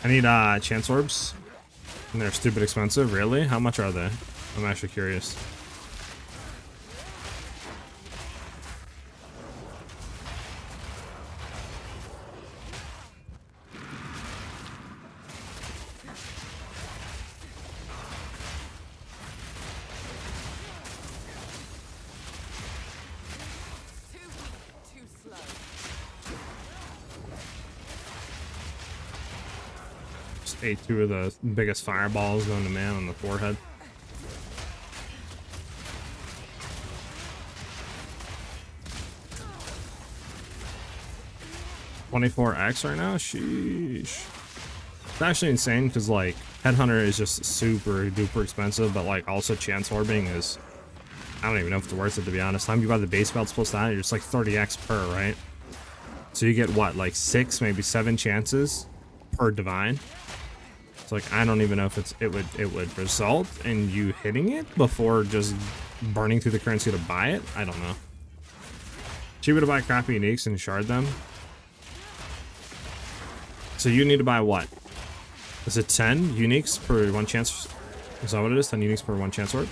I need chance orbs. And they're stupid expensive. Really? How much are they? I'm actually curious. Too slow. Just ate two of the biggest fireballs going to man on the forehead. $24x right now? Sheesh. It's actually insane because, like, Headhunter is just super duper expensive, but, like, also Chance Orbing is, I don't even know if it's worth it, to be honest. Time you buy the base belts plus that, you're just like 30x per, right? So you get what, like 6, maybe 7 chances per divine. It's like, I don't even know if it would result in you hitting it before just burning through the currency to buy it. I don't know. Cheaper to buy crappy uniques and shard them. So you need to buy what? Is it 10 uniques per 1 chance? Is that what it is? 10 uniques per 1 chance orb?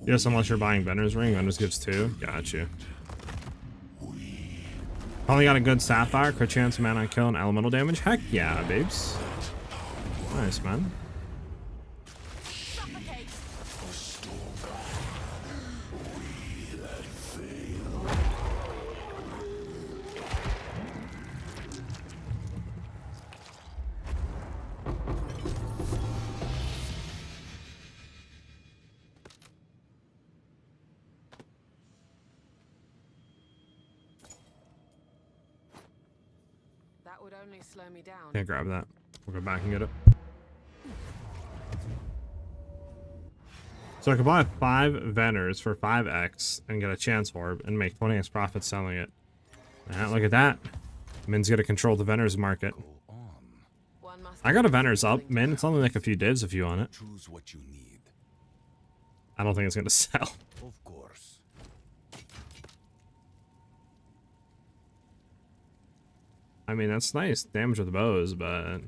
Yes, unless you're buying Bender's Ring, Bender's gives 2. Got you. Only got a good Sapphire, crit chance, mana kill, and elemental damage. Heck yeah, babes. Nice, man. That would only slow me down. Can't grab that. We'll go back and get it. So I could buy 5 Venners for 5x and get a chance orb and make 20x profit selling it. Look at that. Min's gonna control the Venners market. I got a Venners up, Min. It's only like a few divs if you want it. Choose what you need. I don't think it's gonna sell. Of course. I mean, that's nice damage with bows, but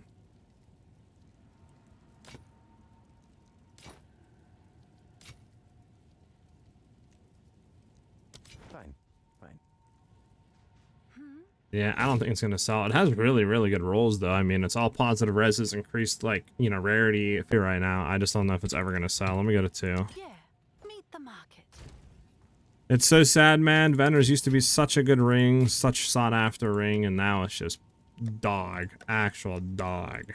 Fine. yeah, I don't think it's gonna sell. It has really, really good rolls, though. I mean, it's all positive reses, increased, like, you know, rarity right now. I just don't know if it's ever gonna sell. Let me go to 2. Yeah, meet the market. It's so sad, man. Vendors used to be such a good ring, such sought after ring, and now it's just dog. Actual dog.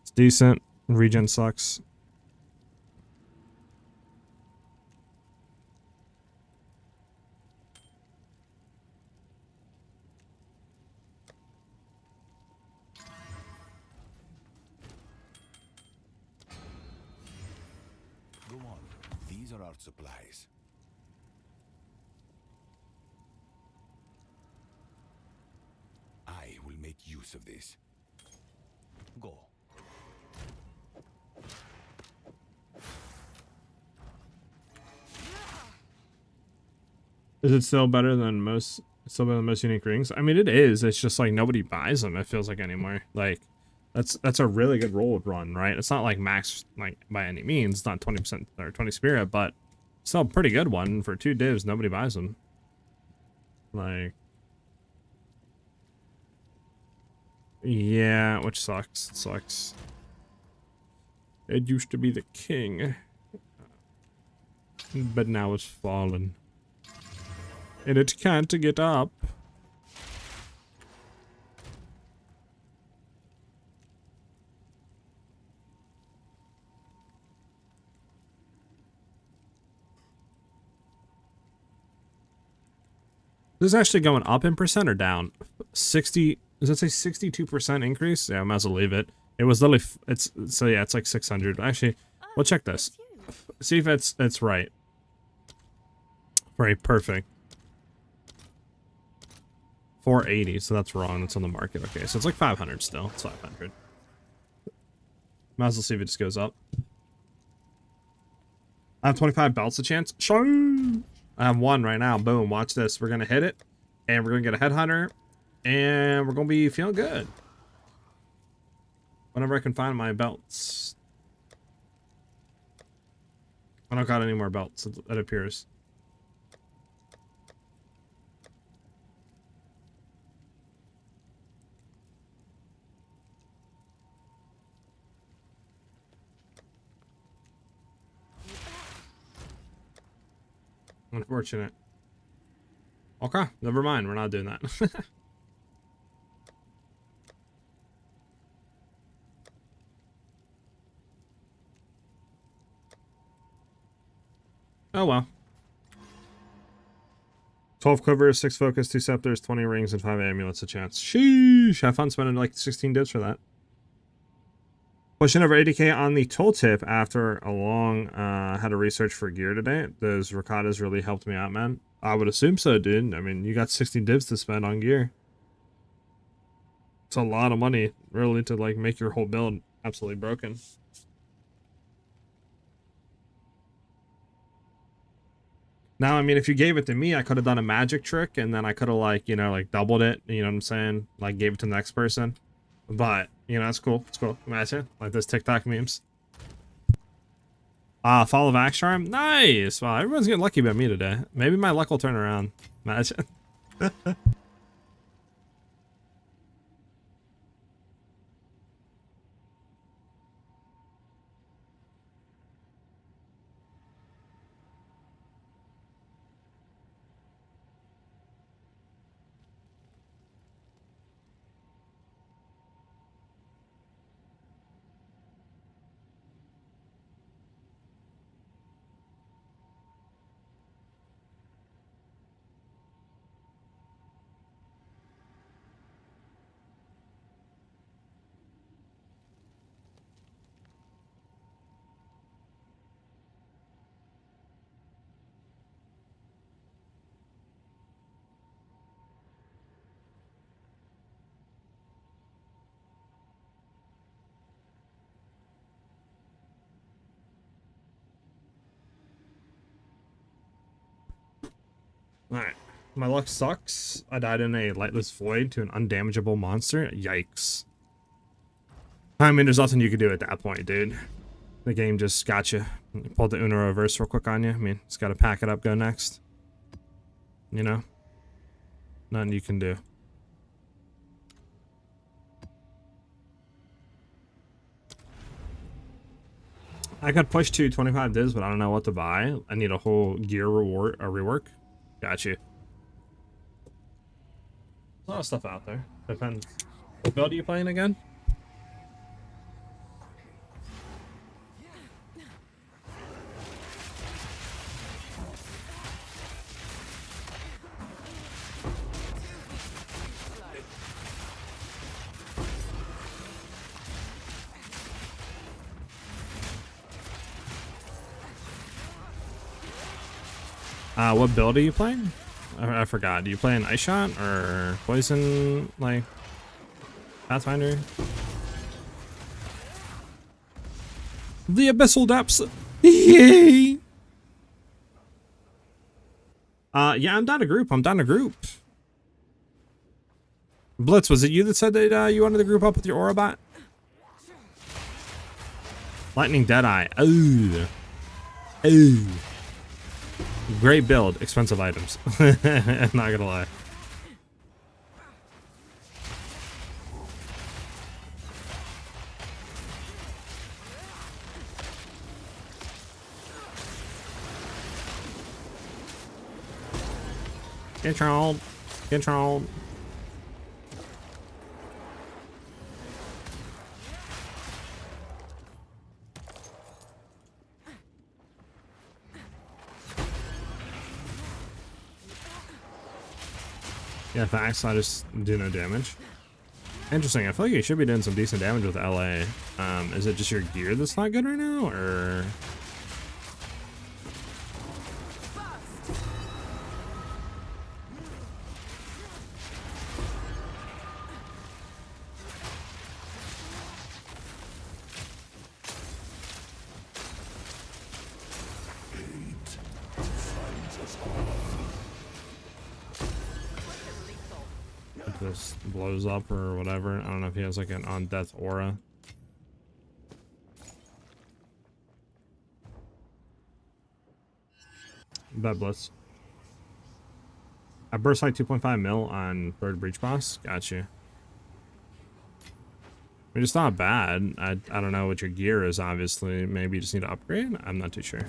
It's decent. Regen sucks. Go on. These are our supplies. I will make use of this. Go. Is it still better than most? Still better than most unique rings? I mean, it is. It's just like nobody buys them. It feels like anymore. Like that's a really good roll run, right? It's not like max, like, by any means. It's not 20% or 20 spirit, but still a pretty good one for 2 divs. Nobody buys them. Like, Yeah, which sucks. It sucks. It used to be the king. But now it's fallen. And it can't get up. This is actually going up in percent or down? 60, does that say 62% increase? Yeah, I might as well leave it. It was literally, so yeah, it's like 600. Actually, we'll check this. See if it's right. Right, perfect. 480, so that's wrong. That's on the market. Okay, so it's like 500 still. It's 500. Might as well see if it just goes up. I have 25 belts a chance. Sure. I have one right now. Boom. Watch this. We're going to hit it. And we're going to get a headhunter. And we're going to be feeling good. Whenever I can find my belts. I don't got any more belts, it appears. Unfortunate. Okay, never mind. We're not doing that. Oh well. 12 quivers, 6 focus, 2 scepters, 20 rings, and 5 amulets a chance. Sheesh! Have fun spending like 16 dips for that. Pushing over 80k on the tooltip after a long had to research for gear today. Those ricotta's really helped me out, man. I would assume so, dude. I mean, you got 60 dips to spend on gear. It's a lot of money, really, to like make your whole build absolutely broken. Now, I mean, if you gave it to me, I could have done a magic trick, and then I could have, like, you know, like, doubled it, you know what I'm saying? Like, gave it to the next person. But, you know, it's cool. It's cool. Imagine, like, those TikTok memes. Fall of Axe Charm? Nice! Wow, everyone's getting lucky about me today. Maybe my luck will turn around. Imagine. Alright. My luck sucks. I died in a lightless void to an undamageable monster. Yikes. I mean, there's nothing you could do at that point, dude. The game just got you. Pulled the Uno reverse real quick on you. I mean, just gotta pack it up, go next. You know? Nothing you can do. I could push to 25 divs, but I don't know what to buy. I need a whole gear rework. Got you. A lot of stuff out there. Depends. What build are you playing again? What build are you playing? I forgot. Do you play an Ice Shot or Poison, like, Pathfinder? The Abyssal Depths! Yay! Yeah, I'm down to group. I'm down to group. Blitz, was it you that said that you wanted to group up with your Aurabot? Lightning Deadeye. Oh. Oh. Great build, expensive items. I'm not gonna lie. Get trolled. Get trolled. Yeah, facts. I just do no damage. Interesting. I feel like you should be doing some decent damage with LA. Is it just your gear that's not good right now, or? If this blows up or whatever. I don't know if he has like an on-death aura. Bad blitz. I burst like 2.5 mil on third breach boss. Got you. I mean, it's not bad. I don't know what your gear is, obviously. Maybe you just need to upgrade? I'm not too sure.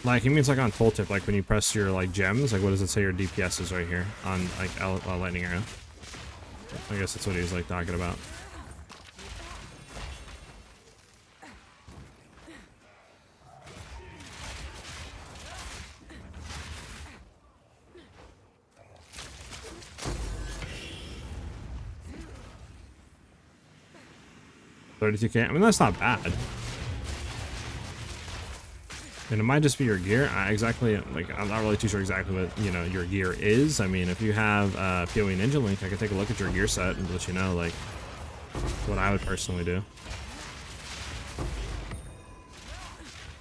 Like, he means like on tooltip, like when you press your like gems, like what does it say your DPS is right here on like lightning arrow? I guess that's what he's like talking about. $32K. I mean, that's not bad. And it might just be your gear. Exactly, like, I'm not really too sure exactly what, you know, your gear is. I mean, if you have PoE Ninja Link, I could take a look at your gear set and let you know, like, what I would personally do.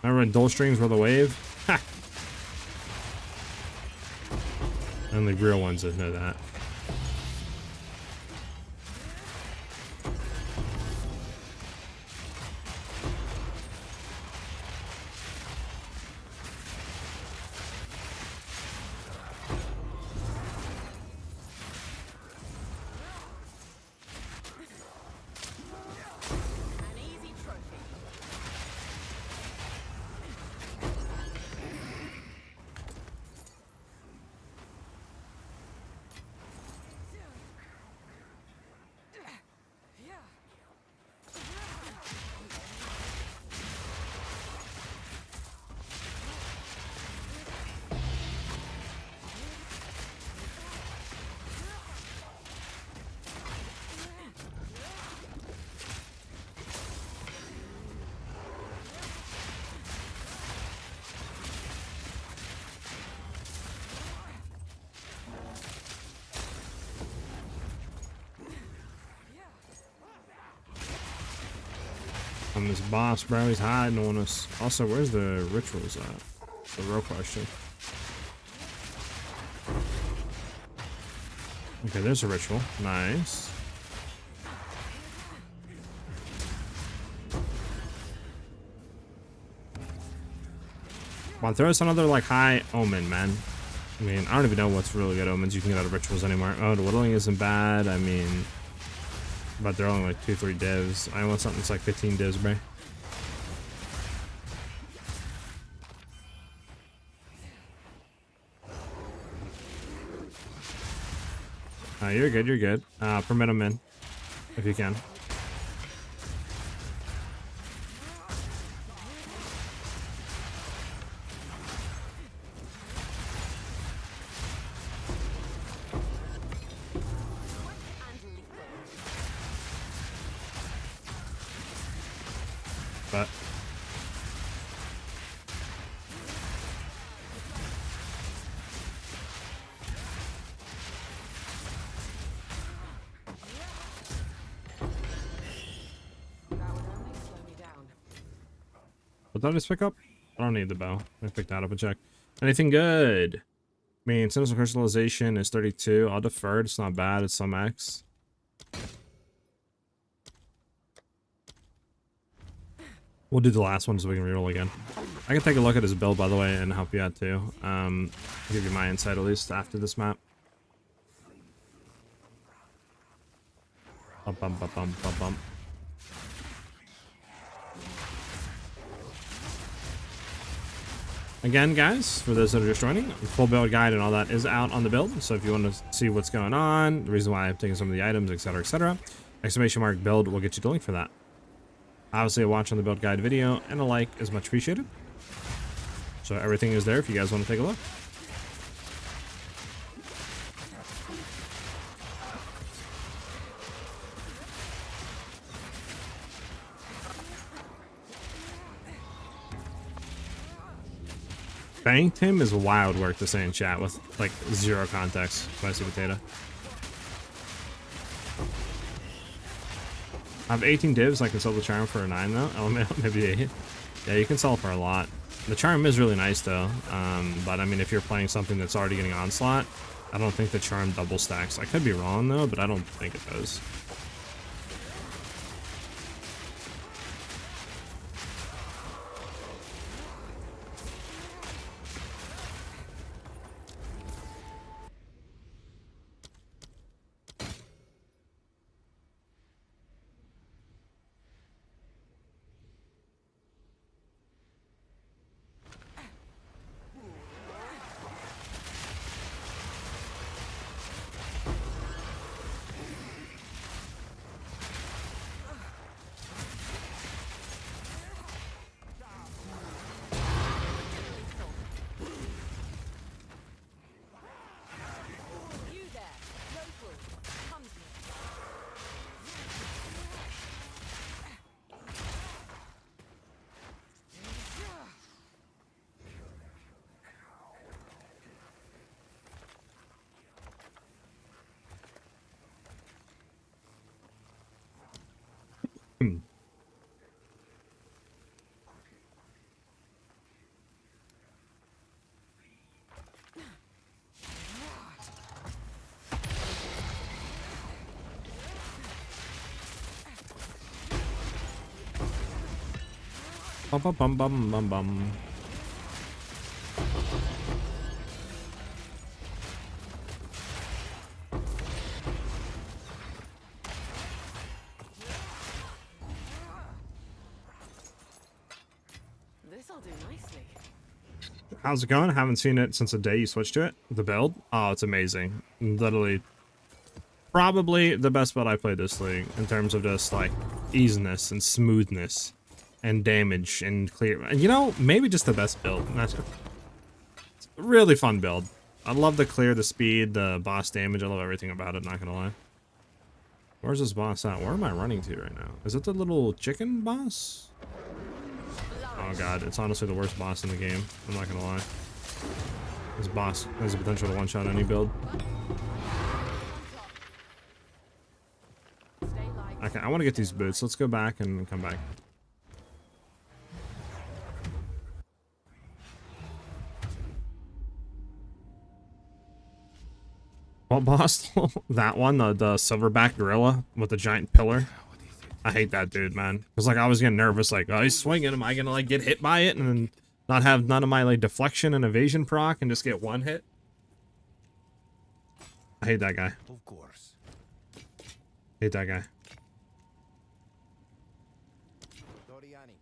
Remember when dual streams were the wave? Ha! Only real ones that know that. On this boss, bro, he's hiding on us. Also, where's the rituals at? The real question. Okay, there's a ritual. Nice. Come on, throw us another like high omen, man. I mean, I don't even know what's really good omens you can get out of rituals anymore. Oh, the whittling isn't bad. I mean, but they're only like 2-3 divs. I want something that's like 15 divs, bro. You're good, you're good. Permit them in, if you can. But what did I just pick up? I don't need the bow. I picked that up and check. Anything good? I mean, Sinister Crystallization is 32. I'll defer. It's not bad. It's some X. We'll do the last one so we can reroll again. I can take a look at his build, by the way, and help you out too. I'll give you my insight at least after this map. Bump, bump, bump, bump, bump, bump. Again, guys, for those that are just joining, the full build guide and all that is out on the build. So if you want to see what's going on, the reason why I'm taking some of the items, etc., exclamation mark build will get you the link for that. Obviously, a watch on the build guide video and a like is much appreciated. So everything is there if you guys want to take a look. Banked him is wild work to say in chat with like zero context. Spicy potato. I have 18 divs. I can sell the charm for a 9 though. Oh, maybe 8. Yeah, you can sell for a lot. The charm is really nice though. But I mean, if you're playing something that's already getting onslaught, I don't think the charm double stacks. I could be wrong though, but I don't think it does. You there, local. Come to me. Bum bum bum bum bum bum. This'll do nicely. How's it going? I haven't seen it since the day you switched to it. The build? Oh, it's amazing. Literally, probably the best build I played this league in terms of just like easiness and smoothness and damage and clear. And you know, maybe just the best build. It's a really fun build. I love the clear, the speed, the boss damage. I love everything about it, not gonna lie. Where's this boss at? Where am I running to right now? Is it the little chicken boss? Oh god, it's honestly the worst boss in the game. I'm not gonna lie. This boss has the potential to one-shot any build. Okay, I want to get these boots. Let's go back and come back. What boss? That one, the silverback gorilla with the giant pillar. I hate that dude, man. Cause like I was getting nervous, like, oh, he's swinging. Am I gonna like get hit by it and then not have none of my like deflection and evasion proc and just get one hit? I hate that guy. Of course. Hate that guy. Doriani.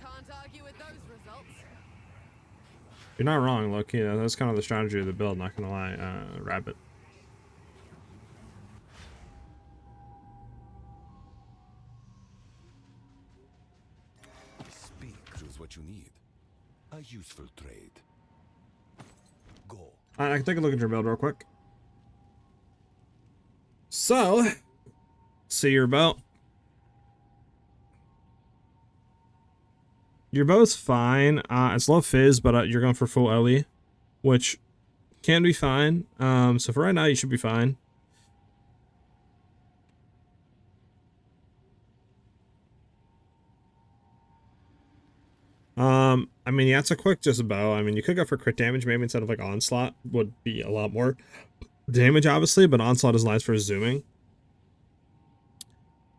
Can't argue with those results. You're not wrong, look. You know, that's kind of the strategy of the build. Not gonna lie, Rabbit. Speak. Choose what you need. A useful trade. Go. I can take a look at your build real quick. So, see your bow. You're both fine. It's low fizz, but you're going for full LE, which can be fine. So for right now, you should be fine. I mean, yeah, it's a quick just bow. I mean, you could go for crit damage maybe instead of like onslaught would be a lot more damage, obviously, but onslaught is nice for zooming.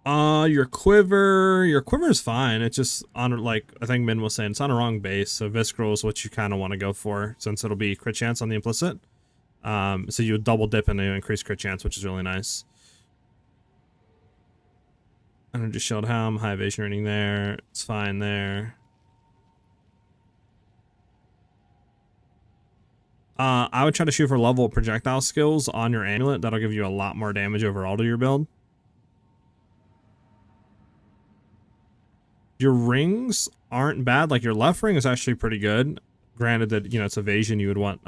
Your quiver is fine. It's just on, like I think Min was saying, it's on a wrong base. So visceral is what you kind of want to go for since it'll be crit chance on the implicit. So you would double dip into increase crit chance, which is really nice. Energy shield helm, high evasion rating there. It's fine there. I would try to shoot for level projectile skills on your amulet. That'll give you a lot more damage overall to your build. Your rings aren't bad. Like your left ring is actually pretty good. Granted that, you know, it's evasion, you would want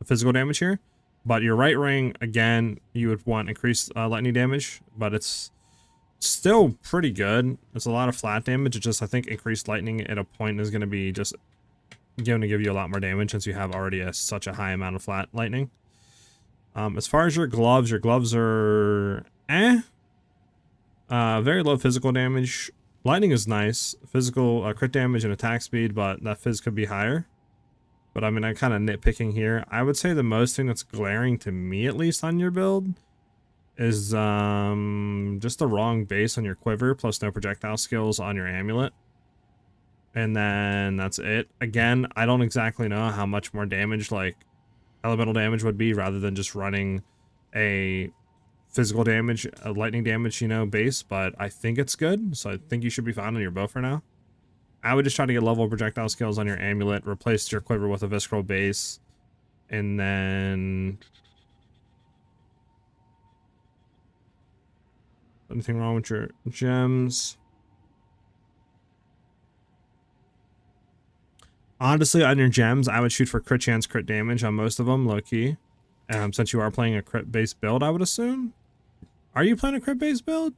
physical damage here. But your right ring, again, you would want increased lightning damage, but it's still pretty good. It's a lot of flat damage. It's just, I think increased lightning at a point is going to be just going to give you a lot more damage since you have already such a high amount of flat lightning. As far as your gloves are very low physical damage. Lightning is nice. Physical crit damage and attack speed, but that phys could be higher. But I mean, I'm kind of nitpicking here. I would say the most thing that's glaring to me, at least on your build, is just the wrong base on your quiver plus no projectile skills on your amulet. And then that's it. Again, I don't exactly know how much more damage, like elemental damage would be rather than just running a physical damage, a lightning damage, you know, base, but I think it's good. So I think you should be fine on your bow for now. I would just try to get level projectile skills on your amulet, replace your quiver with a visceral base, and then anything wrong with your gems? Honestly, on your gems, I would shoot for crit chance, crit damage on most of them, low key. Since you are playing a crit based build, I would assume. Are you playing a crit based build?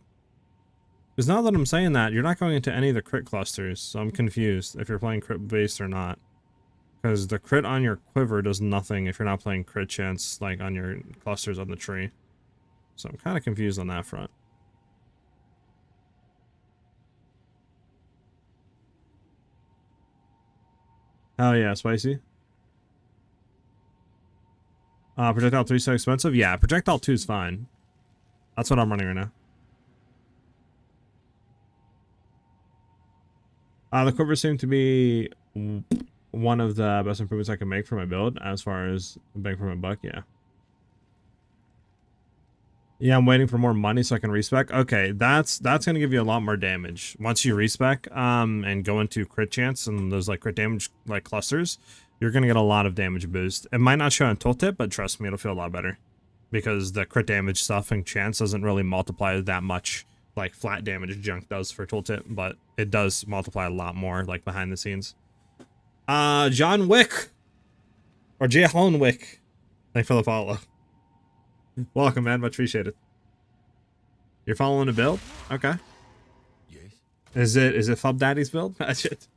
Because now that I'm saying that, you're not going into any of the crit clusters, so I'm confused if you're playing crit based or not. Because the crit on your quiver does nothing if you're not playing crit chance, like on your clusters on the tree. So I'm kind of confused on that front. Oh yeah, spicy. Projectile 3 is so expensive? Yeah, projectile 2 is fine. That's what I'm running right now. The quiver seemed to be one of the best improvements I can make for my build as far as bang for my buck, yeah. Yeah, I'm waiting for more money so I can respec. Okay, that's gonna give you a lot more damage. Once you respec and go into crit chance and those like crit damage like clusters, you're gonna get a lot of damage boost. It might not show on tooltip, but trust me, it'll feel a lot better. Because the crit damage stuff and chance doesn't really multiply that much like flat damage junk does for tooltip, but it does multiply a lot more like behind the scenes. John Wick or John Wick, thanks for the follow. Welcome, man, much appreciated. You're following a build? Okay. Yes. Is it Fub Daddy's build? Shit.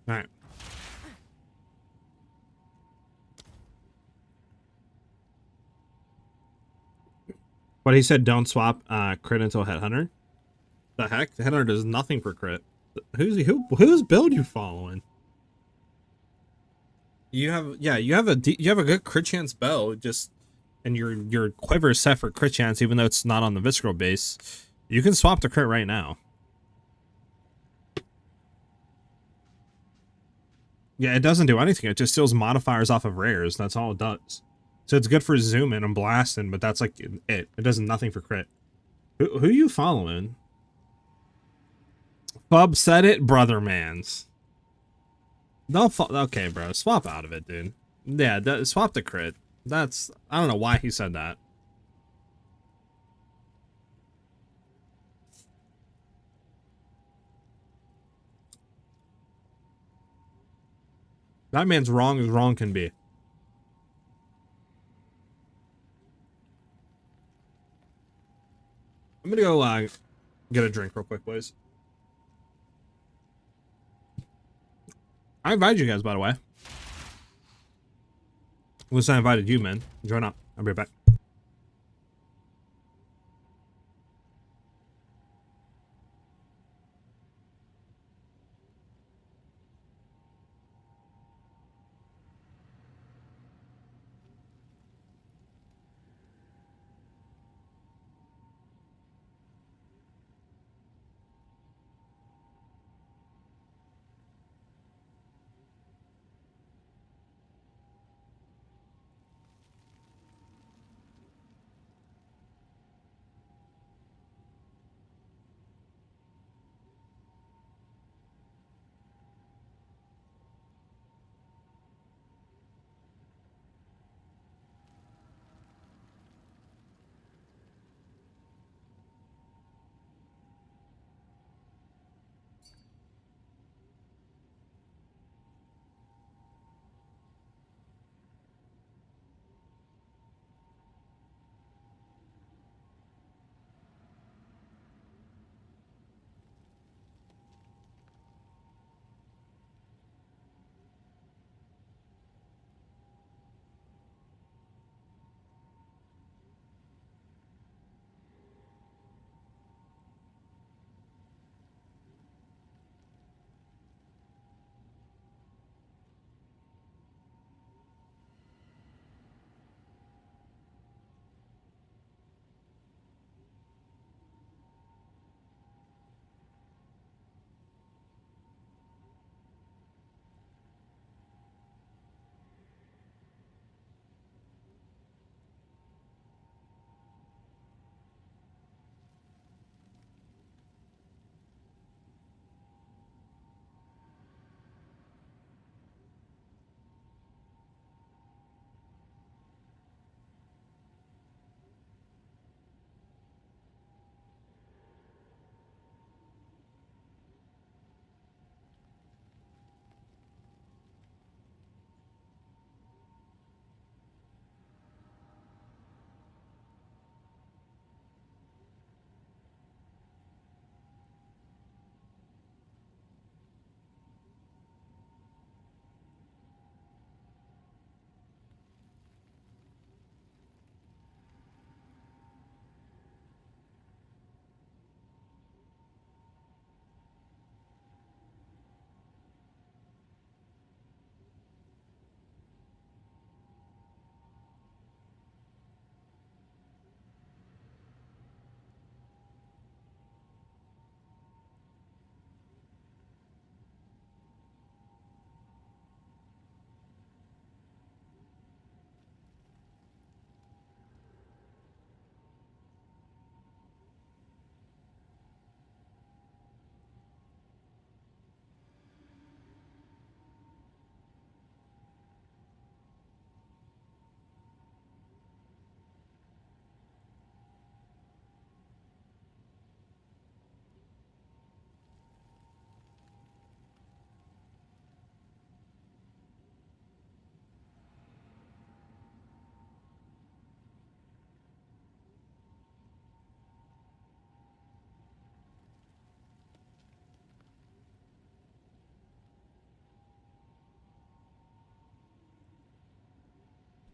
All right. But he said don't swap crit until Headhunter. The heck? The Headhunter does nothing for crit. Whose build you following? You have a good crit chance bow, just and your quiver is set for crit chance even though it's not on the visceral base. You can swap the crit right now. Yeah, it doesn't do anything. It just steals modifiers off of rares. That's all it does. So it's good for zooming and blasting, but that's like it. It does nothing for crit. Who you following? Bub said it, brother mans. Don't okay, bro. Swap out of it, dude. Yeah, swap the crit. That's, I don't know why he said that. That man's wrong as wrong can be. I'm gonna go get a drink real quick, boys. I invited you guys, by the way. Unless I invited you, man. Join up. I'll be right back.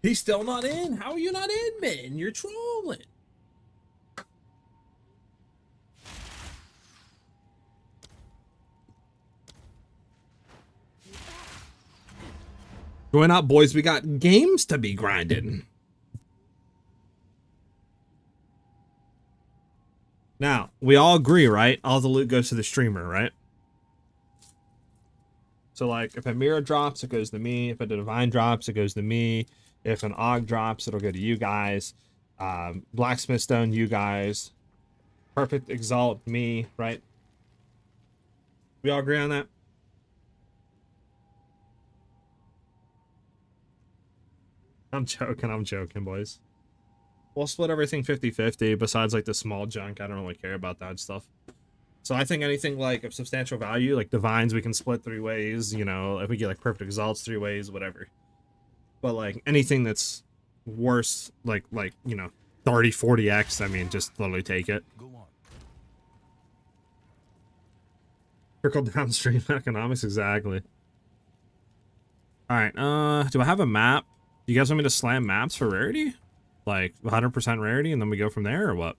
He's still not in. How are you not in, man? You're trolling. Going out, boys. We got games to be grinding. Now, we all agree, right? All the loot goes to the streamer, right? So, like, if a mirror drops, it goes to me. If a divine drops, it goes to me. If an AUG drops, it'll go to you guys. Blacksmith Stone, you guys. Perfect Exalt, me, right? We all agree on that? I'm joking, boys. We'll split everything 50-50, besides like the small junk. I don't really care about that stuff. So I think anything like of substantial value, like divines, we can split 3 ways, you know, if we get like perfect exalts 3 ways, whatever. But like anything that's worse, like you know, 30-40x, I mean, just literally take it. Go on. Trickle downstream economics, exactly. Alright, do I have a map? Do you guys want me to slam maps for rarity? Like 100% rarity and then we go from there, or what?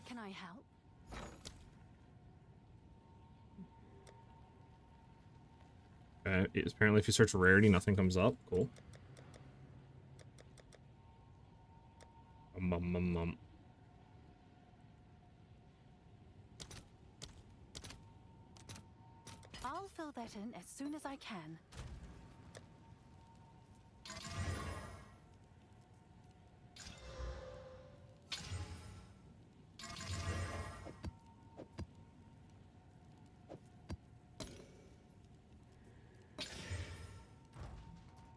Can I help? Okay, apparently if you search rarity, nothing comes up. Cool. I'll fill that in as soon as I can.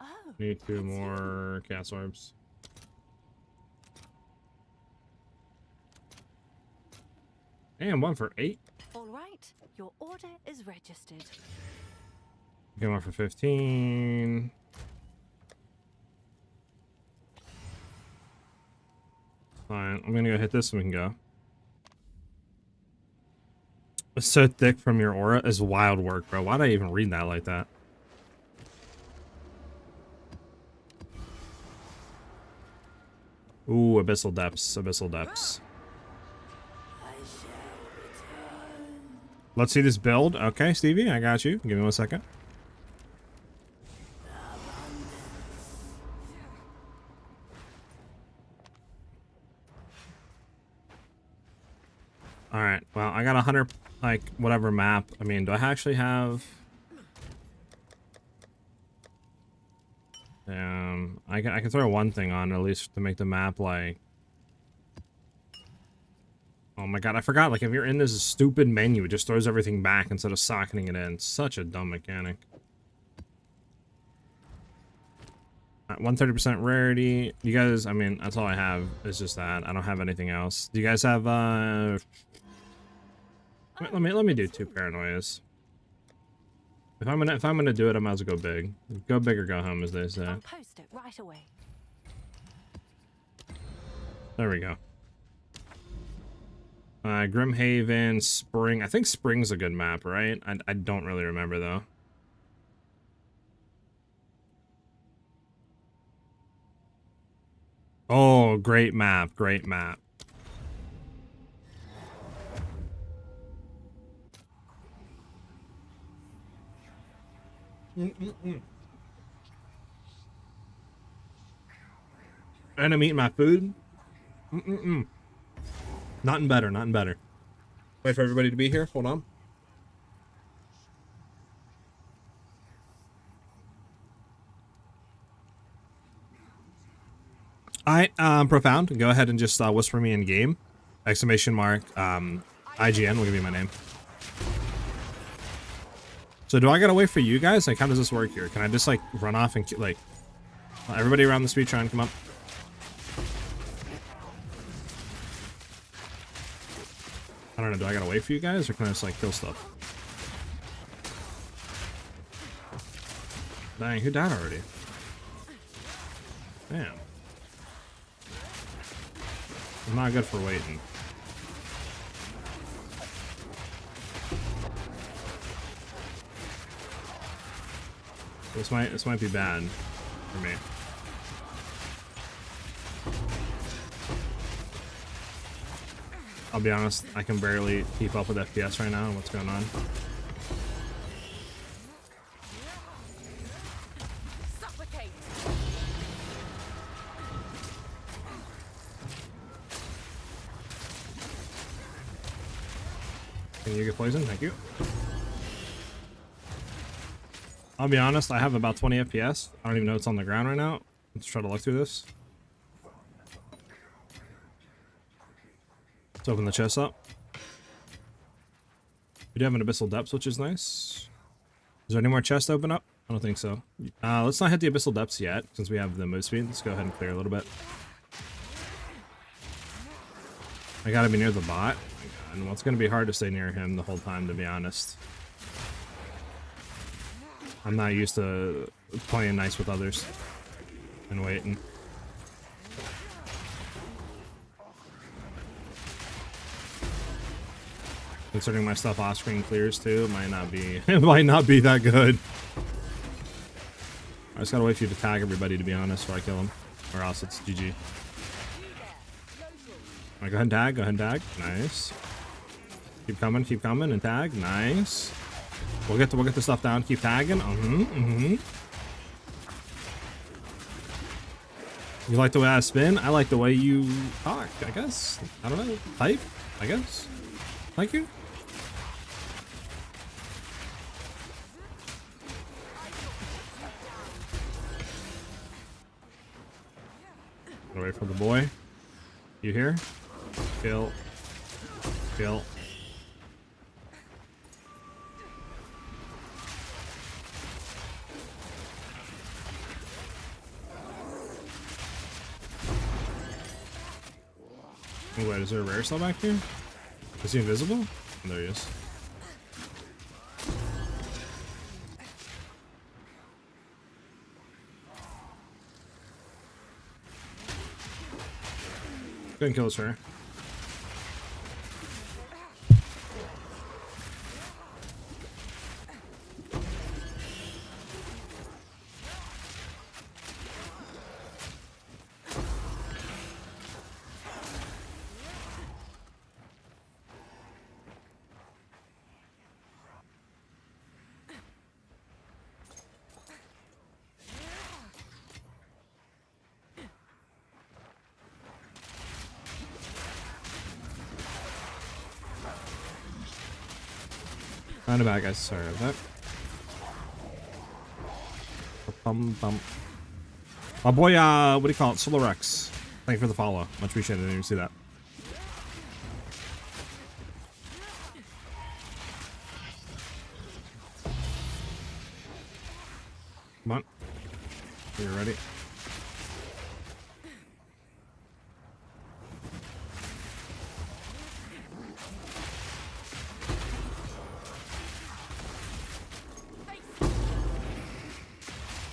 Oh, Need 2 it's you. more cast orbs. And 1 for 8. All right, your order is registered. Get 1 for 15. Fine, I'm gonna go hit this and we can go. It's so thick from your aura is wild work, bro. Why'd I even read that like that? Ooh, abyssal depths, abyssal depths. Let's see this build. Okay, Stevie, I got you. Give me 1 second. Alright, well, I got 100, like, whatever map. I mean, do I actually have... I can throw 1 thing on, at least, to make the map, like... Oh my god, I forgot, like, if you're in this stupid menu, it just throws everything back instead of socketing it in. Such a dumb mechanic. 130% rarity. You guys, I mean, that's all I have. It's just that. I don't have anything else. Do you guys have, Let me do 2 paranoias. If I'm gonna do it, I might as well go big. Go big or go home, as they say. I'll post it right away. There we go. Grimhaven, Spring. I think Spring's a good map, right? I don't really remember, though. Oh, great map. Great map. And I'm eating my food. Nothing better, nothing better. Wait for everybody to be here. Hold on. Alright, Profound, go ahead and just whisper me in game. Exclamation mark, IGN will give you my name. So do I gotta wait for you guys? Like, how does this work here? Can I just, like, run off and, like... everybody around the speed try and come up. I don't know, do I gotta wait for you guys, or can I just, like, kill stuff? Dang, who died already? Damn. I'm not good for waiting. This might be bad for me. I'll be honest, I can barely keep up with FPS right now and what's going on. Suffocate. Can you get poisoned? Thank you. I'll be honest, I have about 20 FPS. I don't even know what's on the ground right now. Let's try to look through this. Let's open the chest up. We do have an Abyssal Depths, which is nice. Is there any more chests open up? I don't think so. Let's not hit the Abyssal Depths yet, since we have the Movespeed. Let's go ahead and clear a little bit. I gotta be near the bot. Oh my God. Well, it's gonna be hard to stay near him the whole time, to be honest. I'm not used to playing nice with others and waiting. Considering my stuff off screen clears too, it might not be it might not be that good. I just gotta wait for you to tag everybody, to be honest, before I kill him. Or else it's GG. Alright, go ahead and tag, go ahead and tag. Nice. Keep coming, and tag. Nice. We'll get the stuff down, keep tagging. You like the way I spin? I like the way you talk, I guess. I don't know. Type, I guess. Thank you. Wait for the boy. You here? Kill. Kill. Oh, wait, is there a rare cell back here? Is he invisible? Oh, there he is. Go ahead and kill this rare. Not a bad guys, sorry about that. My boy, what do you call it? Solo Rex. Thank you for the follow. Much appreciated. I didn't even see that. Come on. You're ready.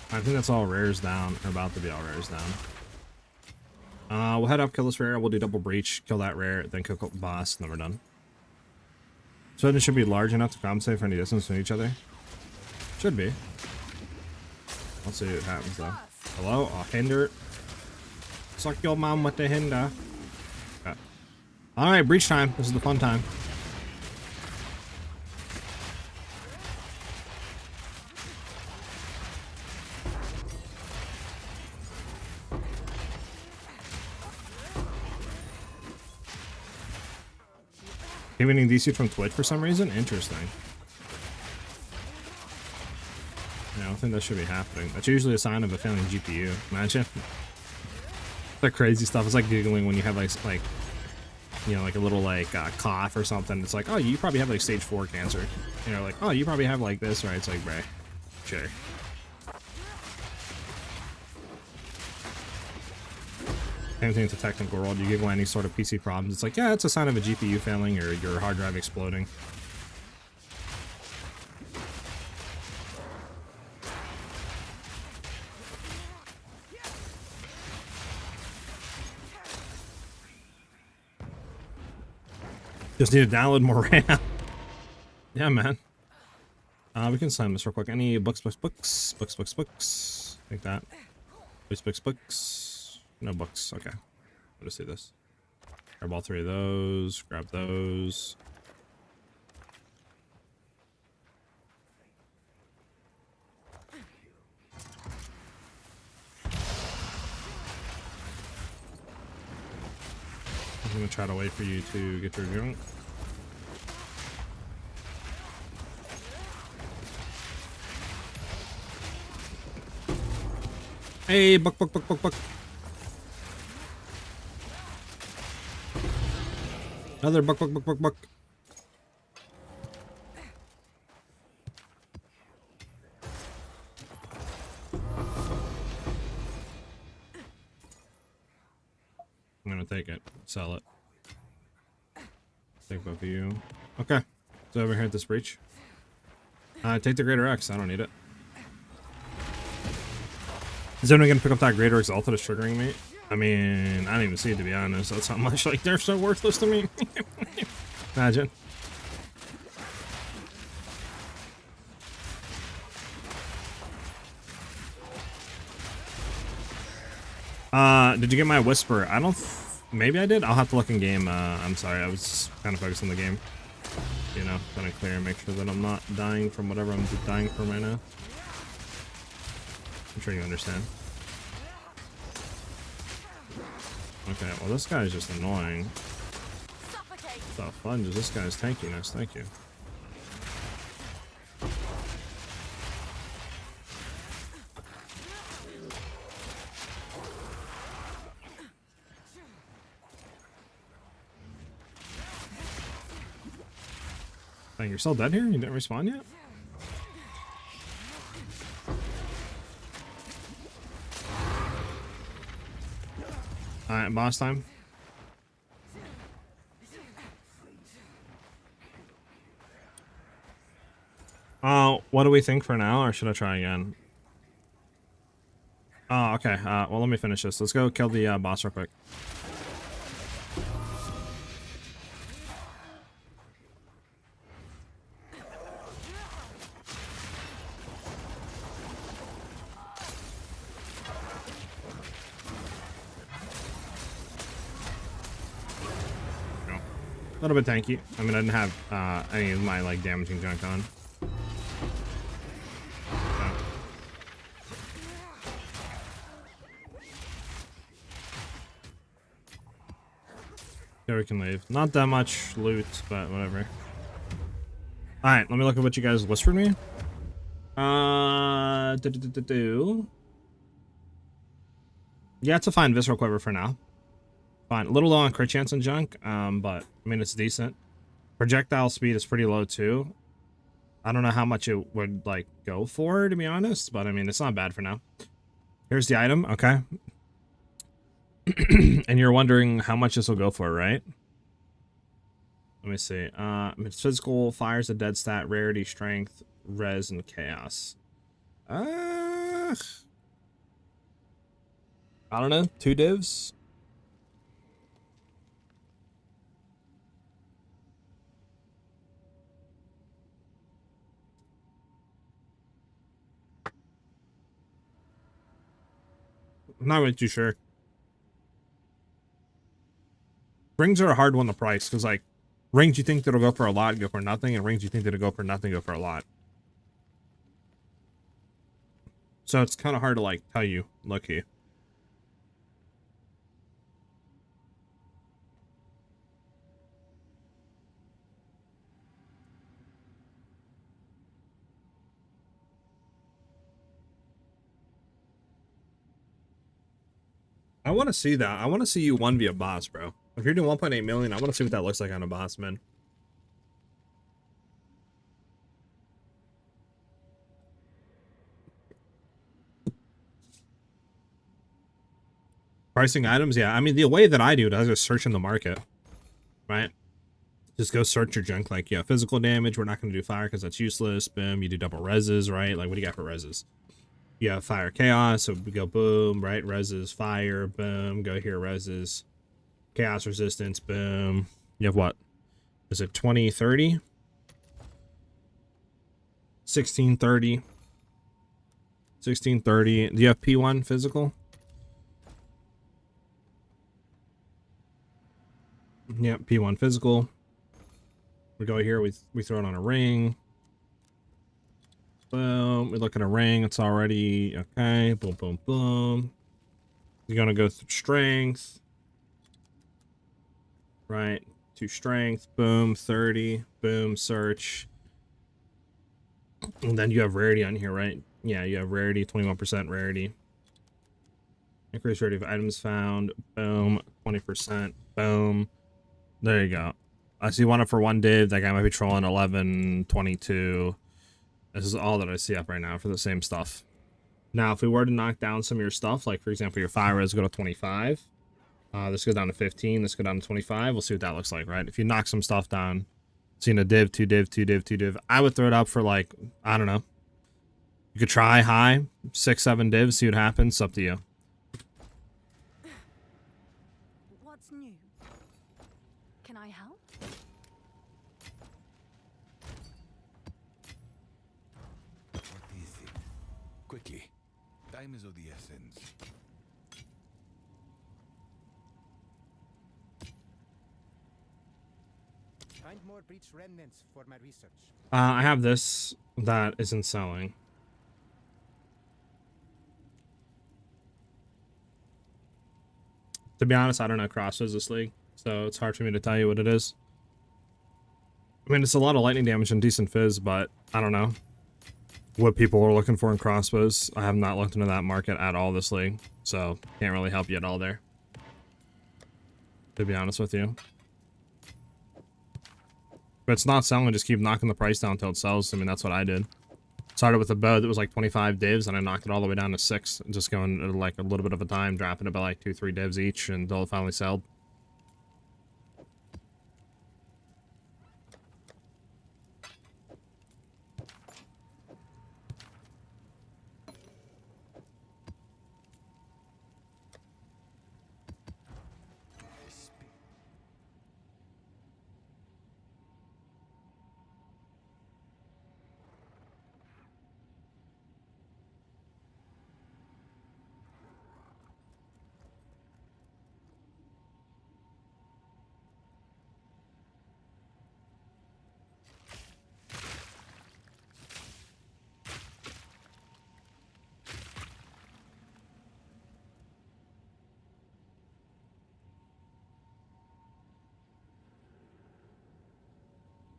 I think that's all rares down, or about to be all rares down. We'll head up, kill this rare, we'll do double breach, kill that rare, then kill the boss, and then we're done. So it should be large enough to compensate for any distance from each other. Should be. Let's see what happens though. Hello? Oh, hinder. Suck your mom with the hinder. Okay. Alright, breach time. This is the fun time. Winning DC from Twitch for some reason? Interesting. Yeah, I don't think that should be happening. That's usually a sign of a failing GPU. Imagine. The crazy stuff. It's like Googling when you have like you know, like a little like cough or something. It's like, oh, you probably have like stage 4 cancer. You know, like, oh, you probably have like this, right? It's like, right. Sure. Same thing with the technical world. You Google any sort of PC problems, it's like, yeah, it's a sign of a GPU failing or your hard drive exploding. Just need to download more RAM. Yeah, man. We can sign this real quick. Any books? Like that. Books. No books. Okay. I'll just do this. Grab all 3 of those. Grab those. I'm gonna try to wait for you to get your drink. Hey, buck, buck, buck, buck, buck. Another buck, buck, buck, buck, buck. I'm gonna take it. Sell it. Take both of you. Okay. So over here at this breach. Take the Greater X. I don't need it. Is anyone gonna pick up that Greater Exalted that's triggering me? I mean, I didn't even see it, to be honest. That's how much, like, they're so worthless to me. Imagine. Did you get my Whisper? I don't... Maybe I did? I'll have to look in game. I'm sorry, I was just kind of focused on the game. You know, trying to clear and make sure that I'm not dying from whatever I'm dying from right now. I'm sure you understand. Okay, well this guy's just annoying. The fun is this guy's tankiness, thank you. Dang, you're still dead here? You didn't respawn yet? Alright, boss time. What do we think for now, or should I try again? Oh, okay. Well, let me finish this. Let's go kill the boss real quick. A little bit tanky. I mean, I didn't have any of my like damaging junk on. Yeah, we can leave. Not that much loot, but whatever. Alright, let me look at what you guys whispered me. Yeah, it's a fine visceral quiver for now. Fine. A little low on crit chance and junk, but I mean, it's decent. Projectile speed is pretty low too. I don't know how much it would like go for, to be honest, but I mean, it's not bad for now. Here's the item, okay. And you're wondering how much this will go for, right? Let me see. It's physical, fires a dead stat, rarity, strength, res, and chaos. I don't know. 2 divs. I'm not really too sure. Rings are a hard one to price, because like rings you think that'll go for a lot go for nothing, and rings you think that'll go for nothing go for a lot. So it's kind of hard to like tell you. Lucky. I want to see that. I want to see you 1v a boss, bro. If you're doing 1.8 million, I want to see what that looks like on a boss, man. Pricing items, yeah. I mean, the way that I do it, I just search in the market, right? Just go search your junk, like, yeah, physical damage. We're not going to do fire because that's useless. Boom. You do double reses, right? Like, what do you got for reses? You have fire chaos, so we go boom, right? Reses, fire, boom. Go here, reses. Chaos resistance, boom. You have what? Is it 20, 30? 16, 30. 16, 30. Do you have P1 physical? Yep, P1 physical. We go here, we throw it on a ring. Boom, we look at a ring, it's already, okay, boom, boom, boom. You're gonna go through strength. Right, to strength, boom, 30, boom, search. And then you have rarity on here, right? Yeah, you have rarity, 21% rarity. Increase rate of items found. Boom. 20%. Boom. There you go. I see one up for 1 div. That guy might be trolling 11, 22. This is all that I see up right now for the same stuff. Now, if we were to knock down some of your stuff, like for example, your fire res go to 25. This goes down to 15. This go down to 25. We'll see what that looks like, right? If you knock some stuff down, seeing a div, 2 div, 2 div, 2 div, I would throw it up for like, I don't know. You could try high, 6, 7 divs, see what happens. It's up to you. What's new? Can I help? What is it? Quickly. Time is of the essence. Find more breach remnants for my research. I have this that isn't selling. To be honest, I don't know crossbows this league, so it's hard for me to tell you what it is. I mean, it's a lot of lightning damage and decent fizz, but I don't know what people are looking for in crossbows. I have not looked into that market at all this league, so can't really help you at all there, to be honest with you. If it's not selling, just keep knocking the price down until it sells. I mean, that's what I did. Started with a bow that was like 25 divs, and I knocked it all the way down to 6. Just going like a little bit of a time, dropping it by like 2, 3 divs each until it finally sold.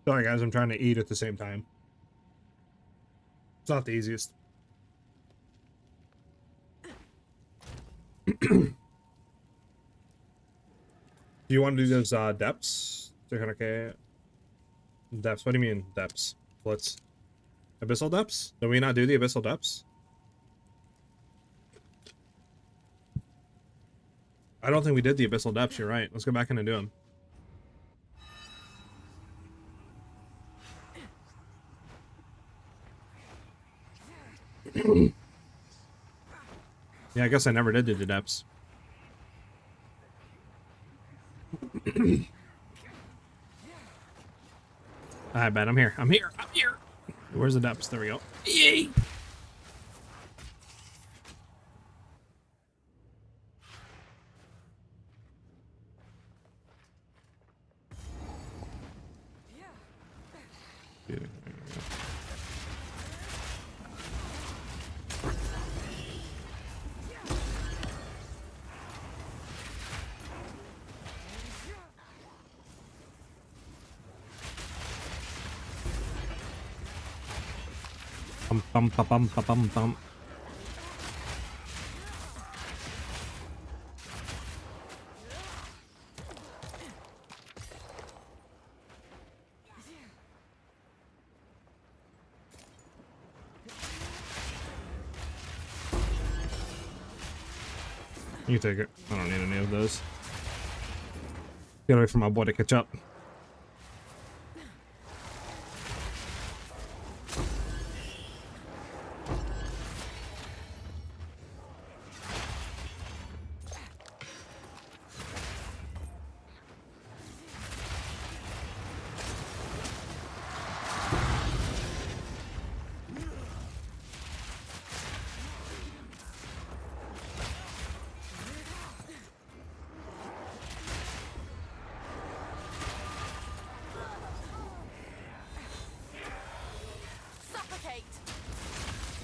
Sorry guys, I'm trying to eat at the same time. It's not the easiest. Do you want to do those depths? 300k depths. What do you mean depths? What's abyssal depths? Did we not do the abyssal depths? I don't think we did the abyssal depths. You're right. Let's go back in and do them. Yeah, I guess I never did do the depths. I bet I'm here. I'm here. I'm here. Where's the depths? There we go. Yay! Bum, bum, bum, bum, bum, bum. You take it. I don't need any of those. Get away from my boy to catch up. Suffocate.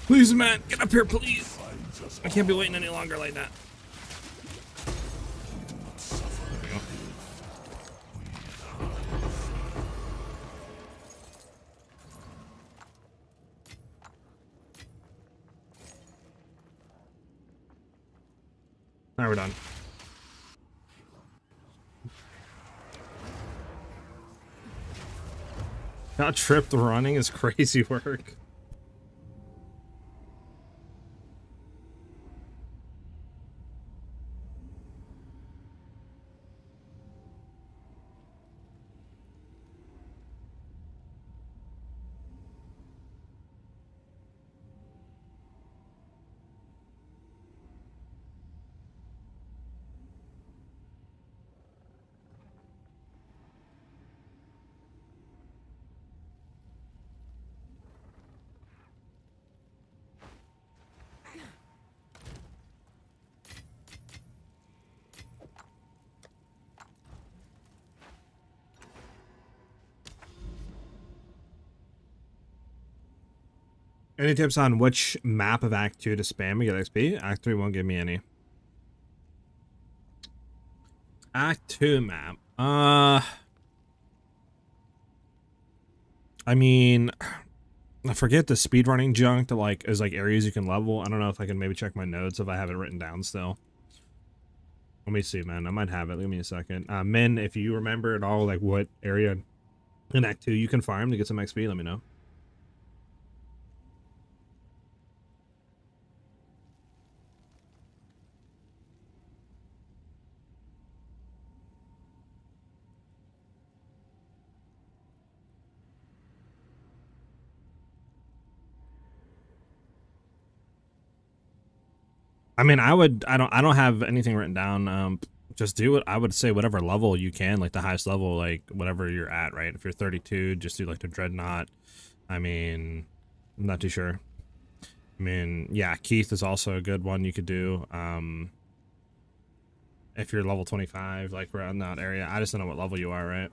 Please, man, get up here, please. I can't be waiting any longer like that. There we go. Alright, we're done. Got tripped running is crazy work. Any tips on which map of Act 2 to spam to get XP? Act 3 won't give me any. Act 2 map. I mean, I forget the speedrunning junk that like is like areas you can level. I don't know if I can maybe check my notes if I have it written down still. Let me see, man. I might have it. Give me a second. Min, if you remember at all, like what area in Act 2 you can farm to get some XP, let me know. I mean, I don't have anything written down. Just do it. I would say whatever level you can, like the highest level, like whatever you're at, right? If you're 32, just do like the Dreadnought. I mean, I'm not too sure. I mean, yeah, Keith is also a good one you could do. If you're level 25, like around that area. I just don't know what level you are, right?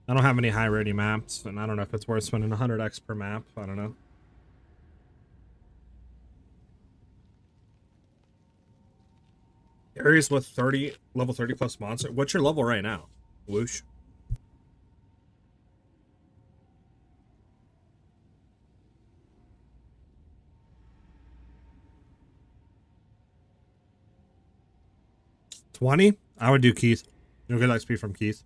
I don't have any high rarity maps, and I don't know if it's worth spending 100x per map. I don't know. Areas with level 30 plus monster. What's your level right now? Whoosh. $20? I would do Keith. You'll get XP from Keith.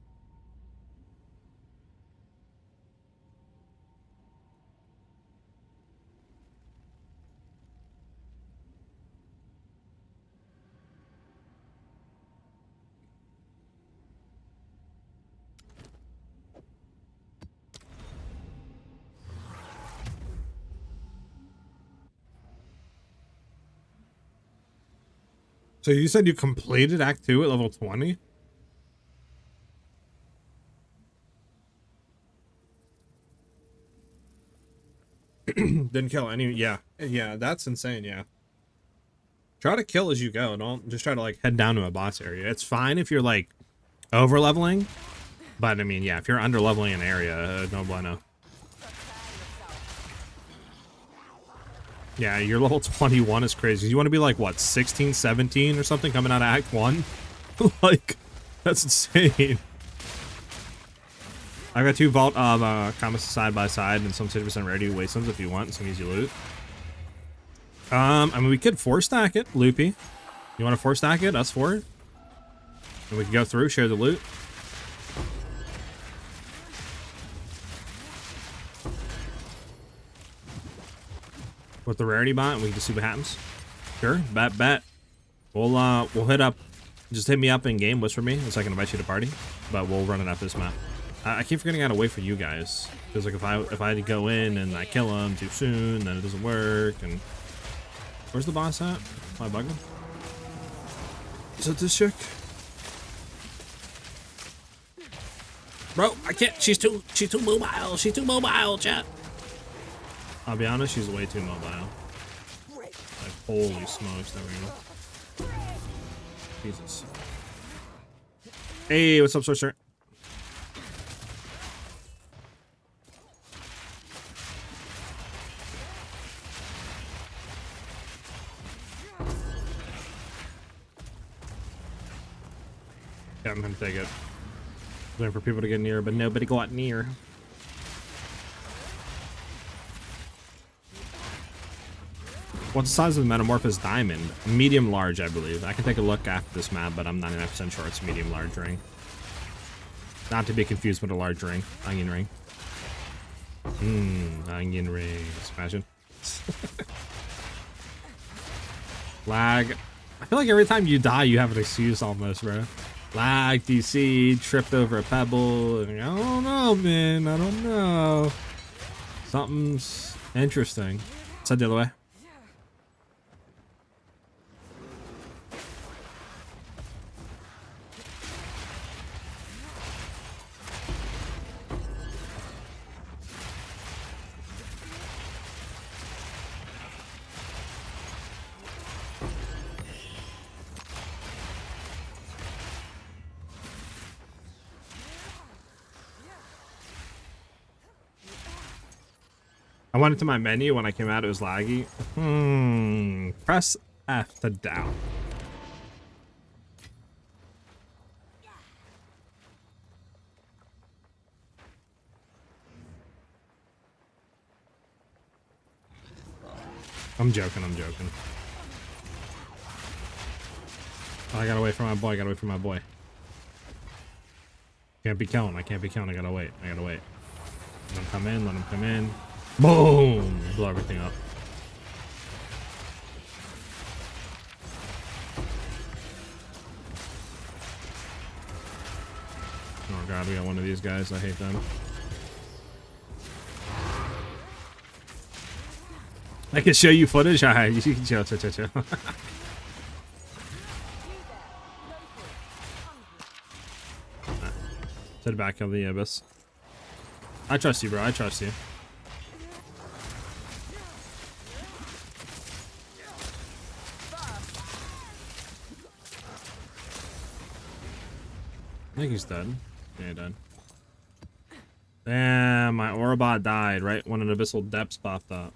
So you said you completed Act 2 at level 20? Didn't kill any. Yeah, that's insane. Yeah, try to kill as you go. Don't just try to like head down to a boss area. It's fine if you're like over leveling, but I mean, yeah, if you're under leveling an area, no bueno. Yeah, your level 21 is crazy. You want to be like what, 16, 17 or something coming out of Act 1? Like, that's insane. I got 2 vault comments side by side and some 60% rarity wastelands if you want, some easy loot. I mean, we could 4-stack it, Loopy. You want to 4-stack it? Us 4? And we can go through, share the loot. With the rarity bot, and we can just see what happens. Sure, bet. We'll hit up. Just hit me up in game, whisper me, so I can invite you to party. But we'll run it after this map. I keep forgetting how to wait for you guys, because like if I go in and I kill him too soon, then it doesn't work. And where's the boss at? Am I bugging? Is that this chick? Bro, I can't. She's too mobile. She's too mobile, chat. I'll be honest, she's way too mobile. Like, holy smokes, there we go. Jesus. Hey, what's up, sorcerer? Yeah, I'm gonna take it. Waiting for people to get near, but nobody got near. What's the size of the Metamorphosis Diamond? Medium large, I believe. I can take a look after this map, but I'm 99% sure it's medium large ring. Not to be confused with a large ring. Onion ring. Onion ring. Imagine. Lag. I feel like every time you die, you have an excuse almost, bro. Lag, DC, tripped over a pebble. I don't know, man. I don't know. Something's interesting. Let's head the other way. I went into my menu. When I came out, it was laggy. Press F to down. I'm joking. I'm joking. Oh, I gotta wait for my boy. I gotta wait for my boy. Can't be killing. I can't be killing. I gotta wait. I gotta wait. Let him come in. Let him come in. Boom! Blow everything up. Oh god, we got one of these guys. I hate them. I can show you footage. Alright, you can chill. Set it back on the abyss. I trust you, bro. I trust you. I think he's dead. Yeah, dead. Damn, my Orobot died right when an abyssal depths popped up.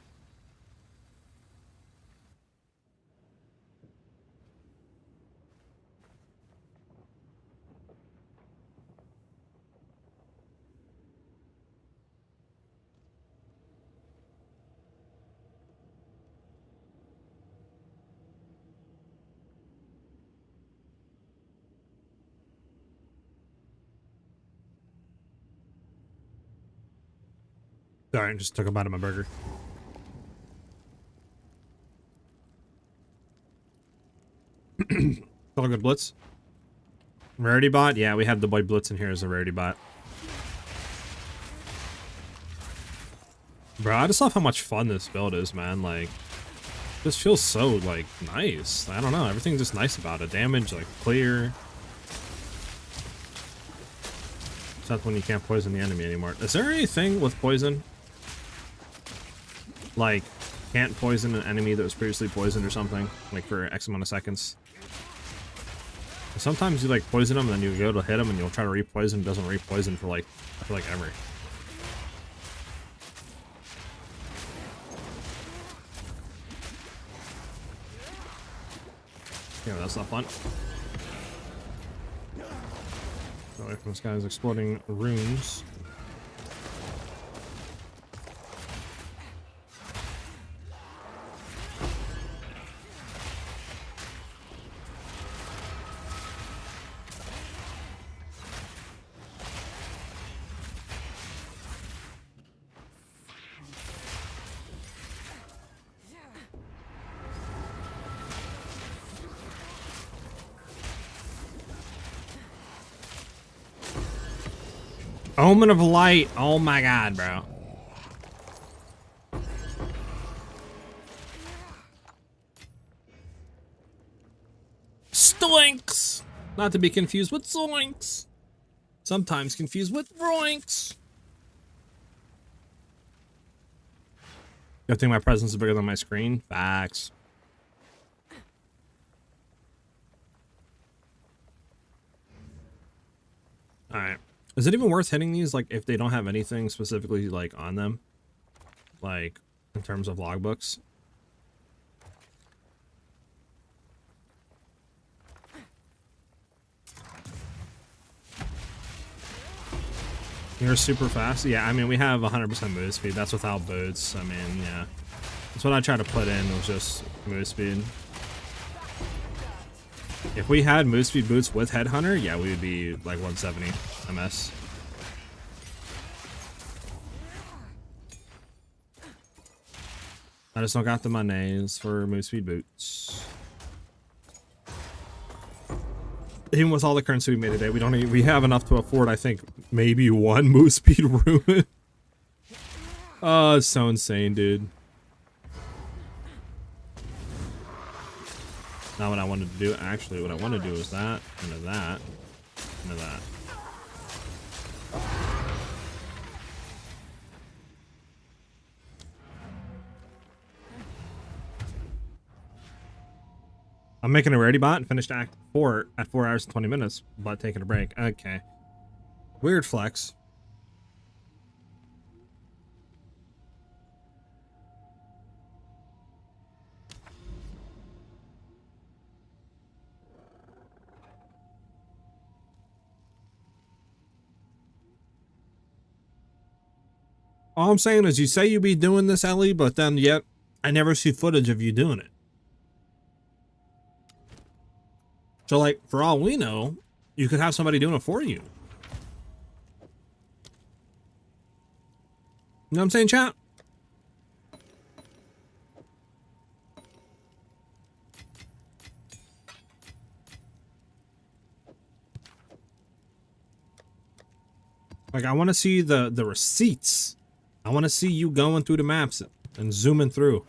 Sorry, just took a bite of my burger. All good, Blitz. Rarity bot? Yeah, we have the boy Blitz in here as a rarity bot. Bro, I just love how much fun this build is, man. Like, this feels so, like, nice. I don't know, everything's just nice about it. Damage, like, clear. Except when you can't poison the enemy anymore. Is there anything with poison? Like, can't poison an enemy that was previously poisoned or something, like for X amount of seconds. Sometimes you like poison them and then you go to hit them and you'll try to re-poison, it doesn't re-poison for like, I feel like ever. Yeah, that's not fun. Go away from this guy's exploding runes. Omen of Light. Oh my god, bro. Stoinks! Not to be confused with zoinks. Sometimes confused with roinks. Good thing my presence is bigger than my screen. Facts. Alright. Is it even worth hitting these, like, if they don't have anything specifically, like, on them? Like, in terms of logbooks? You're super fast. Yeah, I mean, we have 100% move speed. That's without boots. I mean, yeah. That's what I tried to put in, was just move speed. If we had move speed boots with Headhunter, yeah, we would be like 170 MS. I just don't got the monies for move speed boots. Even with all the currency we made today, we have enough to afford, I think, maybe one move speed ruin. Oh, it's so insane, dude. Not what I wanted to do. Actually, what I want to do is that, into that, into that. I'm making a rarity bot and finished Act 4 at 4 hours and 20 minutes, but taking a break. Okay. Weird flex. All I'm saying is you say you be doing this, Ellie, but then yet I never see footage of you doing it. So, like, for all we know, you could have somebody doing it for you. You know what I'm saying, chat? Like, I want to see the receipts. I want to see you going through the maps and zooming through.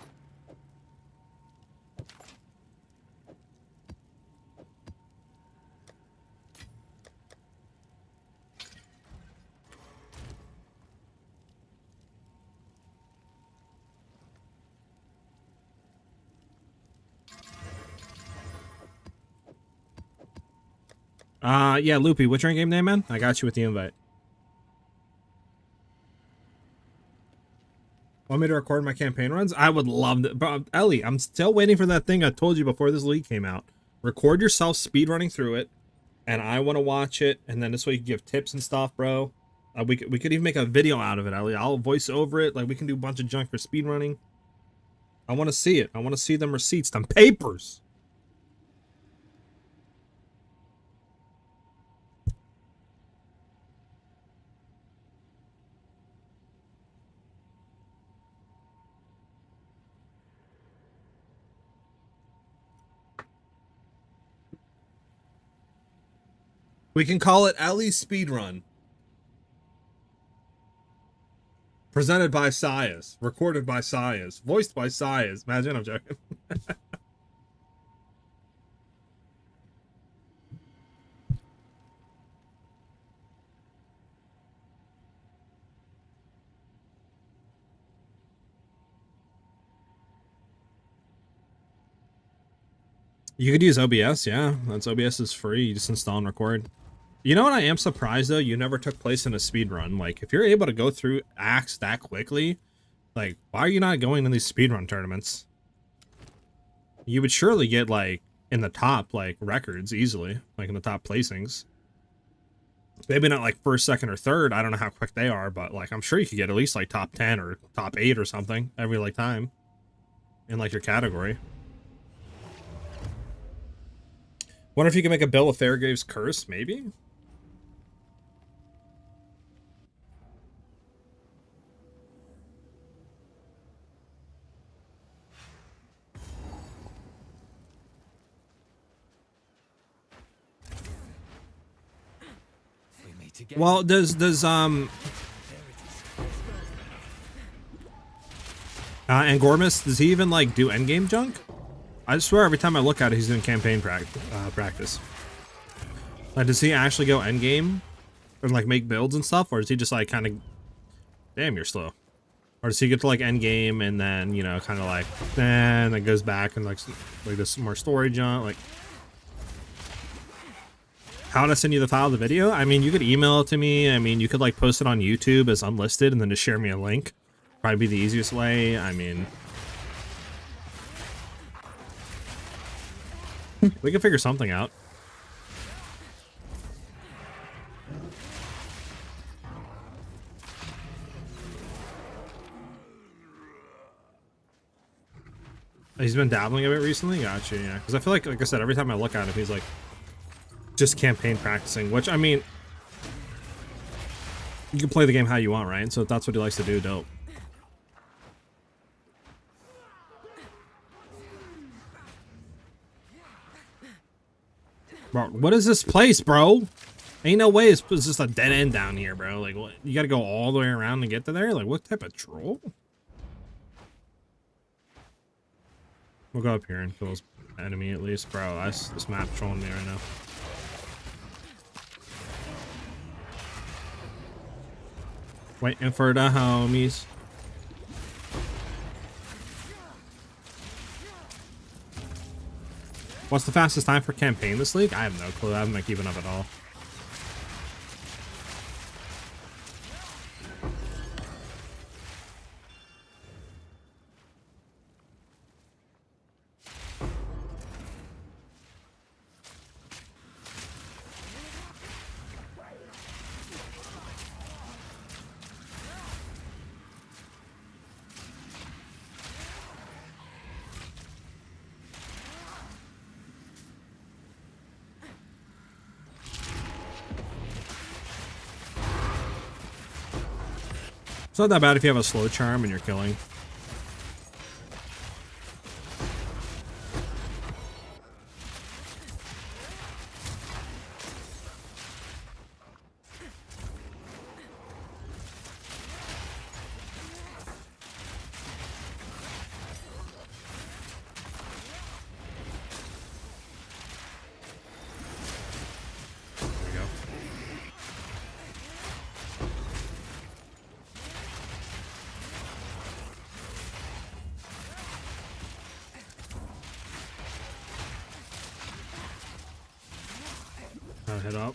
Yeah, Loopy, what's your game name, man? I got you with the invite. Want me to record my campaign runs? I would love that. Bro, Ellie, I'm still waiting for that thing I told you before this league came out. Record yourself speedrunning through it, and I want to watch it, and then this way you can give tips and stuff, bro. We could even make a video out of it, Ellie. I'll voice over it. Like, we can do a bunch of junk for speedrunning. I want to see it. I want to see them receipts, them papers. We can call it Ellie's Speedrun. Presented by SiahZ. Recorded by SiahZ. Voiced by SiahZ. Imagine, I'm joking. You could use OBS, yeah. That's OBS is free. You just install and record. You know what I am surprised though? You never took place in a speed run. Like, if you're able to go through acts that quickly, like, why are you not going in these speedrun tournaments? You would surely get, like, in the top, like, records easily. Like, in the top placings. Maybe not, like, first, second, or third. I don't know how quick they are, but, like, I'm sure you could get at least, like, top 10 or top 8 or something every, like, time. In, like, your category. Wonder if you can make a Bill of Fairgrave's curse, maybe? Well, does Angormus, does he even, like, do endgame junk? I swear every time I look at it, he's doing campaign practice. Like, does he actually go endgame and, like, make builds and stuff? Or is he just, like, kind of... Damn, you're slow. Or does he get to, like, endgame and then, you know, kind of like... and then goes back and, like this more story junk? Like... How would I send you the file of the video? I mean, you could email it to me. I mean, you could, like, post it on YouTube as unlisted and then just share me a link. Probably be the easiest way. I mean... we can figure something out. He's been dabbling a bit recently. Gotcha, yeah. Because I feel like I said, every time I look at him, he's like just campaign practicing. Which I mean, you can play the game how you want, right? So if that's what he likes to do, dope. Bro, what is this place, bro? Ain't no way it's just a dead end down here, bro. Like, what? You gotta go all the way around to get to there? Like, what type of troll? We'll go up here and kill this enemy at least. Bro, this map trolling me right now. Waiting for the homies. What's the fastest time for campaign this league? I have no clue. I haven't been keeping up at all. It's not that bad if you have a slow charm and you're killing. I'll head up.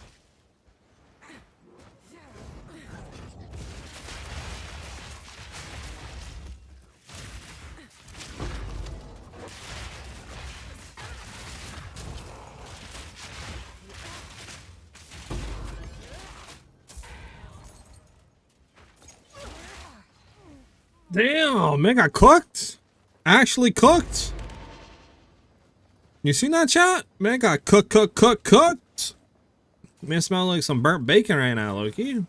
Damn, man got cooked. Actually cooked. You seen that, chat? Man got cooked. Man, smell like some burnt bacon right now, Loki.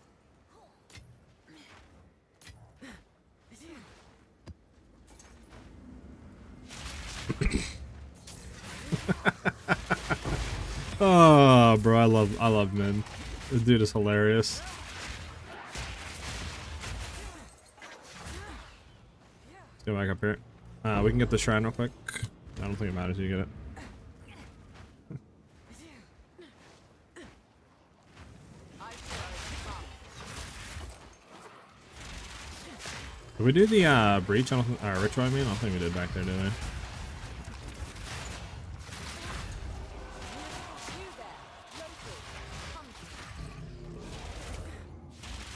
Oh, bro, I love men. This dude is hilarious. Let's go back up here. We can get the shrine real quick. I don't think it matters if you get it. Did we do the breach? I don't think, ritual. I mean, I don't think we did back there, did we?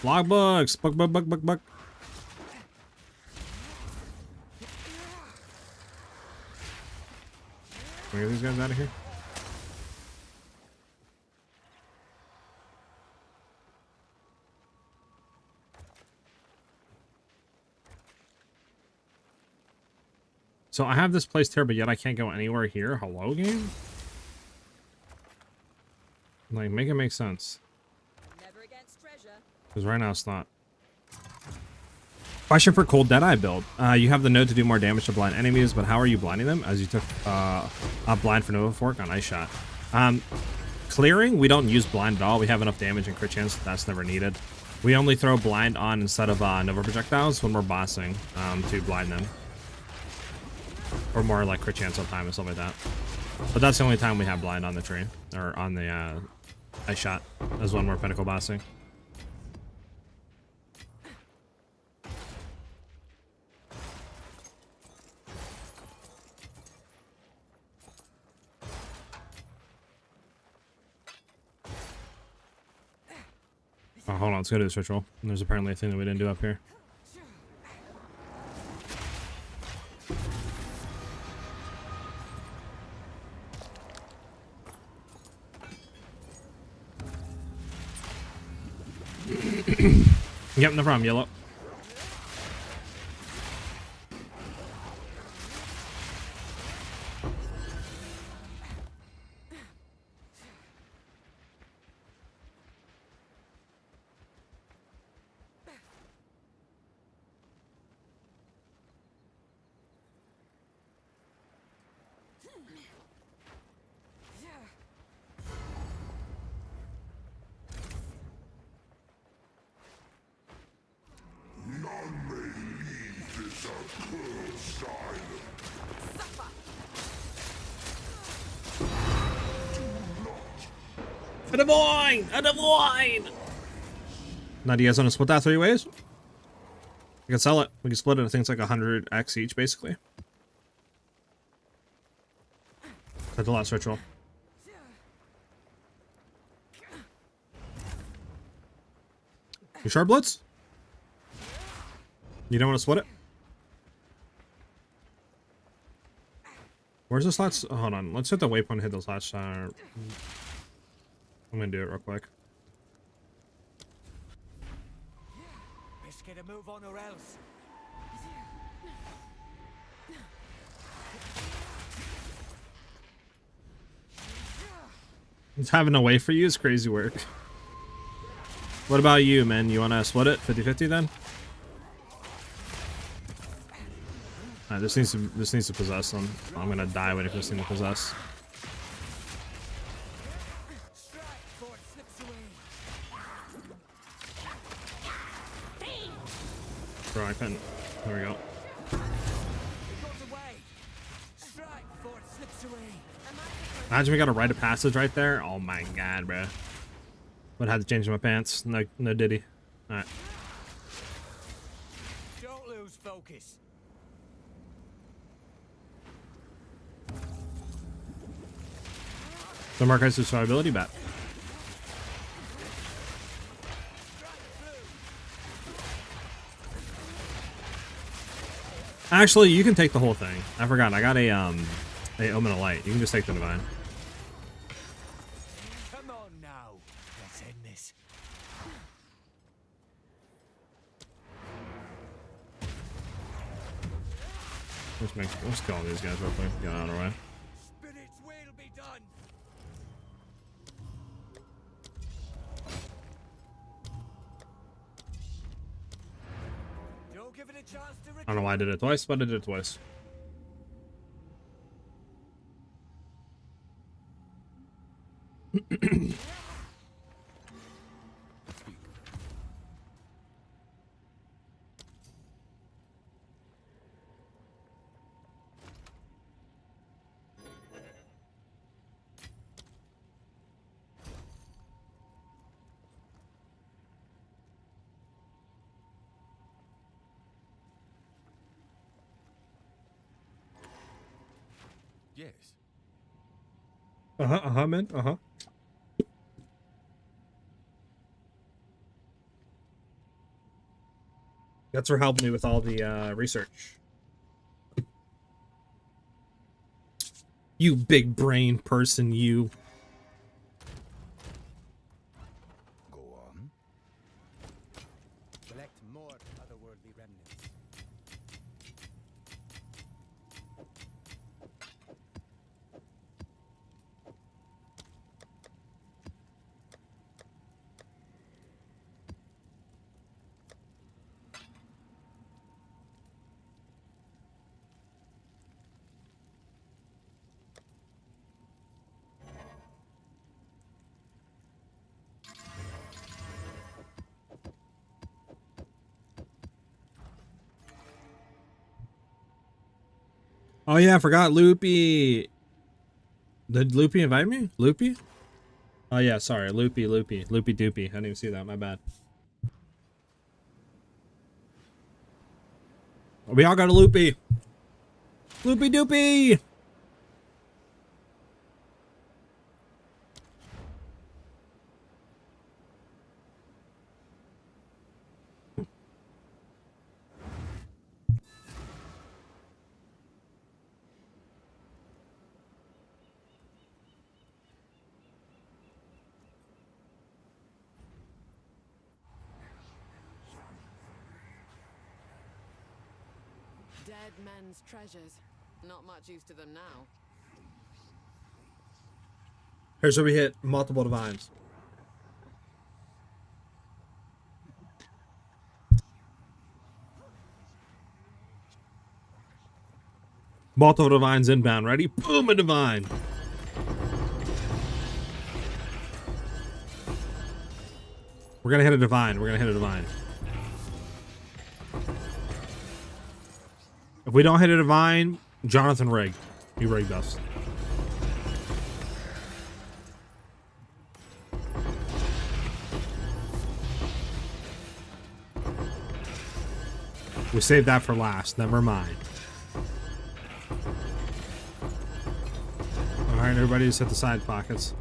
Logbooks! Buck. Can we get these guys out of here? So I have this placed here, but yet I can't go anywhere here. Hello, game? Like, make it make sense. Never against treasure. Because right now it's not. Question for Cold Deadeye build. You have the node to do more damage to blind enemies, but how are you blinding them? As you took a blind for Nova Fork on Ice Shot. Clearing, we don't use blind at all. We have enough damage and crit chance. That's never needed. We only throw blind on instead of Nova projectiles when we're bossing to blind them. Or more like crit chance all time and stuff like that. But that's the only time we have blind on the tree. Or on the Ice Shot. As when we're pinnacle bossing. Oh, hold on, let's go to this ritual. And there's apparently a thing that we didn't do up here. Yep, no problem, yellow. A divine! A divine! Now, do you guys want to split that 3 ways? We can sell it. We can split it. I think it's like 100x each, basically. That's the last ritual. You sure, Blitz? You don't want to split it? Where's this last? Oh, hold on. Let's hit the waypoint and hit those last. I'm gonna do it real quick. Best get a move on or else. It's having a way for you is crazy work. What about you, man? You want to split it 50-50 then? Alright, this needs to possess them. I'm gonna die waiting for this thing to possess. Bro, I couldn't. There we go. Imagine we got a rite of passage right there. Oh my god, bro. Would have to change my pants. No, no diddy. Alright. Don't lose focus. So Mark has survivability bet. Actually, you can take the whole thing. I forgot. I got a Omen of Light. You can just take the divine. Come on now. Let's end this. Let's kill all these guys real quick. Get out of the way. Spirit's will be done. Don't give it a chance to I don't know why I did it twice, but I did it twice. Yes. Man. That's for helping me with all the research. You big brain person, you. Go on. Collect more otherworldly remnants. Oh yeah, I forgot Loopy. Did Loopy invite me? Loopy? Oh yeah, sorry, Loopy Doopy. I didn't even see that. My bad. We all got a Loopy. Loopy Doopy. Dead men's treasures. Not much use to them now. Here's where we hit multiple divines. Multiple divines inbound. Ready? Boom, a divine. We're gonna hit a divine. We're gonna hit a divine. If we don't hit a divine, Jonathan rigged. He rigged us. We saved that for last. Never mind. Alright, everybody just hit the side pockets.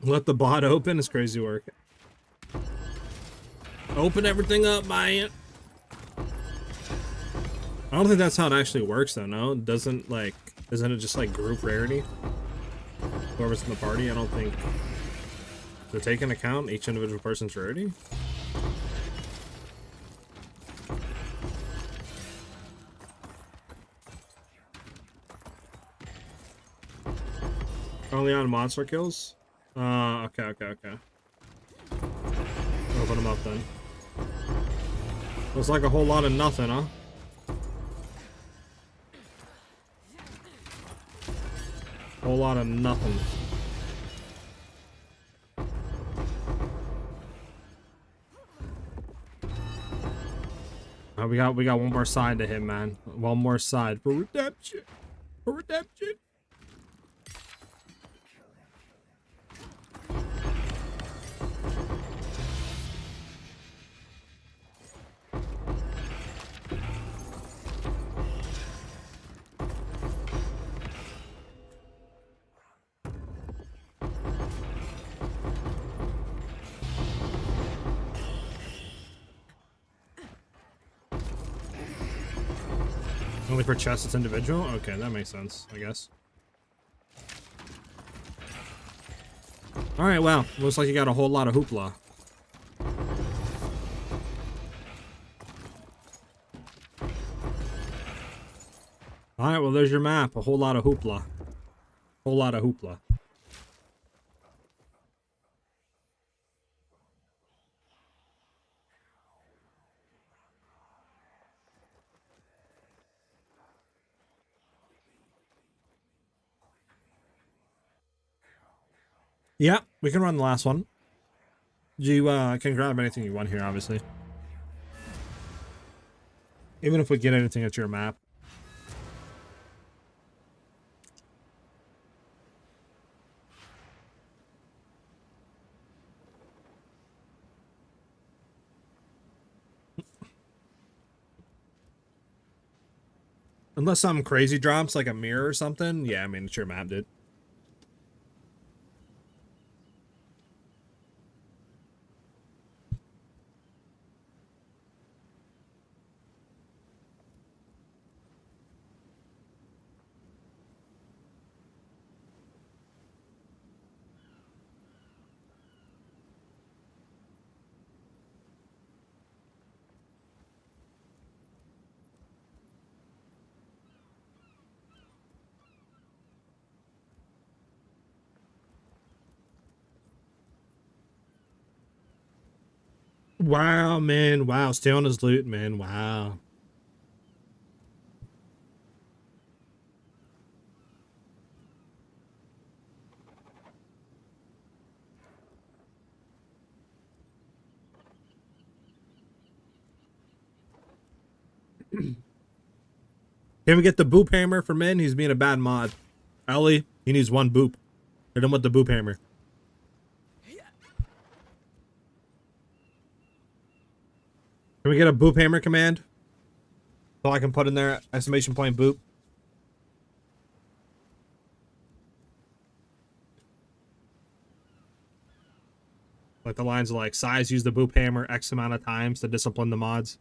Let the bot open is crazy work. Open everything up, man. I don't think that's how it actually works though, no? It doesn't like, isn't it just like group rarity? Whoever's in the party, I don't think. To take into account each individual person's rarity? Only on monster kills? Okay. Open them up then. Looks like a whole lot of nothing, huh? Whole lot of nothing. We got one more side to hit, man. One more side for redemption. For redemption. Only for chests it's individual? Okay, that makes sense, I guess. Alright, well, looks like you got a whole lot of hoopla. Alright, well there's your map. A whole lot of hoopla. Whole lot of hoopla. Yeah, we can run the last one. You can grab anything you want here, obviously. Even if we get anything at your map. Unless something crazy drops, like a mirror or something. Yeah, I mean, it's your map, dude. Wow, man. Wow. Stay on his loot, man. Wow. Can we get the boop hammer for Min? He's being a bad mod. Ellie, he needs one boop. Hit him with the boop hammer. Can we get a boop hammer command? So I can put in there exclamation point boop. Like the lines are like, SiahZ use the boop hammer X amount of times to discipline the mods.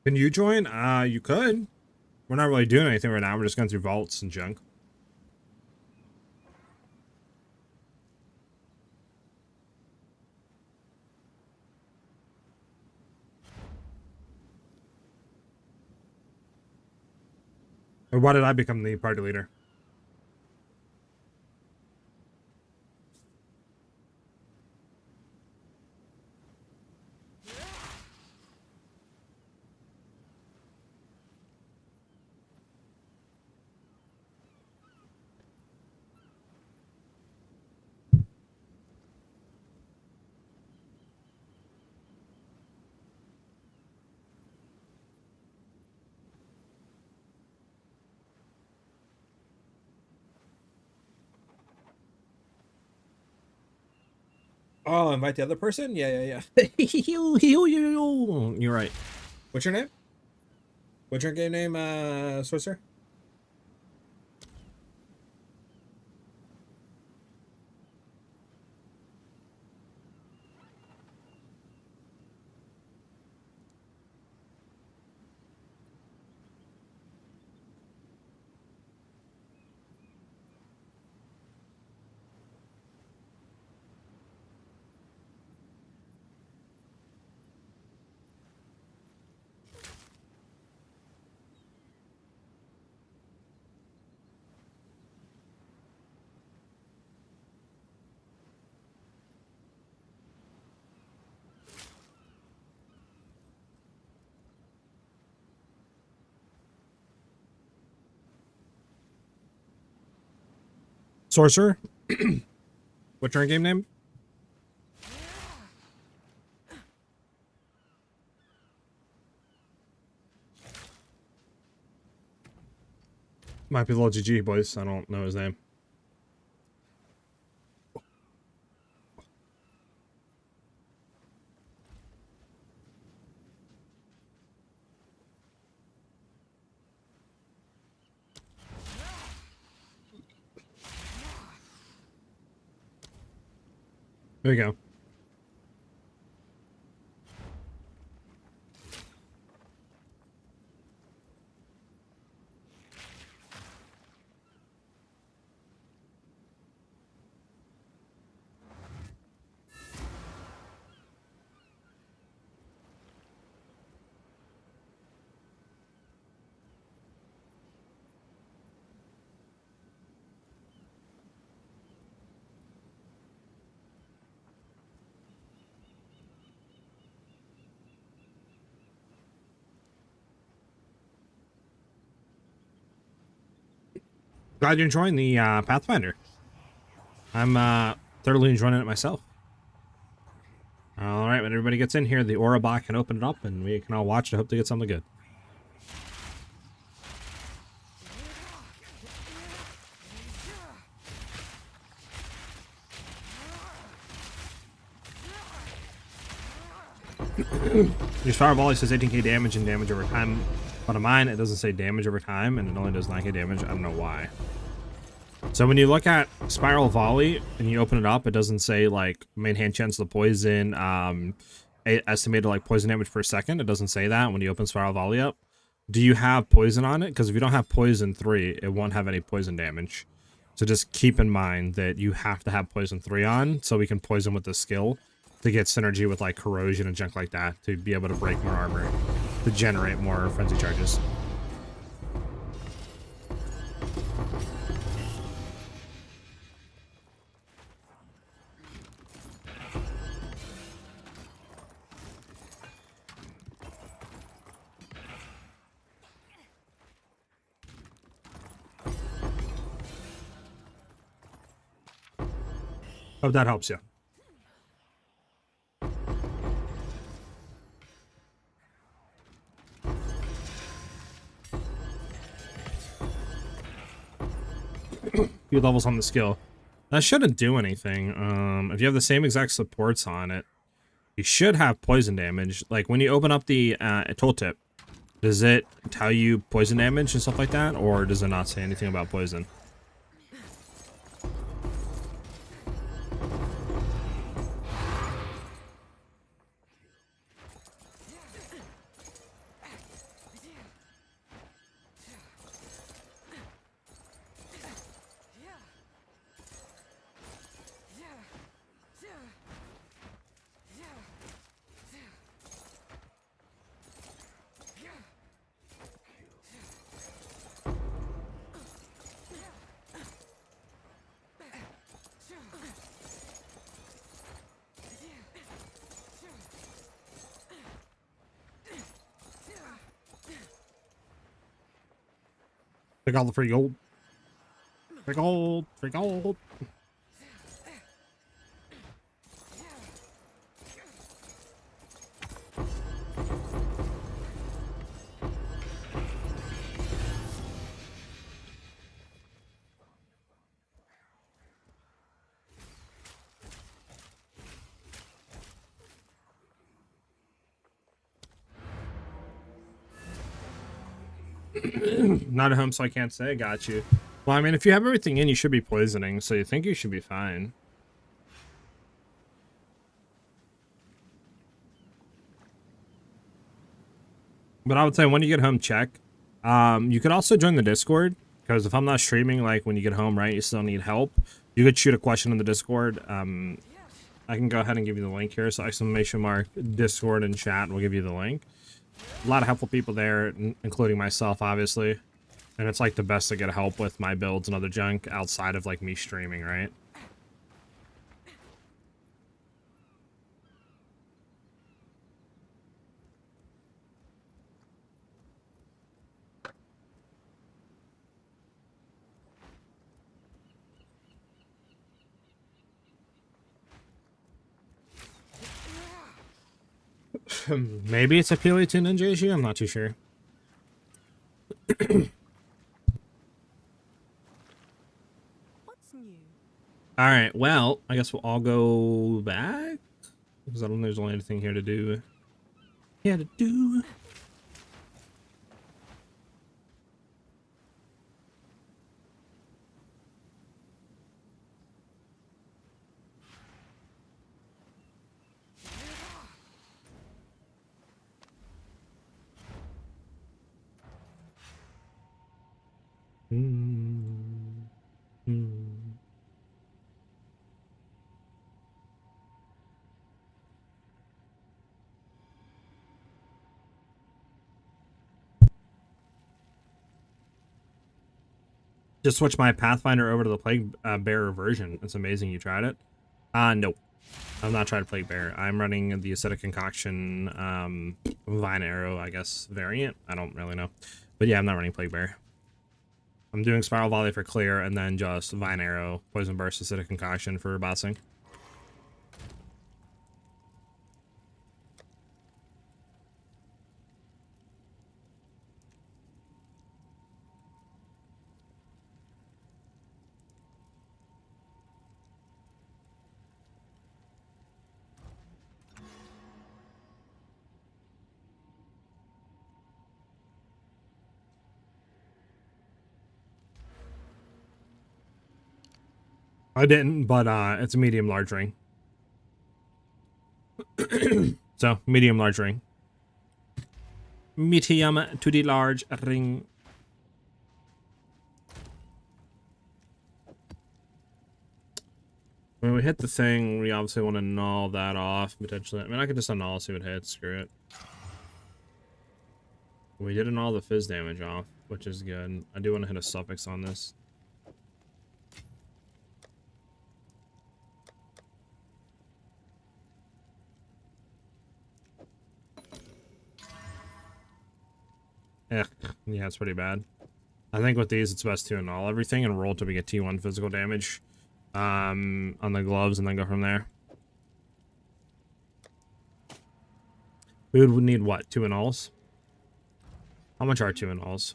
Can you join? You could. We're not really doing anything right now. We're just going through vaults and junk. Or why did I become the party leader? Oh, invite the other person? Yeah. You're right. What's your name? What's your game name, Sorcerer? Sorcerer? What's your game name? Might be little GG, boys. I don't know his name. There you go. Glad you're enjoying the Pathfinder. I'm thoroughly enjoying it myself. All right, when everybody gets in here, the aura bot can open it up, and we can all watch to hope to get something good. Your fire volley says 18k damage and damage over time, but on mine it doesn't say damage over time, and it only does 9k damage. I don't know why. So when you look at Spiral Volley and you open it up, it doesn't say like main hand chance the poison, estimated like poison damage per second. It doesn't say that when you open Spiral Volley up. Do you have poison on it? Because if you don't have poison 3, it won't have any poison damage. So just keep in mind that you have to have poison 3 on so we can poison with the skill to get synergy with like corrosion and junk like that to be able to break more armor, to generate more frenzy charges. Hope that helps you. Few levels on the skill. That shouldn't do anything. If you have the same exact supports on it, you should have poison damage. Like when you open up the tooltip, does it tell you poison damage and stuff like that, or does it not say anything about poison? Take all the free gold. Free gold. Free gold. Not at home, so I can't say. Got you. Well, I mean, if you have everything in, you should be poisoning, so you think you should be fine. But I would say when you get home, check. You could also join the Discord, because if I'm not streaming, like when you get home, right, you still need help. You could shoot a question in the Discord. I can go ahead and give you the link here. So exclamation mark Discord and chat will give you the link. A lot of helpful people there, including myself, obviously. And it's like the best to get help with my builds and other junk outside of like me streaming, right? Maybe it's a PoE to ninja issue, I'm not too sure. What's new? Alright, well, I guess we'll all go back. Because I don't think there's only anything here to do. Yeah, to do. Just switch my Pathfinder over to the Plague Bearer version. It's amazing you tried it. Nope. I've not tried Plague Bearer. I'm running the Acidic Concoction Vine Arrow, I guess, variant. I don't really know. But yeah, I'm not running Plague Bearer. I'm doing Spiral Volley for clear, and then just Vine Arrow, Poison Burst, Acidic Concoction for bossing. I didn't, but it's a medium-large ring. So, medium-large ring. Medium to the large ring. When we hit the thing, we obviously want to null that off, potentially. I mean, I could just annul, see what hits, screw it. We did annul the fizz damage off, which is good. I do want to hit a suffix on this. Yeah, it's pretty bad. I think with these, it's best to annul everything and roll till we get T1 physical damage on the gloves and then go from there. We would need what? 2 annuls? How much are 2 annuls?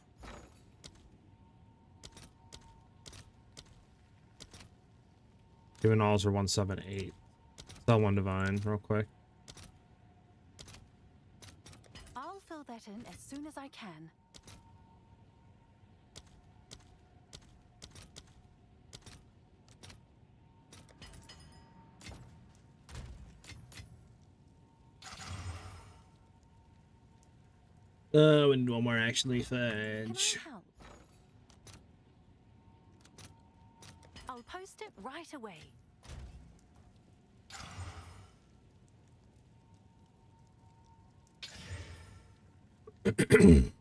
Two annuls are 178. Sell 1 divine real quick. I'll fill that in as soon as I can. Oh, and one more actually, Can I fudge. help? I'll post it right away.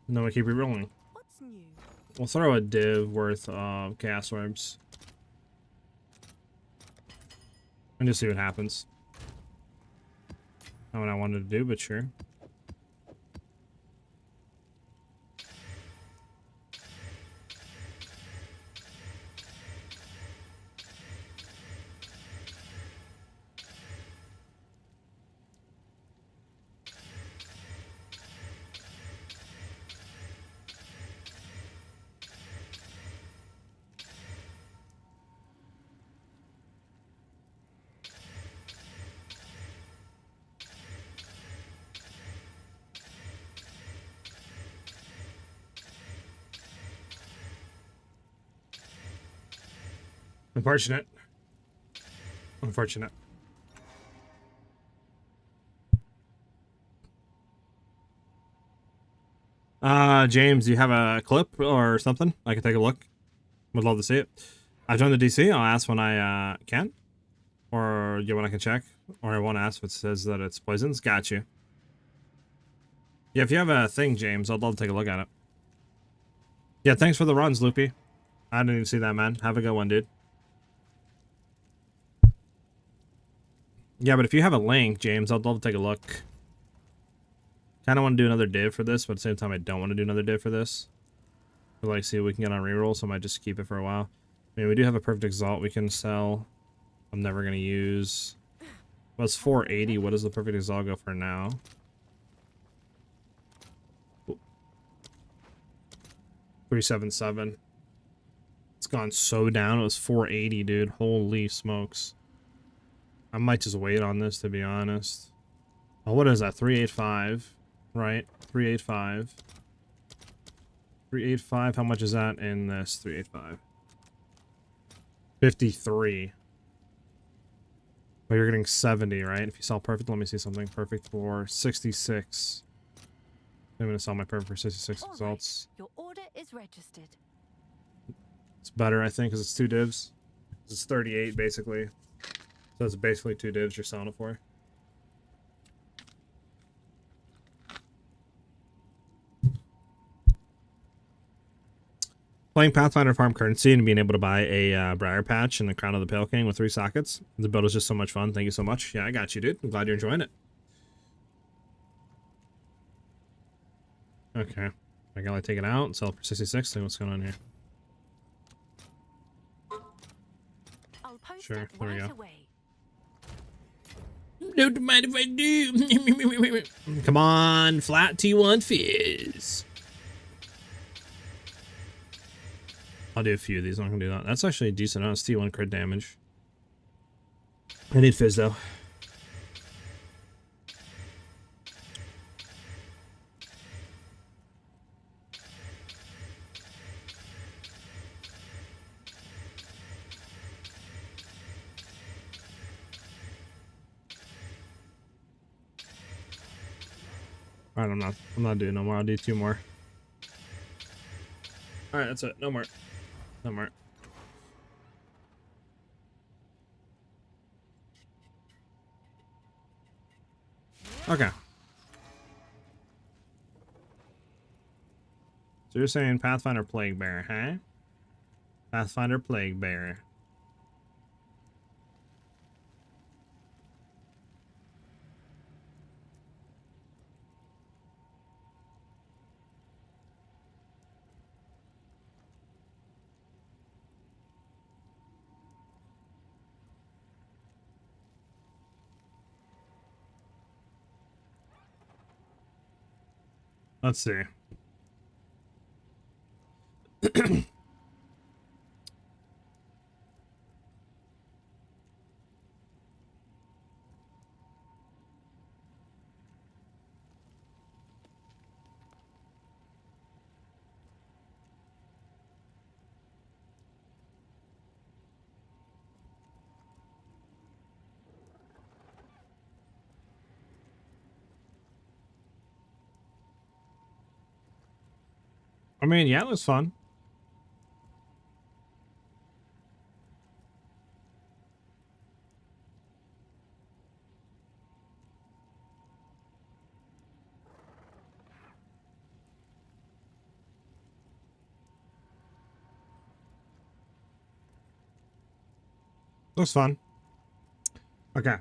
No, we keep re-rolling. What's new? We'll throw a div worth of chaos orbs. And just see what happens. Not what I wanted to do, but sure. Unfortunate. Unfortunate. James, do you have a clip or something? I can take a look. Would love to see it. I've joined the DC. I'll ask when I can. Or yeah, when I can check. Or I won't ask if it says that it's poisons. Got you. Yeah, if you have a thing, James, I'd love to take a look at it. Yeah, thanks for the runs, Loopy. I didn't even see that, man. Have a good one, dude. Yeah, but if you have a link, James, I'd love to take a look. Kind of want to do another div for this, but at the same time, I don't want to do another div for this. I'd like to see what we can get on reroll, so I might just keep it for a while. I mean, we do have a perfect exalt we can sell. I'm never going to use. Well, it's 480. What does the perfect exalt go for now? Ooh. 377. It's gone so down. It was 480, dude. Holy smokes. I might just wait on this, to be honest. Oh, what is that? 385, right? 385. 385. How much is that in this? 385. 53. But you're getting 70, right? If you sell perfect, let me see something. Perfect for 66. I'm gonna sell my perfect for 66 All right, results. your order is registered. It's better, I think, because it's 2 divs. It's 38, basically. So it's basically 2 divs you're selling it for. Playing Pathfinder farm currency and being able to buy a Briar Patch and the Crown of the Pale King with 3 sockets. The build is just so much fun. Thank you so much. Yeah, I got you, dude. I'm glad you're enjoying it. Okay. I gotta take it out and sell it for 66. See what's going on here. I'll post Sure, it there we right go. away. Don't mind if I do. Come on, flat T1 fizz. I'll do a few of these. I'm not gonna do that. That's actually decent. It's T1 crit damage. I need fizz though. Alright, I'm not doing no more. I'll do 2 more. Alright, that's it. No more. No more. Okay. So you're saying Pathfinder Plague Bear, huh? Pathfinder Plague Bear. Let's see. I mean, yeah, it was fun. Looks fun. Okay.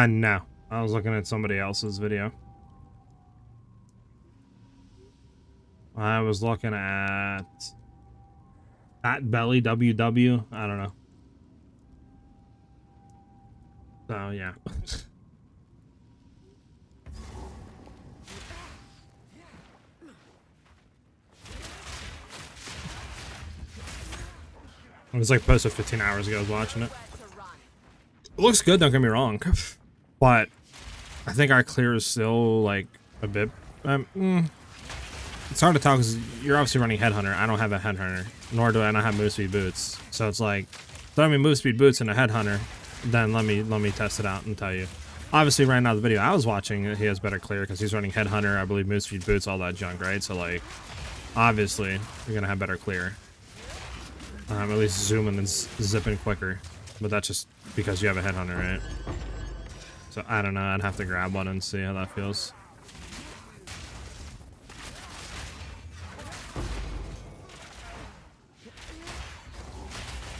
No. I was looking at somebody else's video. I was looking at Belly WW. I don't know. So, yeah. It was like posted 15 hours ago. I was watching it. It looks good, don't get me wrong. But I think our clear is still like a bit... It's hard to tell because you're obviously running Headhunter. I don't have a Headhunter, nor do I not have Movespeed boots. So it's like, throw me Movespeed boots and a Headhunter, then let me test it out and tell you. Obviously, right now the video I was watching, he has better clear because he's running Headhunter, I believe Movespeed boots, all that junk, right? So like, obviously, you're gonna have better clear. At least zooming and zipping quicker, but that's just because you have a Headhunter, right? So I don't know. I'd have to grab one and see how that feels.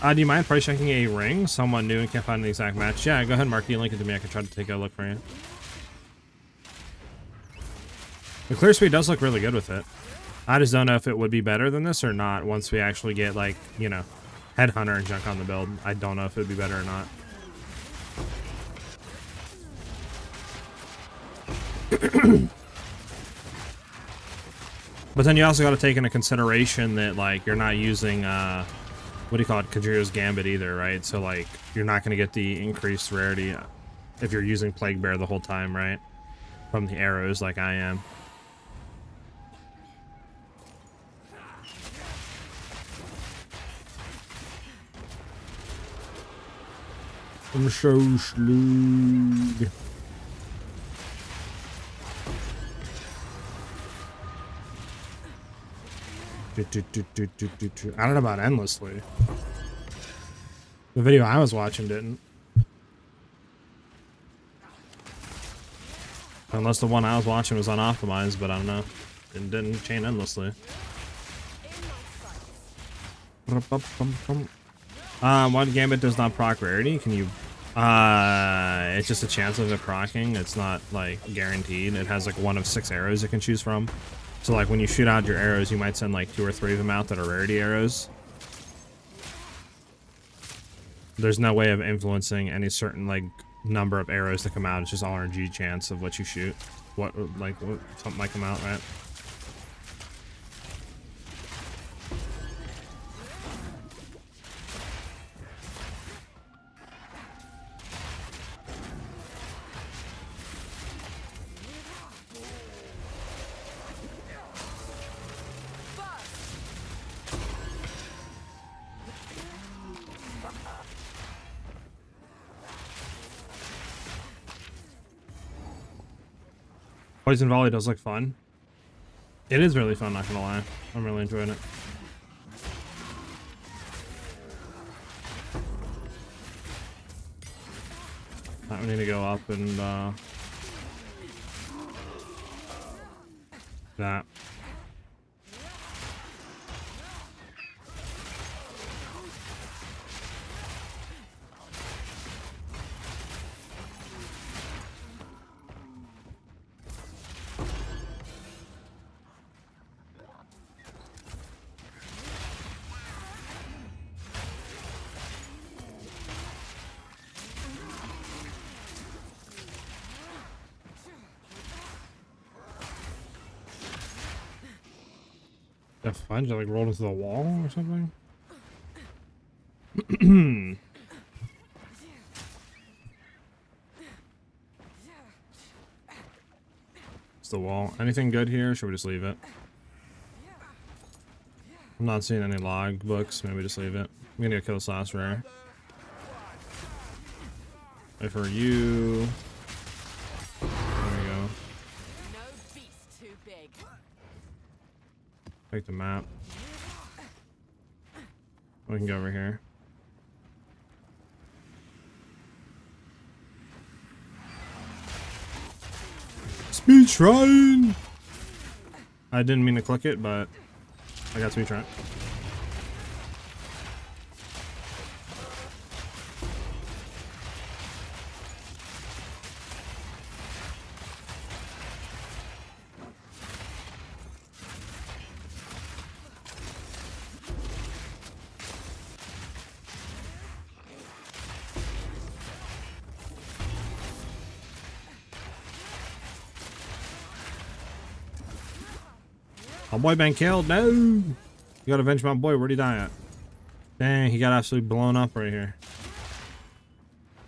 Do you mind price checking a ring? Someone new and can't find the exact match. Yeah, go ahead, Marky. Link it to me. I can try to take a look for you. The clear speed does look really good with it. I just don't know if it would be better than this or not once we actually get, like, you know, Headhunter and junk on the build. I don't know if it would be better or not. But then you also got to take into consideration that, like, you're not using, what do you call it, Kajira's Gambit either, right? So, like, you're not going to get the increased rarity if you're using Plague Bear the whole time, right? From the arrows, like I am. I'm so slug. I don't know about endlessly. The video I was watching didn't. Unless the one I was watching was unoptimized, but I don't know. It didn't chain endlessly. One Gambit does not proc rarity. Can you... it's just a chance of it procking. It's not, like, guaranteed. It has, like, 1 of 6 arrows it can choose from. So, like, when you shoot out your arrows, you might send, like, 2 or 3 of them out that are rarity arrows. There's no way of influencing any certain, like, number of arrows that come out. It's just RNG chance of what you shoot. What something might come out, right? Poison Volley does look fun. It is really fun, not gonna lie. I'm really enjoying it. We need to go up and that. That fudge like rolled into the wall or something? It's the wall. Anything good here? Should we just leave it? I'm not seeing any log books. Maybe just leave it. I'm gonna go kill this last rare. Wait for you. There we go. No beast too big. Take the map. We can go over here. Speed Shrine! I didn't mean to click it, but I got Speed Shrine. My boy been killed. No! You gotta avenge my boy. Where'd he die at? Dang, he got absolutely blown up right here.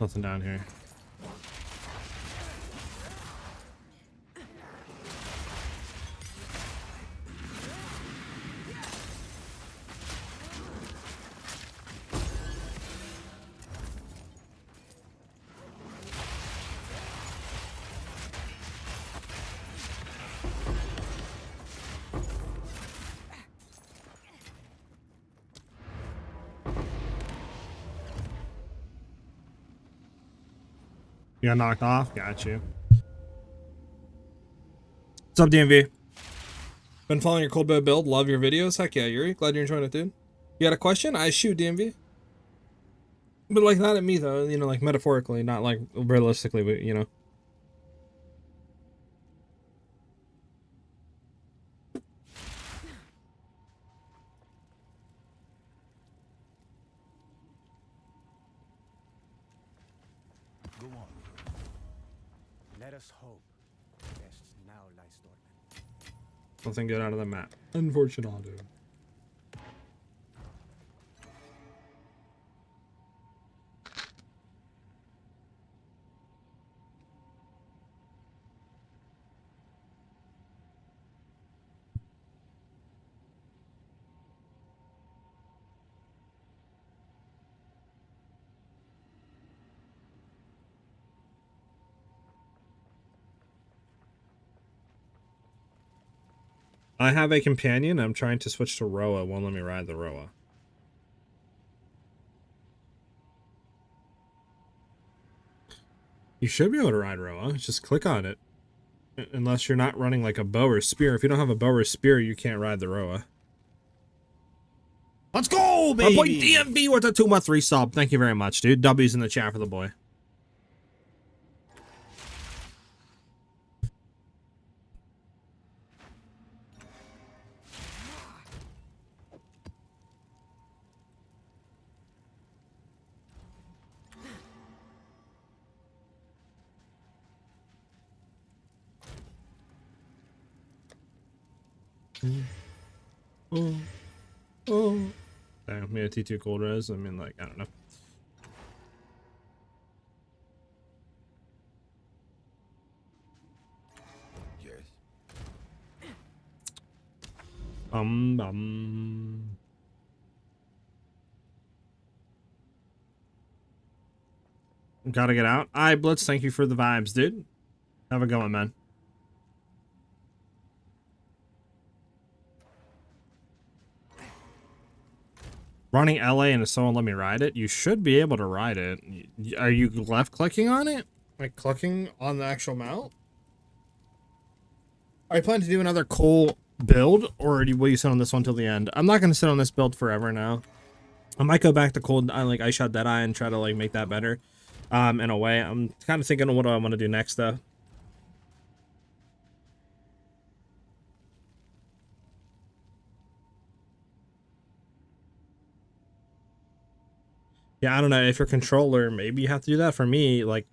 Nothing down here. You got knocked off? Got you. What's up, DMV? Been following your cold bed build. Love your videos. Heck yeah, Yuri. Glad you're enjoying it, dude. You got a question? I shoot, DMV. But like not at me though, you know, like metaphorically, not like realistically, but you know. Go on. Let us hope. Best now lies dormant. Nothing good out of the map. Unfortunate, dude. I have a companion. I'm trying to switch to Roa. Won't let me ride the Roa. You should be able to ride Roa. Just click on it. Unless you're not running like a bow or spear. If you don't have a bow or spear, you can't ride the Roa. Let's go, baby! My boy DMV with a 2-month resub. Thank you very much, dude. W's in the chat for the boy. Damn, me a T2 cold res. I mean, like, I don't know. Yes. Gotta get out. Alright, Blitz, thank you for the vibes, dude. Have a good one, man. Running LA and if someone let me ride it, you should be able to ride it. Are you left clicking on it? Like clicking on the actual mount? Are you planning to do another cool build or will you sit on this one till the end? I'm not going to sit on this build forever now. I might go back to cold, like Ice Shot Deadeye and try to like make that better. In a way, I'm kind of thinking of what I want to do next though. Yeah, I don't know. If you're controller, maybe you have to do that. For me, like,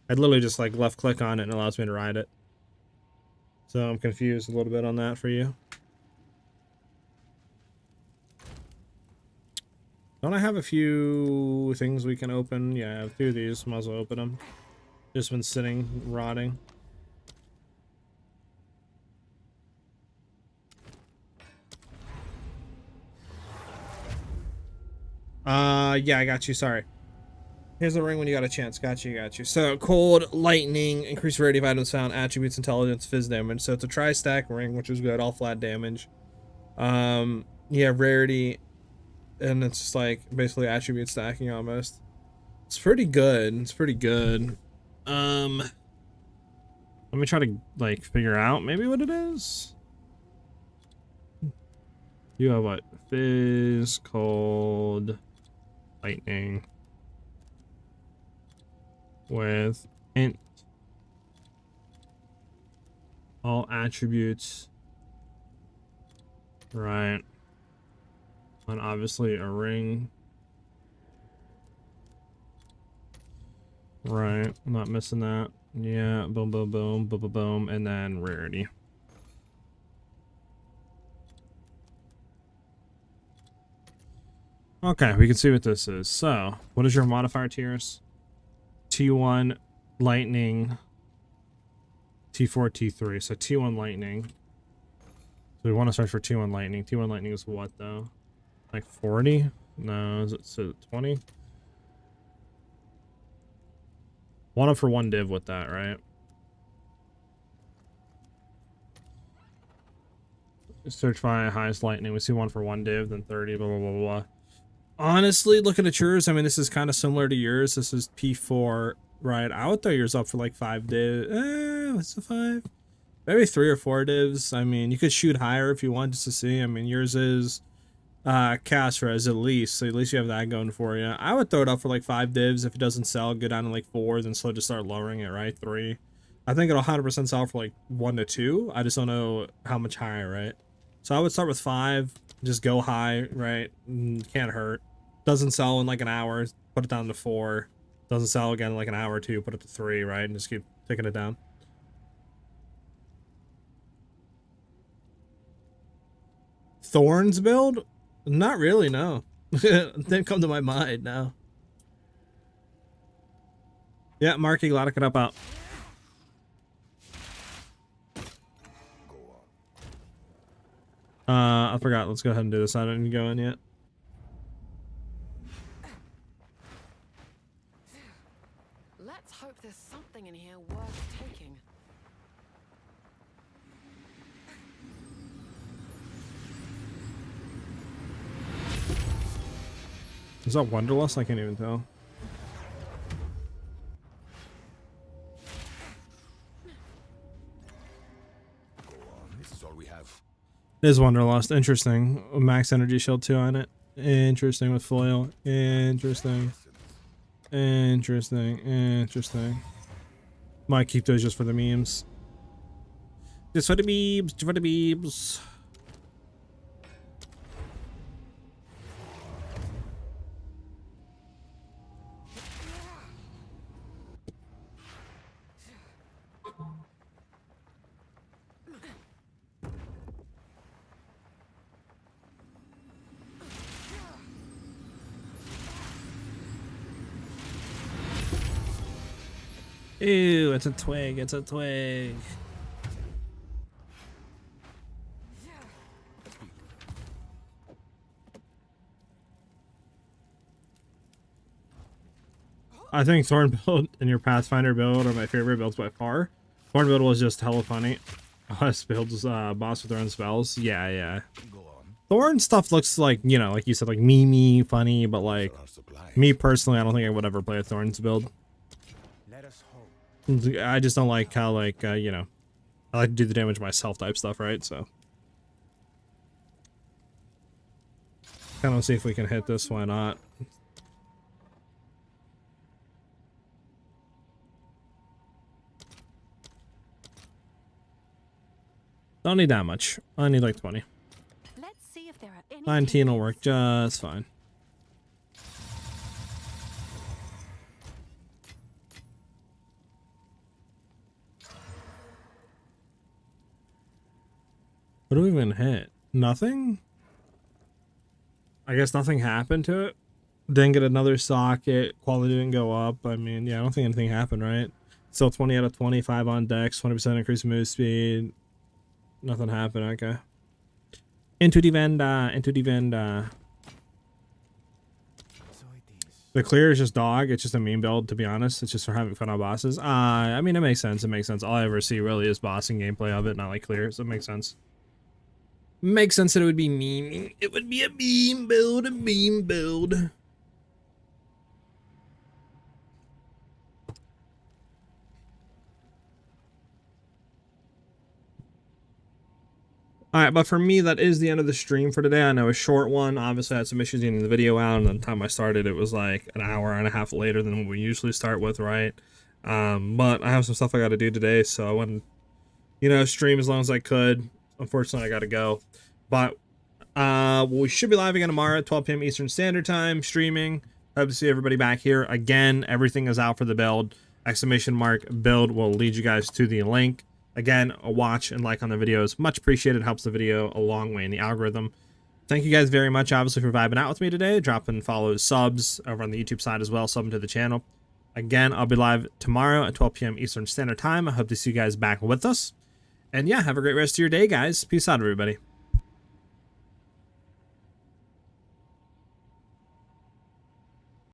I'd literally just like left click on it and it allows me to ride it. So I'm confused a little bit on that for you. Don't I have a few things we can open? Yeah, I have 2 of these. Might as well open them. Just been sitting, rotting. Yeah, I got you. Sorry. Here's the ring when you got a chance. Got you, got you. So, cold, lightning, increased rarity of items found, attributes, intelligence, fizz damage. So it's a tri-stack ring, which is good. All flat damage. Yeah, rarity, and it's just like basically attribute stacking almost. It's pretty good. It's pretty good. Let me try to like figure out maybe what it is. You have what? Fizz, cold, lightning with int, all attributes, right? And obviously a ring, right? I'm not missing that. Yeah, boom, boom, boom, boom, boom, boom, and then rarity. Okay, we can see what this is. So, what is your modifier tiers? T1 lightning, T4, T3. So T1 lightning. So we want to search for T1 lightning. T1 lightning is what though? Like 40? No, is it 20? One up for one div with that, right? Search by highest lightning. We see one for one div, then 30, blah, blah, blah, blah. Honestly, looking at yours, I mean, this is kind of similar to yours. This is P4, right? I would throw yours up for like 5 divs. What's the 5? Maybe 3 or 4 divs. I mean, you could shoot higher if you want just to see. I mean, yours is cast res at least, so at least you have that going for you. I would throw it up for like 5 divs. If it doesn't sell, go down to like 4, then slowly just start lowering it, right? 3. I think it'll 100% sell for like 1 to 2. I just don't know how much higher, right? So I would start with 5, just go high, right? Can't hurt. Doesn't sell in like an hour, put it down to 4. Doesn't sell again in like an hour or 2, put it to 3, right? And just keep taking it down. Thorns build? Not really, no. Didn't come to my mind, no. Yeah, Marky, glad I could help out. I forgot. Let's go ahead and do this. I didn't go in yet. Let's hope there's something in here worth taking. Is that Wonderlust? I can't even tell. This is all we have. It is Wonderlust. Interesting. Max energy shield 2 on it. Interesting with foil. Interesting. Interesting. Interesting. Might keep those just for the memes. Just for the memes. Just for the memes. Ew, it's a twig, it's a twig. I think Thorn build and your Pathfinder build are my favorite builds by far. Thorn build was just hella funny. Us builds boss with Thorn spells. Yeah, yeah. Go on. Thorn stuff looks like, you know, like you said, like meme funny, but like Our supply. me personally, I don't think I would ever play a Thorns build. Let us hope. I just don't like how, like, you know, I like to do the damage myself type stuff, right? So, kind of see if we can hit this. Why not? Don't need that much. I need like 20. Let's see if there are any 19 will work just fine. What do we even hit? Nothing? I guess nothing happened to it. Didn't get another socket. Quality didn't go up. I mean, yeah, I don't think anything happened, right? Still 20 out of 25 on dex. 20% increase move speed. Nothing happened. Okay. Into the venda. Into the venda. So it is. The clear is just dog. It's just a meme build, to be honest. It's just for having fun on bosses. I mean, it makes sense. It makes sense. All I ever see really is boss and gameplay of it, not like clear. So it makes sense. Makes sense that it would be meme. It would be a meme build. A meme build. Alright, but for me, that is the end of the stream for today. I know a short one. Obviously, I had some issues getting the video out, and by the time I started, it was like an hour and a half later than what we usually start with, right? But I have some stuff I got to do today, so I wouldn't, you know, stream as long as I could. Unfortunately, I got to go. But we should be live again tomorrow at 12 p.m. Eastern Standard Time, streaming. Hope to see everybody back here. Again, everything is out for the build. !build will lead you guys to the link. Again, a watch and like on the videos. Much appreciated. Helps the video a long way in the algorithm. Thank you guys very much, obviously, for vibing out with me today. Dropping follows, subs over on the YouTube side as well. Subbing to the channel. Again, I'll be live tomorrow at 12 p.m. Eastern Standard Time. I hope to see you guys back with us. And yeah, have a great rest of your day, guys. Peace out, everybody.